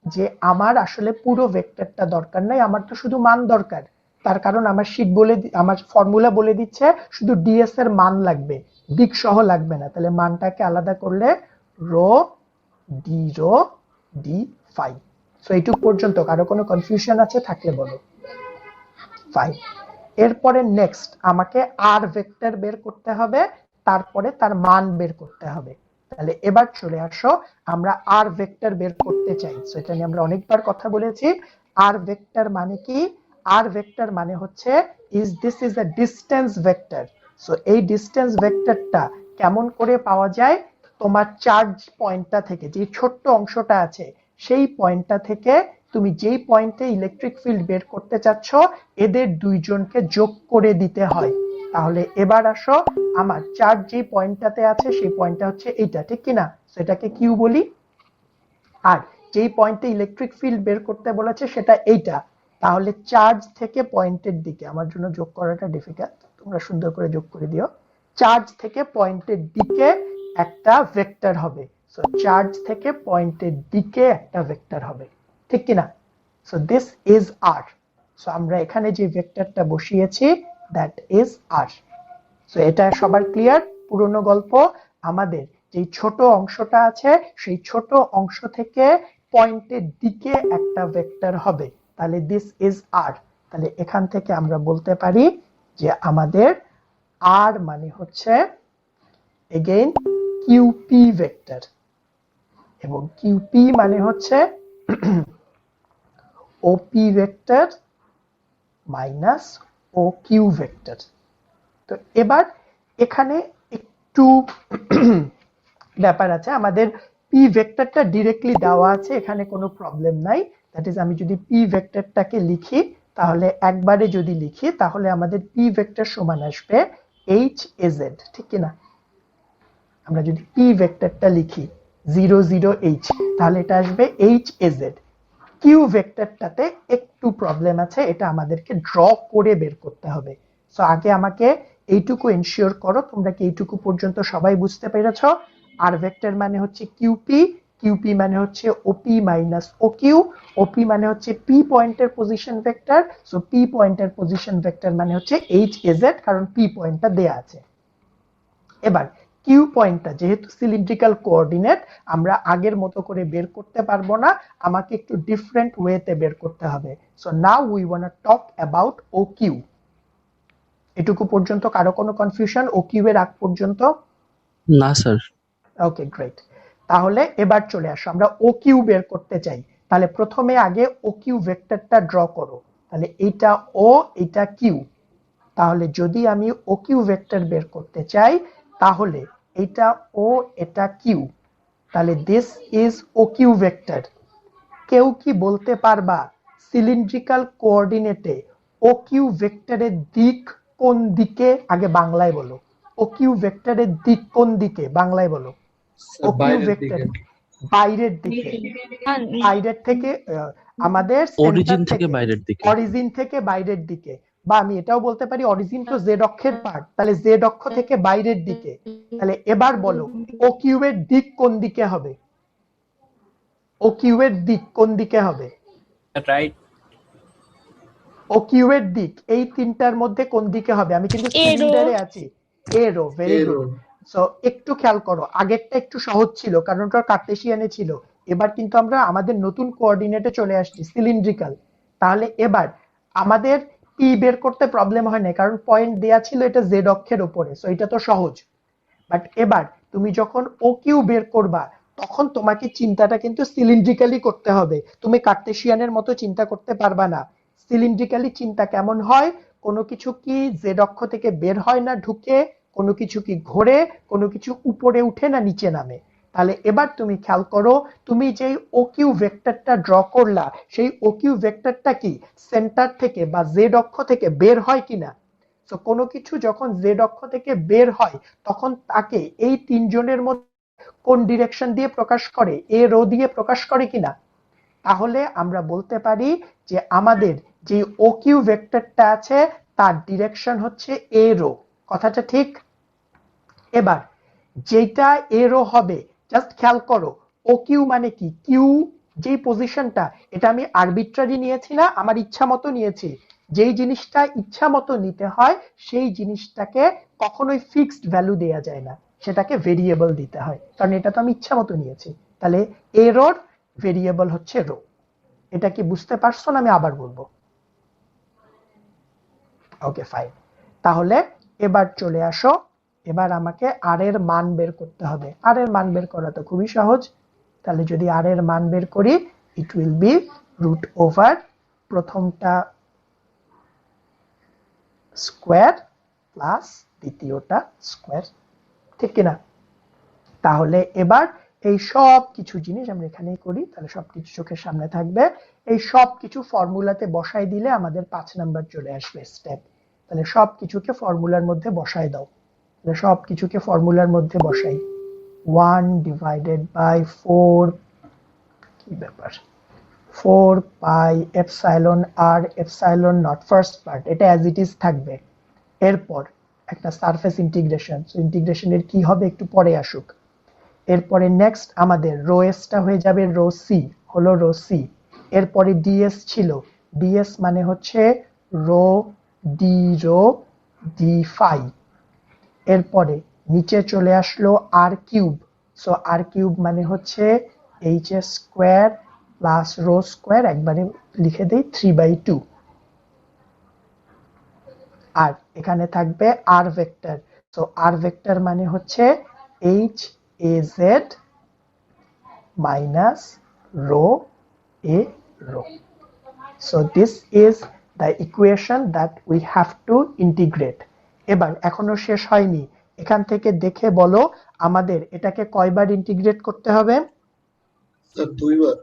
যে আমার আসলে পুরো ভেক্টরটা দরকার নাই, আমার তো শুধু মান দরকার। তার কারণ আমার শীট বলে আমার ফর্মুলা বলে দিচ্ছে শুধু ডিএস এর মান লাগবে, দিক সহ লাগবে না। তাহলে মানটাকে আলাদা করলে রো ডি ফাই। সো এইটুক পর্যন্ত কারো কোনো কনফিউশন আছে থাকলে বলো। ফাইন। এরপরে নেক্সট আমাকে আর ভেক্টর বের করতে হবে, তারপরে তার মান বের করতে হবে। তাহলে এবার চলে আসো, আমরা আর ভেক্টর বের করতে চাই। সো এটা নিয়ে আমরা অনেকবার কথা বলেছি। আর ভেক্টর মানে কি? আর ভেক্টর মানে হচ্ছে this is a distance vector. So এই ডিসটেন্স ভেক্টরটা কেমন করে পাওয়া যায়? তোমার চার্জ পয়েন্টটা থেকে, যে ছোট্ট অংশটা আছে সেই পয়েন্টটা থেকে তুমি যেই পয়েন্টে ইলেকট্রিক ফিল্ড বের করতে চাচ্ছ এদের দুইজনকে যোগ করে দিতে হয়। তাহলে এবার আসো, আমার চার্জ যে পয়েন্টটাতে আছে সেই পয়েন্টটা হচ্ছে এইটা, ঠিক কিনা? সেটাকে কিউ বলি। আর যেই পয়েন্টে ইলেকট্রিক ফিল্ড বের করতে বলেছে সেটা এইটা। তাহলে চার্জ থেকে পয়েন্টের দিকে, আমার জন্য যোগ করাটা ডিফিকাল্ট, তোমরা সুন্দর করে যোগ করে দিও। চার্জ থেকে পয়েন্টের দিকে একটা ভেক্টর হবে। সো চার্জ থেকে পয়েন্টের দিকে একটা ভেক্টর হবে, ঠিক কিনা? So this is r. So আমরা এখানে যে ভেক্টরটা বসিয়েছি দ্যাট ইজ আর। সো এটা সবার ক্লিয়ার? পুরনো গল্প, আমাদের যে ছোট অংশটা আছে সেই ছোট অংশ থেকে পয়েন্টের দিকে একটা ভেক্টর হবে। তাহলে দিস ইজ আর। তাহলে এখান থেকে আমরা বলতে পারি যে আমাদের আর মানে হচ্ছে এগেইন কিউপি ভেক্টর। এবং কিউপি মানে হচ্ছে ওপি vector minus O Q vector. তো এবার এখানে একটু ব্যাপার আছে, আমাদের পি ভেক্টরটা ডিরেক্টলি দেওয়া আছে, এখানে কোনো প্রবলেম নাই। দ্যাট ইজ আমি যদি পি ভেক্টরটাকে লিখি, তাহলে একবারে যদি লিখি তাহলে আমাদের পি ভেক্টর সমান আসবে এইচ এ জেড, ঠিক কিনা? আমরা যদি পি ভেক্টরটা লিখি 0 0 এইচ, তাহলে এটা আসবে এইচ এ জেড। কিউ ভেক্টরটাতে একটু প্রবলেম আছে, এটা আমাদেরকে ড্র করে বের করতে হবে। সো আগে আমাকে এইটুকু এনশিওর করো তোমরা কি এইটুকু পর্যন্ত সবাই বুঝতে পেরেছো। আর ভেক্টর মানে হচ্ছে কিউপি, কিউপি মানে হচ্ছে ওপি মাইনাস ও কিউ, ওপি মানে হচ্ছে পি পয়েন্টের পজিশন ভেক্টর, সো পি পয়েন্টের পজিশন ভেক্টর মানে হচ্ছে এইচ এ জেড, কারণ পি পয়েন্টটা দেয়া আছে। এবার কিউ পয়েন্টটা যেহেতু সিলিন্ড্রিক্যাল কোঅর্ডিনেট, আমরা আগের মতো করে বের করতে পারবো না, আমাকে একটু ডিফারেন্ট ওয়েতে বের করতে হবে। So now we want to talk about O Q. এটুকু পর্যন্ত কারো কোনো কনফিউশন ও কিউ এর আগ পর্যন্ত? না স্যার। ওকে, গ্রেট। তাহলে এবার চলে আসো, আমরা ও কিউ বের করতে চাই। তাহলে প্রথমে আগে ও কিউ ভেক্টরটা ড্র করো। তাহলে এইটা ও, এইটা কিউ। তাহলে যদি আমি ও কিউ ভেক্টর বের করতে চাই, তাহলে এটা ও, এটা কিউ, তাহলে this is O Q vector. কেউ কি বলতে পারবা সিলিন্ড্রিক্যাল কোঅর্ডিনেটে ও কিউ ভেক্টরের দিক কোন দিকে? আগে বাংলায় বলো, ও কিউ ভেক্টরের দিক কোন দিকে? বাংলায় বলো। ও কিউ ভেক্টর বাইরের দিকে, বাইরের থেকে আমাদের অরিজিন থেকে বাইরের দিকে। অরিজিন থেকে বাইরের দিকে, বা আমি এটাও বলতে পারি অরিজিন তো জেড অক্ষের পার্ট, তাহলে জেড অক্ষ থেকে বাইরের দিকে। তাহলে এবার বলো ও কিউ এর দিক কোন দিকে হবে? ও কিউ এর দিক কোন দিকে হবে? রাইট। ও কিউ এর দিক এই তিনটার মধ্যে কোন দিকে হবে? আমি কিন্তু সিলিন্ডারে আছি, এরো। Very good. সো একটু খেয়াল করো, আগেরটা একটু সহজ ছিল কারণ ওটা কার্টেসিয়ানে ছিল, এবার কিন্তু আমরা আমাদের নতুন কোঅর্ডিনেটে চলে আসছি, সিলিন্ড্রিক্যাল। তাহলে এবার আমাদের পি বের করতে প্রবলেম হয় না, কারণ পয়েন্ট দেয়া ছিল এটা জেড অক্ষের উপরে, সো এটা তো সহজ। বাট এবার তুমি যখন ও কিউ বের করবা, তখন তোমাকে চিন্তাটা কিন্তু সিলিন্ড্রিক্যালি করতে হবে, তুমি কার্টেসিয়ানের মতো চিন্তা করতে পারবা না। সিলিন্ড্রিক্যালি চিন্তা কেমন হয়? কোনো কিছু কি জেড অক্ষ থেকে বের হয় না ঢুকে, কোনো কিছু কি ঘোরে, কোনো কিছু উপরে উঠে না নিচে নামে। তাহলে এবার তুমি খেয়াল করো, তুমি যেই ও কিউ ভেক্টরটা ড্র করলা, সেই ও কিউ ভেক্টরটা কি সেন্টার থেকে বা জেড অক্ষ থেকে বের হয় কিনা? তো কোনো কিছু যখন জেড অক্ষ থেকে বের হয়, তখন তাকে এই তিনজনের মধ্যে কোন ডিরেকশন দিয়ে প্রকাশ করে? এ রো দিয়ে প্রকাশ করে কিনা? তাহলে আমরা বলতে পারি যে আমাদের যে ও কিউ ভেক্টরটা আছে তার ডিরেকশন হচ্ছে এ রো। কথাটা ঠিক? এবার যেটা এ রো হবে, জাস্ট খেয়াল করো ও কিউ মানে কি, কিউ যেই পজিশনটা, এটা আমি আরবিট্রারি নিয়েছি না, আমার ইচ্ছা মতো নিয়েছি। যেই জিনিসটা ইচ্ছা মতো নিতে হয় সেই জিনিসটাকে কখনোই ফিক্সড ভ্যালু দেয়া যায় না, সেটাকে ভেরিয়েবল দিতে হয়, কারণ এটা তো আমি ইচ্ছা মতো নিয়েছি। তাহলে এ রোর ভেরিয়েবল হচ্ছে রো। এটা কি বুঝতে পারছো না আমি আবার বলবো? ওকে, ফাইন। তাহলে এবার চলে আসো, এবার আমাকে আর এর মান বের করতে হবে। আর এর মান বের করা তো খুবই সহজ। তাহলে যদি আর এর মান বের করি, it will be root over প্রথমটা স্কোয়ার প্লাস দ্বিতীয়টা স্কোয়ার, ঠিক কিনা? তাহলে এবার এই সব কিছু জিনিস আমরা এখানেই করি, তাহলে সবকিছু চোখের সামনে থাকবে। এই সব কিছু ফর্মুলাতে বসাই দিলে আমাদের 5 নাম্বার চলে আসবে স্টেপ। তাহলে সব কিছুকে ফর্মুলার মধ্যে বসাই দাও। তাহলে সব কিছুকে ফর্মুলার মধ্যে বসাই। 1 ডিভাইডেড বাই 4, কি ব্যাপার, 4 পাই এপসাইলন আর এপসাইলন নট, ফার্স্ট পার্ট এটা অ্যাজ ইট ইজ থাকবে। এরপর একটা সারফেস ইন্টিগ্রেশন, সো ইন্টিগ্রেশনের কি হবে একটু পরে আসুক। এরপরে নেক্সট আমাদের রো এসটা হয়ে যাবে রো সি, হলো রো সি। এরপরে ডিএস ছিল, ডিএস মানে হচ্ছে রো ডি ফাই। এরপরে নিচে চলে আসলো r cube, so r cube মানে হচ্ছে h s square plus rho square, একবারে লিখে দেই 3/2। আর এখানে থাকবে r vector, so r vector মানে হচ্ছে h a z minus rho a rho. So this is the equation that we have to integrate. এবার এখনো শেষ হয়নি, এখান থেকে দেখে বলো আমাদের এটাকে কয়বার ইন্টিগ্রেট করতে হবে? স্যার দুইবার।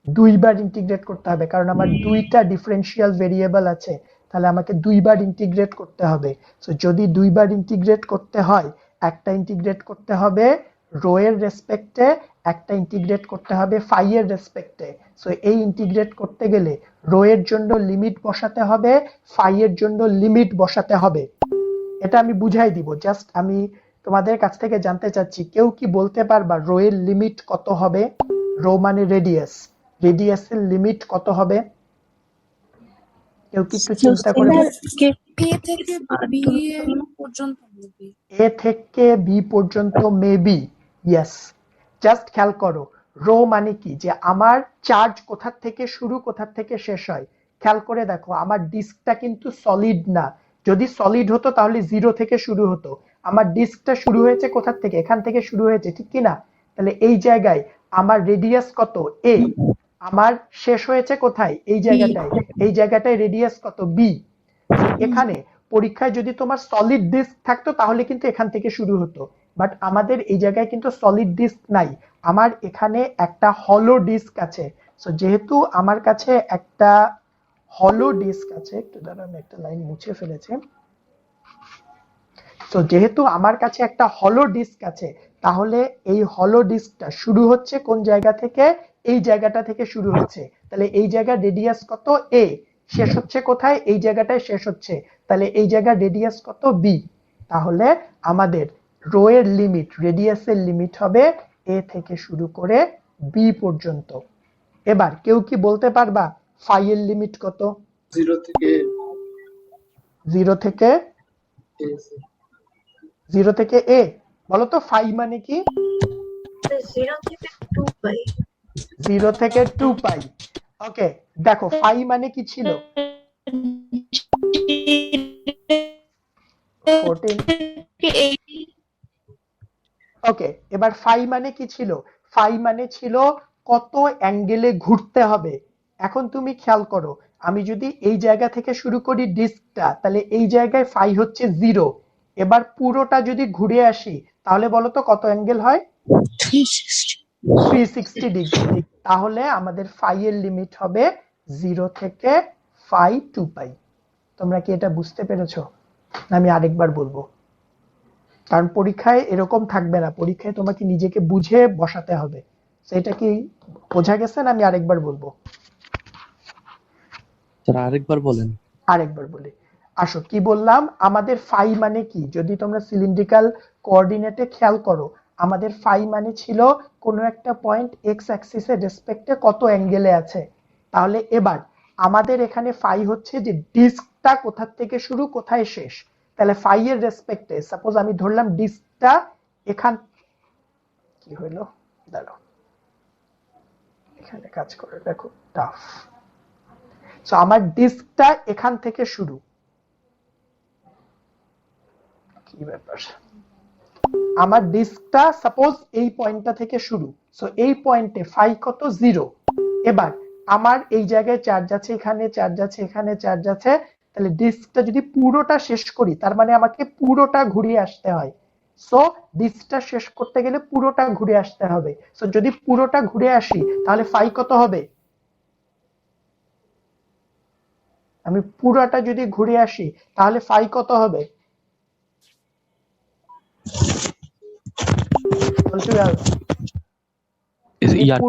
দুইবার ইন্টিগ্রেট করতে হবে, কারণ আমার দুইটা ডিফারেন্সিয়াল ভেরিয়েবল আছে, তাহলে আমাকে দুইবার ইন্টিগ্রেট করতে হবে। সো যদি দুইবার ইন্টিগ্রেট করতে হয়, একটা ইন্টিগ্রেট করতে হবে রো এর রেসপেক্টে, একটা ইন্টিগ্রেট করতে হবে ফাই এর রেসপেক্টে। সো এই ইন্টিগ্রেট করতে গেলে রো এর জন্য লিমিট বসাতে হবে, ফাই এর জন্য লিমিট বসাতে হবে। এটা আমি বুঝাই দিব, জাস্ট আমি তোমাদের কাছ থেকে জানতে চাচ্ছি কেউ কি বলতে পারবা রো এর লিমিট কত হবে? রো মানে রেডিয়াস, রেডিয়াসের লিমিট কত হবে? কেউ কি একটু চিন্তা করে? এ থেকে বি পর্যন্ত মেবি, এ থেকে বি পর্যন্ত মেবি, ইয়েস। জাস্ট খেয়াল করো রো মানে কি, যে আমার চার্জ কোথা থেকে শুরু কোথা থেকে শেষ হয়। খেয়াল করে দেখো আমার ডিস্কটা কিন্তু সলিড না, যদি সলিড হতো তাহলে জিরো থেকে শুরু হতো। আমার ডিস্কটা শুরু হয়েছে কোথা থেকে? এখান থেকে শুরু হয়েছে, ঠিক কি না? তাহলে এই জায়গায় আমার রেডিয়াস কত? এ। আমার শেষ হয়েছে কোথায়? এই জায়গাটায়। এই জায়গাটায় রেডিয়াস কত? বি। এখানে পরীক্ষায় যদি তোমার সলিড ডিস্ক থাকতো তাহলে কিন্তু এখান থেকে শুরু হতো, বাট আমাদের এই জায়গায় কিন্তু সলিড ডিস্ক নাই, আমার এখানে একটা হলো ডিস্ক আছে। সো যেহেতু আমার কাছে একটা হলো ডিস্ক আছে, একটু দাঁড়ান আমি একটা লাইন মুছে ফেলেছি। তো যেহেতু আমার কাছে একটা হলো ডিস্ক আছে, তাহলে এই হলো ডিস্কটা শুরু হচ্ছে কোন জায়গা থেকে? এই জায়গাটা থেকে শুরু হচ্ছে, তাহলে এই জায়গার রেডিয়াস কত? এ। শেষ হচ্ছে কোথায়? এই জায়গাটায় শেষ হচ্ছে, তাহলে এই জায়গার রেডিয়াস কত? বি। তাহলে আমাদের রো এর লিমিট, রেডিয়াসের লিমিট হবে এ থেকে শুরু করে বি পর্যন্ত। এবার কেউ কি বলতে পারবা ফাই এর লিমিট কত? 0 থেকে জিরো থেকে A, জিরো থেকে এ। বলো তো ফাই মানে কি? 0 থেকে 2 পাই। জিরো থেকে 2 পাই। ওকে, দেখো ফাই মানে কি ছিল? 14। ওকে, এবার ফাই মানে কি ছিল? ফাই মানে ছিল কত অ্যাঙ্গেলে ঘুরতে হবে। এখন তুমি খেয়াল করো, আমি যদি এই জায়গা থেকে শুরু করি ডিস্কটা, তাহলে এই জায়গায় ফাই হচ্ছে 0। এবার পুরোটা যদি ঘুরে আসি তাহলে বলো তো কত অ্যাঙ্গেল হয়? 360 ডিগ্রি। তাহলে আমাদের ফাই এর লিমিট হবে 0 থেকে ফাই 2 পাই। তোমরা কি এটা বুঝতে পেরেছো? আমি আরেকবার বলবো, কারণ পরীক্ষায় এরকম থাকবে না, পরীক্ষায় তোমাকে নিজেকে বুঝে বসাতে হবে। সেটা কি বোঝা গেছে না? আমি আরেকবার বলবো। স্যার আরেকবার বলেন। আরেকবার বলি, আসো কি বললাম। আমাদের ফাই মানে কি, যদি তোমরা সিলিন্ড্রিক্যাল কোঅর্ডিনেটে খেয়াল করো, আমাদের ফাই মানে ছিল কোনো একটা পয়েন্ট এক্স অ্যাক্সিসের রেসপেক্টে কত অ্যাঙ্গেলে আছে। তাহলে এবার আমাদের এখানে ফাই হচ্ছে যে ডিস্কটা কোথা থেকে শুরু কোথায় শেষ। তাহলে ফাই এর রেসপেক্টে সাপোজ আমি ধরলাম ডিস্কটা এখান, কি হইলো দাঁড়াও এখানে কাজ করে দেখো টাফ। সো আমার ডিস্কটা এখান থেকে শুরু, কি ব্যাপার, আমার ডিস্কটা সাপোজ এই পয়েন্টটা থেকে শুরু। সো এই পয়েন্টে ফাই কত? 0। এবার আমার এই জায়গায় চার্জ আছে, এখানে চার্জ আছে, এখানে চার্জ আছে, তাহলে ডিস্কটা যদি পুরোটা শেষ করি তার মানে আমাকে পুরোটা ঘুরিয়ে আসতে হয়। সো ডিস্কটা শেষ করতে গেলে পুরোটা ঘুরে আসতে হবে। সো যদি পুরোটা ঘুরে আসি তাহলে ফাই কত হবে? আমি পুরোটা যদি ঘুরে আসি তাহলে ফাই কত হবে?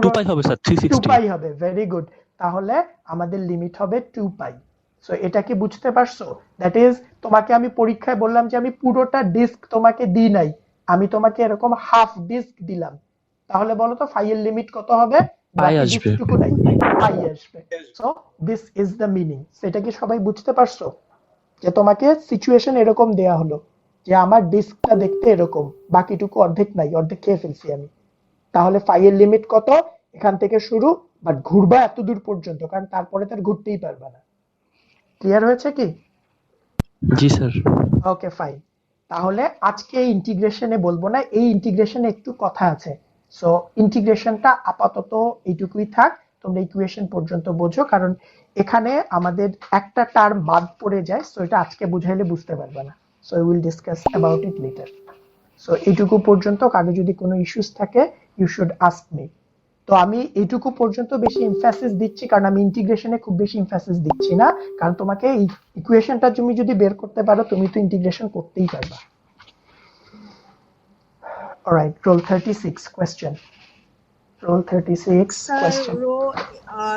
2 পাই হবে স্যার, 2 360। পাই হবে, ভেরি গুড। তাহলে আমাদের লিমিট হবে 2 পাই। সো এটা কি বুঝতে পারছো? দ্যাট ইজ, তোমাকে আমি পরীক্ষায় বললাম যে আমি পুরোটা ডিস্ক তোমাকে দিই নাই, আমি তোমাকে এরকম হাফ ডিস্ক দিলাম, তাহলে বলো তো ফাই এর লিমিট কত হবে? পাই আসবে। পাই আসবে। So this is the meaning. সেটা কি সবাই বুঝতে পারছো? যে তোমাকে সিচুয়েশন এরকম দেয়া হলো যে আমার ডিস্কটা দেখতে এরকম, বাকিটুকু অর্ধেক নাই, অর্ধেক খেয়ে ফেলছি আমি, তাহলে ফাই এর লিমিট কত? এখান থেকে শুরু, বাট ঘুরবা এত দূর পর্যন্ত, কারণ তারপরে তার ঘুরতেই পারবে না। ক্লিয়ার হয়েছে কি? জি স্যার। Okay fine. তাহলে আজকে ইন্টিগ্রেশনে বলবো না, এই ইন্টিগ্রেশনে একটু কথা আছে। সো ইন্টিগ্রেশনটা আপাতত এইটুকুই থাক, তোমরা ইকুয়েশন পর্যন্ত বোঝো, কারণ এখানে আমাদের একটা টার্ম বাদ পড়ে যায়, সো এটা আজকে বুঝাইলে বুঝতে পারবে না, so we will discuss about it later. So এইটুকু পর্যন্ত কারো যদি কোনো ইস্যুস থাকে ইউ শুড আস্ক মি। তো আমি এইটুকু পর্যন্ত বেশি এমফাসিস দিচ্ছি কারণ আমি ইন্টিগ্রেশনে খুব বেশি এমফাসিস দিচ্ছি না, কারণ তোমাকে এই ইকুয়েশনটা তুমি যদি বের করতে পারো তুমি তো ইন্টিগ্রেশন করতেই পারবা। Alright, roll 36 question. Roll 36 question.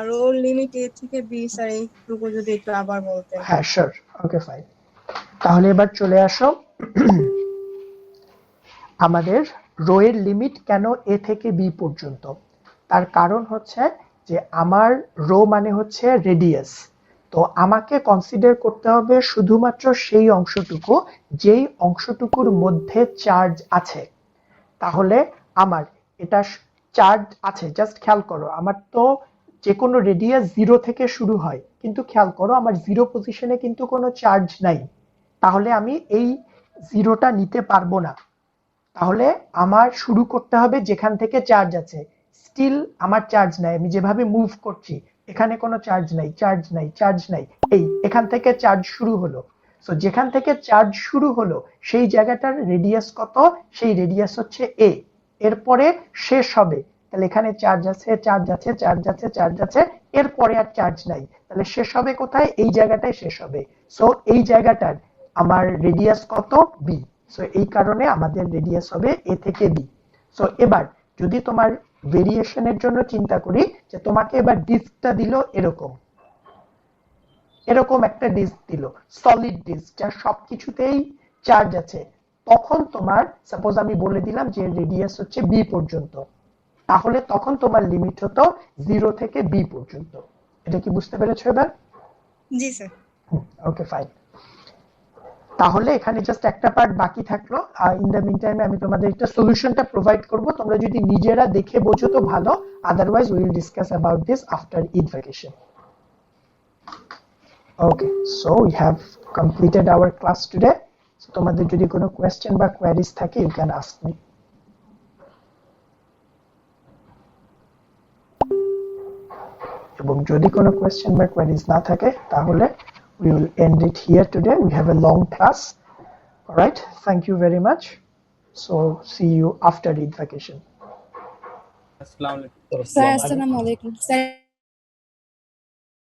Rho limit a থেকে b স্যার এইটুকু যদি একটু আবার বলতেন। হ্যাঁ শিওর, ওকে ফাইন। তাহলে এবার চলে আসো আমাদের রো এর লিমিট কেন a থেকে b পর্যন্ত। তার কারণ হচ্ছে যে আমার রো মানে হচ্ছে রেডিয়াস, তো আমাকে কনসিডার করতে হবে শুধুমাত্র সেই অংশটুকু যেই অংশটুকুর মধ্যে চার্জ আছে। তাহলে আমার এটা চার্জ আছে, জাস্ট খেয়াল করো আমার তো যে কোনো রেডিয়াস 0 থেকে শুরু হয়, কিন্তু খেয়াল করো আমার 0 পজিশনে কিন্তু কোনো চার্জ নাই, তাহলে আমি এই 0টা নিতে পারবো না। তাহলে আমার শুরু করতে হবে যেখান থেকে চার্জ আছে, স্টিল আমার চার্জ নাই, আমি যেভাবে মুভ করছি এখানে কোনো চার্জ নাই, চার্জ নাই, চার্জ নাই, এই এখান থেকে চার্জ শুরু হলো। সো যেখান থেকে চার্জ শুরু হলো সেই জায়গাটার রেডিয়াস কত, সেই রেডিয়াস হচ্ছে a, এরপরে শেষ হবে, তাহলে এখানে চার্জ আছে, চার্জ আছে, চার্জ আছে, চার্জ আছে, এরপরে আর চার্জ নাই, তাহলে শেষ হবে কোথায়, এই জায়গাটায় শেষ হবে। সো এই জায়গাটার আমার রেডিয়াস কত, b, সো এই কারণে আমাদের রেডিয়াস হবে a থেকে b। সো এবার যদি তোমার ভেরিয়েশনের জন্য চিন্তা করি যে তোমাকে এবার ডিস্কটা দিল এরকম, এরকম একটা ডিস্ক দিল, সলিড ডিস্ক যার সবকিছুতেই চার্জ আছে, তখন তোমার সাপোজ আমি বলে দিলাম যে রেডিয়াস হচ্ছে b পর্যন্ত, তাহলে তখন তোমার লিমিট হতো 0 থেকে b পর্যন্ত। এটা কি বুঝতে পেরেছো এবার? জি স্যার। Okay fine. তাহলে এখানে জাস্ট একটা পার্ট বাকি থাকলো, ইন দ্য মিন টাইমে আমি তোমাদের একটা সলিউশনটা প্রোভাইড করব, তোমরা যদি নিজেরা দেখে বোঝো তো ভালো, otherwise we will discuss about this after Eid vacation. Okay, so we have completed our class today. So তোমাদের যদি কোনো কোয়েশ্চেন বা কোয়ারিজ থাকে ইউ ক্যান আস্ক মি। এবং যদি কোনো কোয়েশ্চেন বা কোয়ারিজ না থাকে তাহলে we will end it here today. We have a long class. All right, thank you very much. So see you after Eid vacation. আসসালামু আলাইকুম। স্যার আসসালামু আলাইকুম স্যার।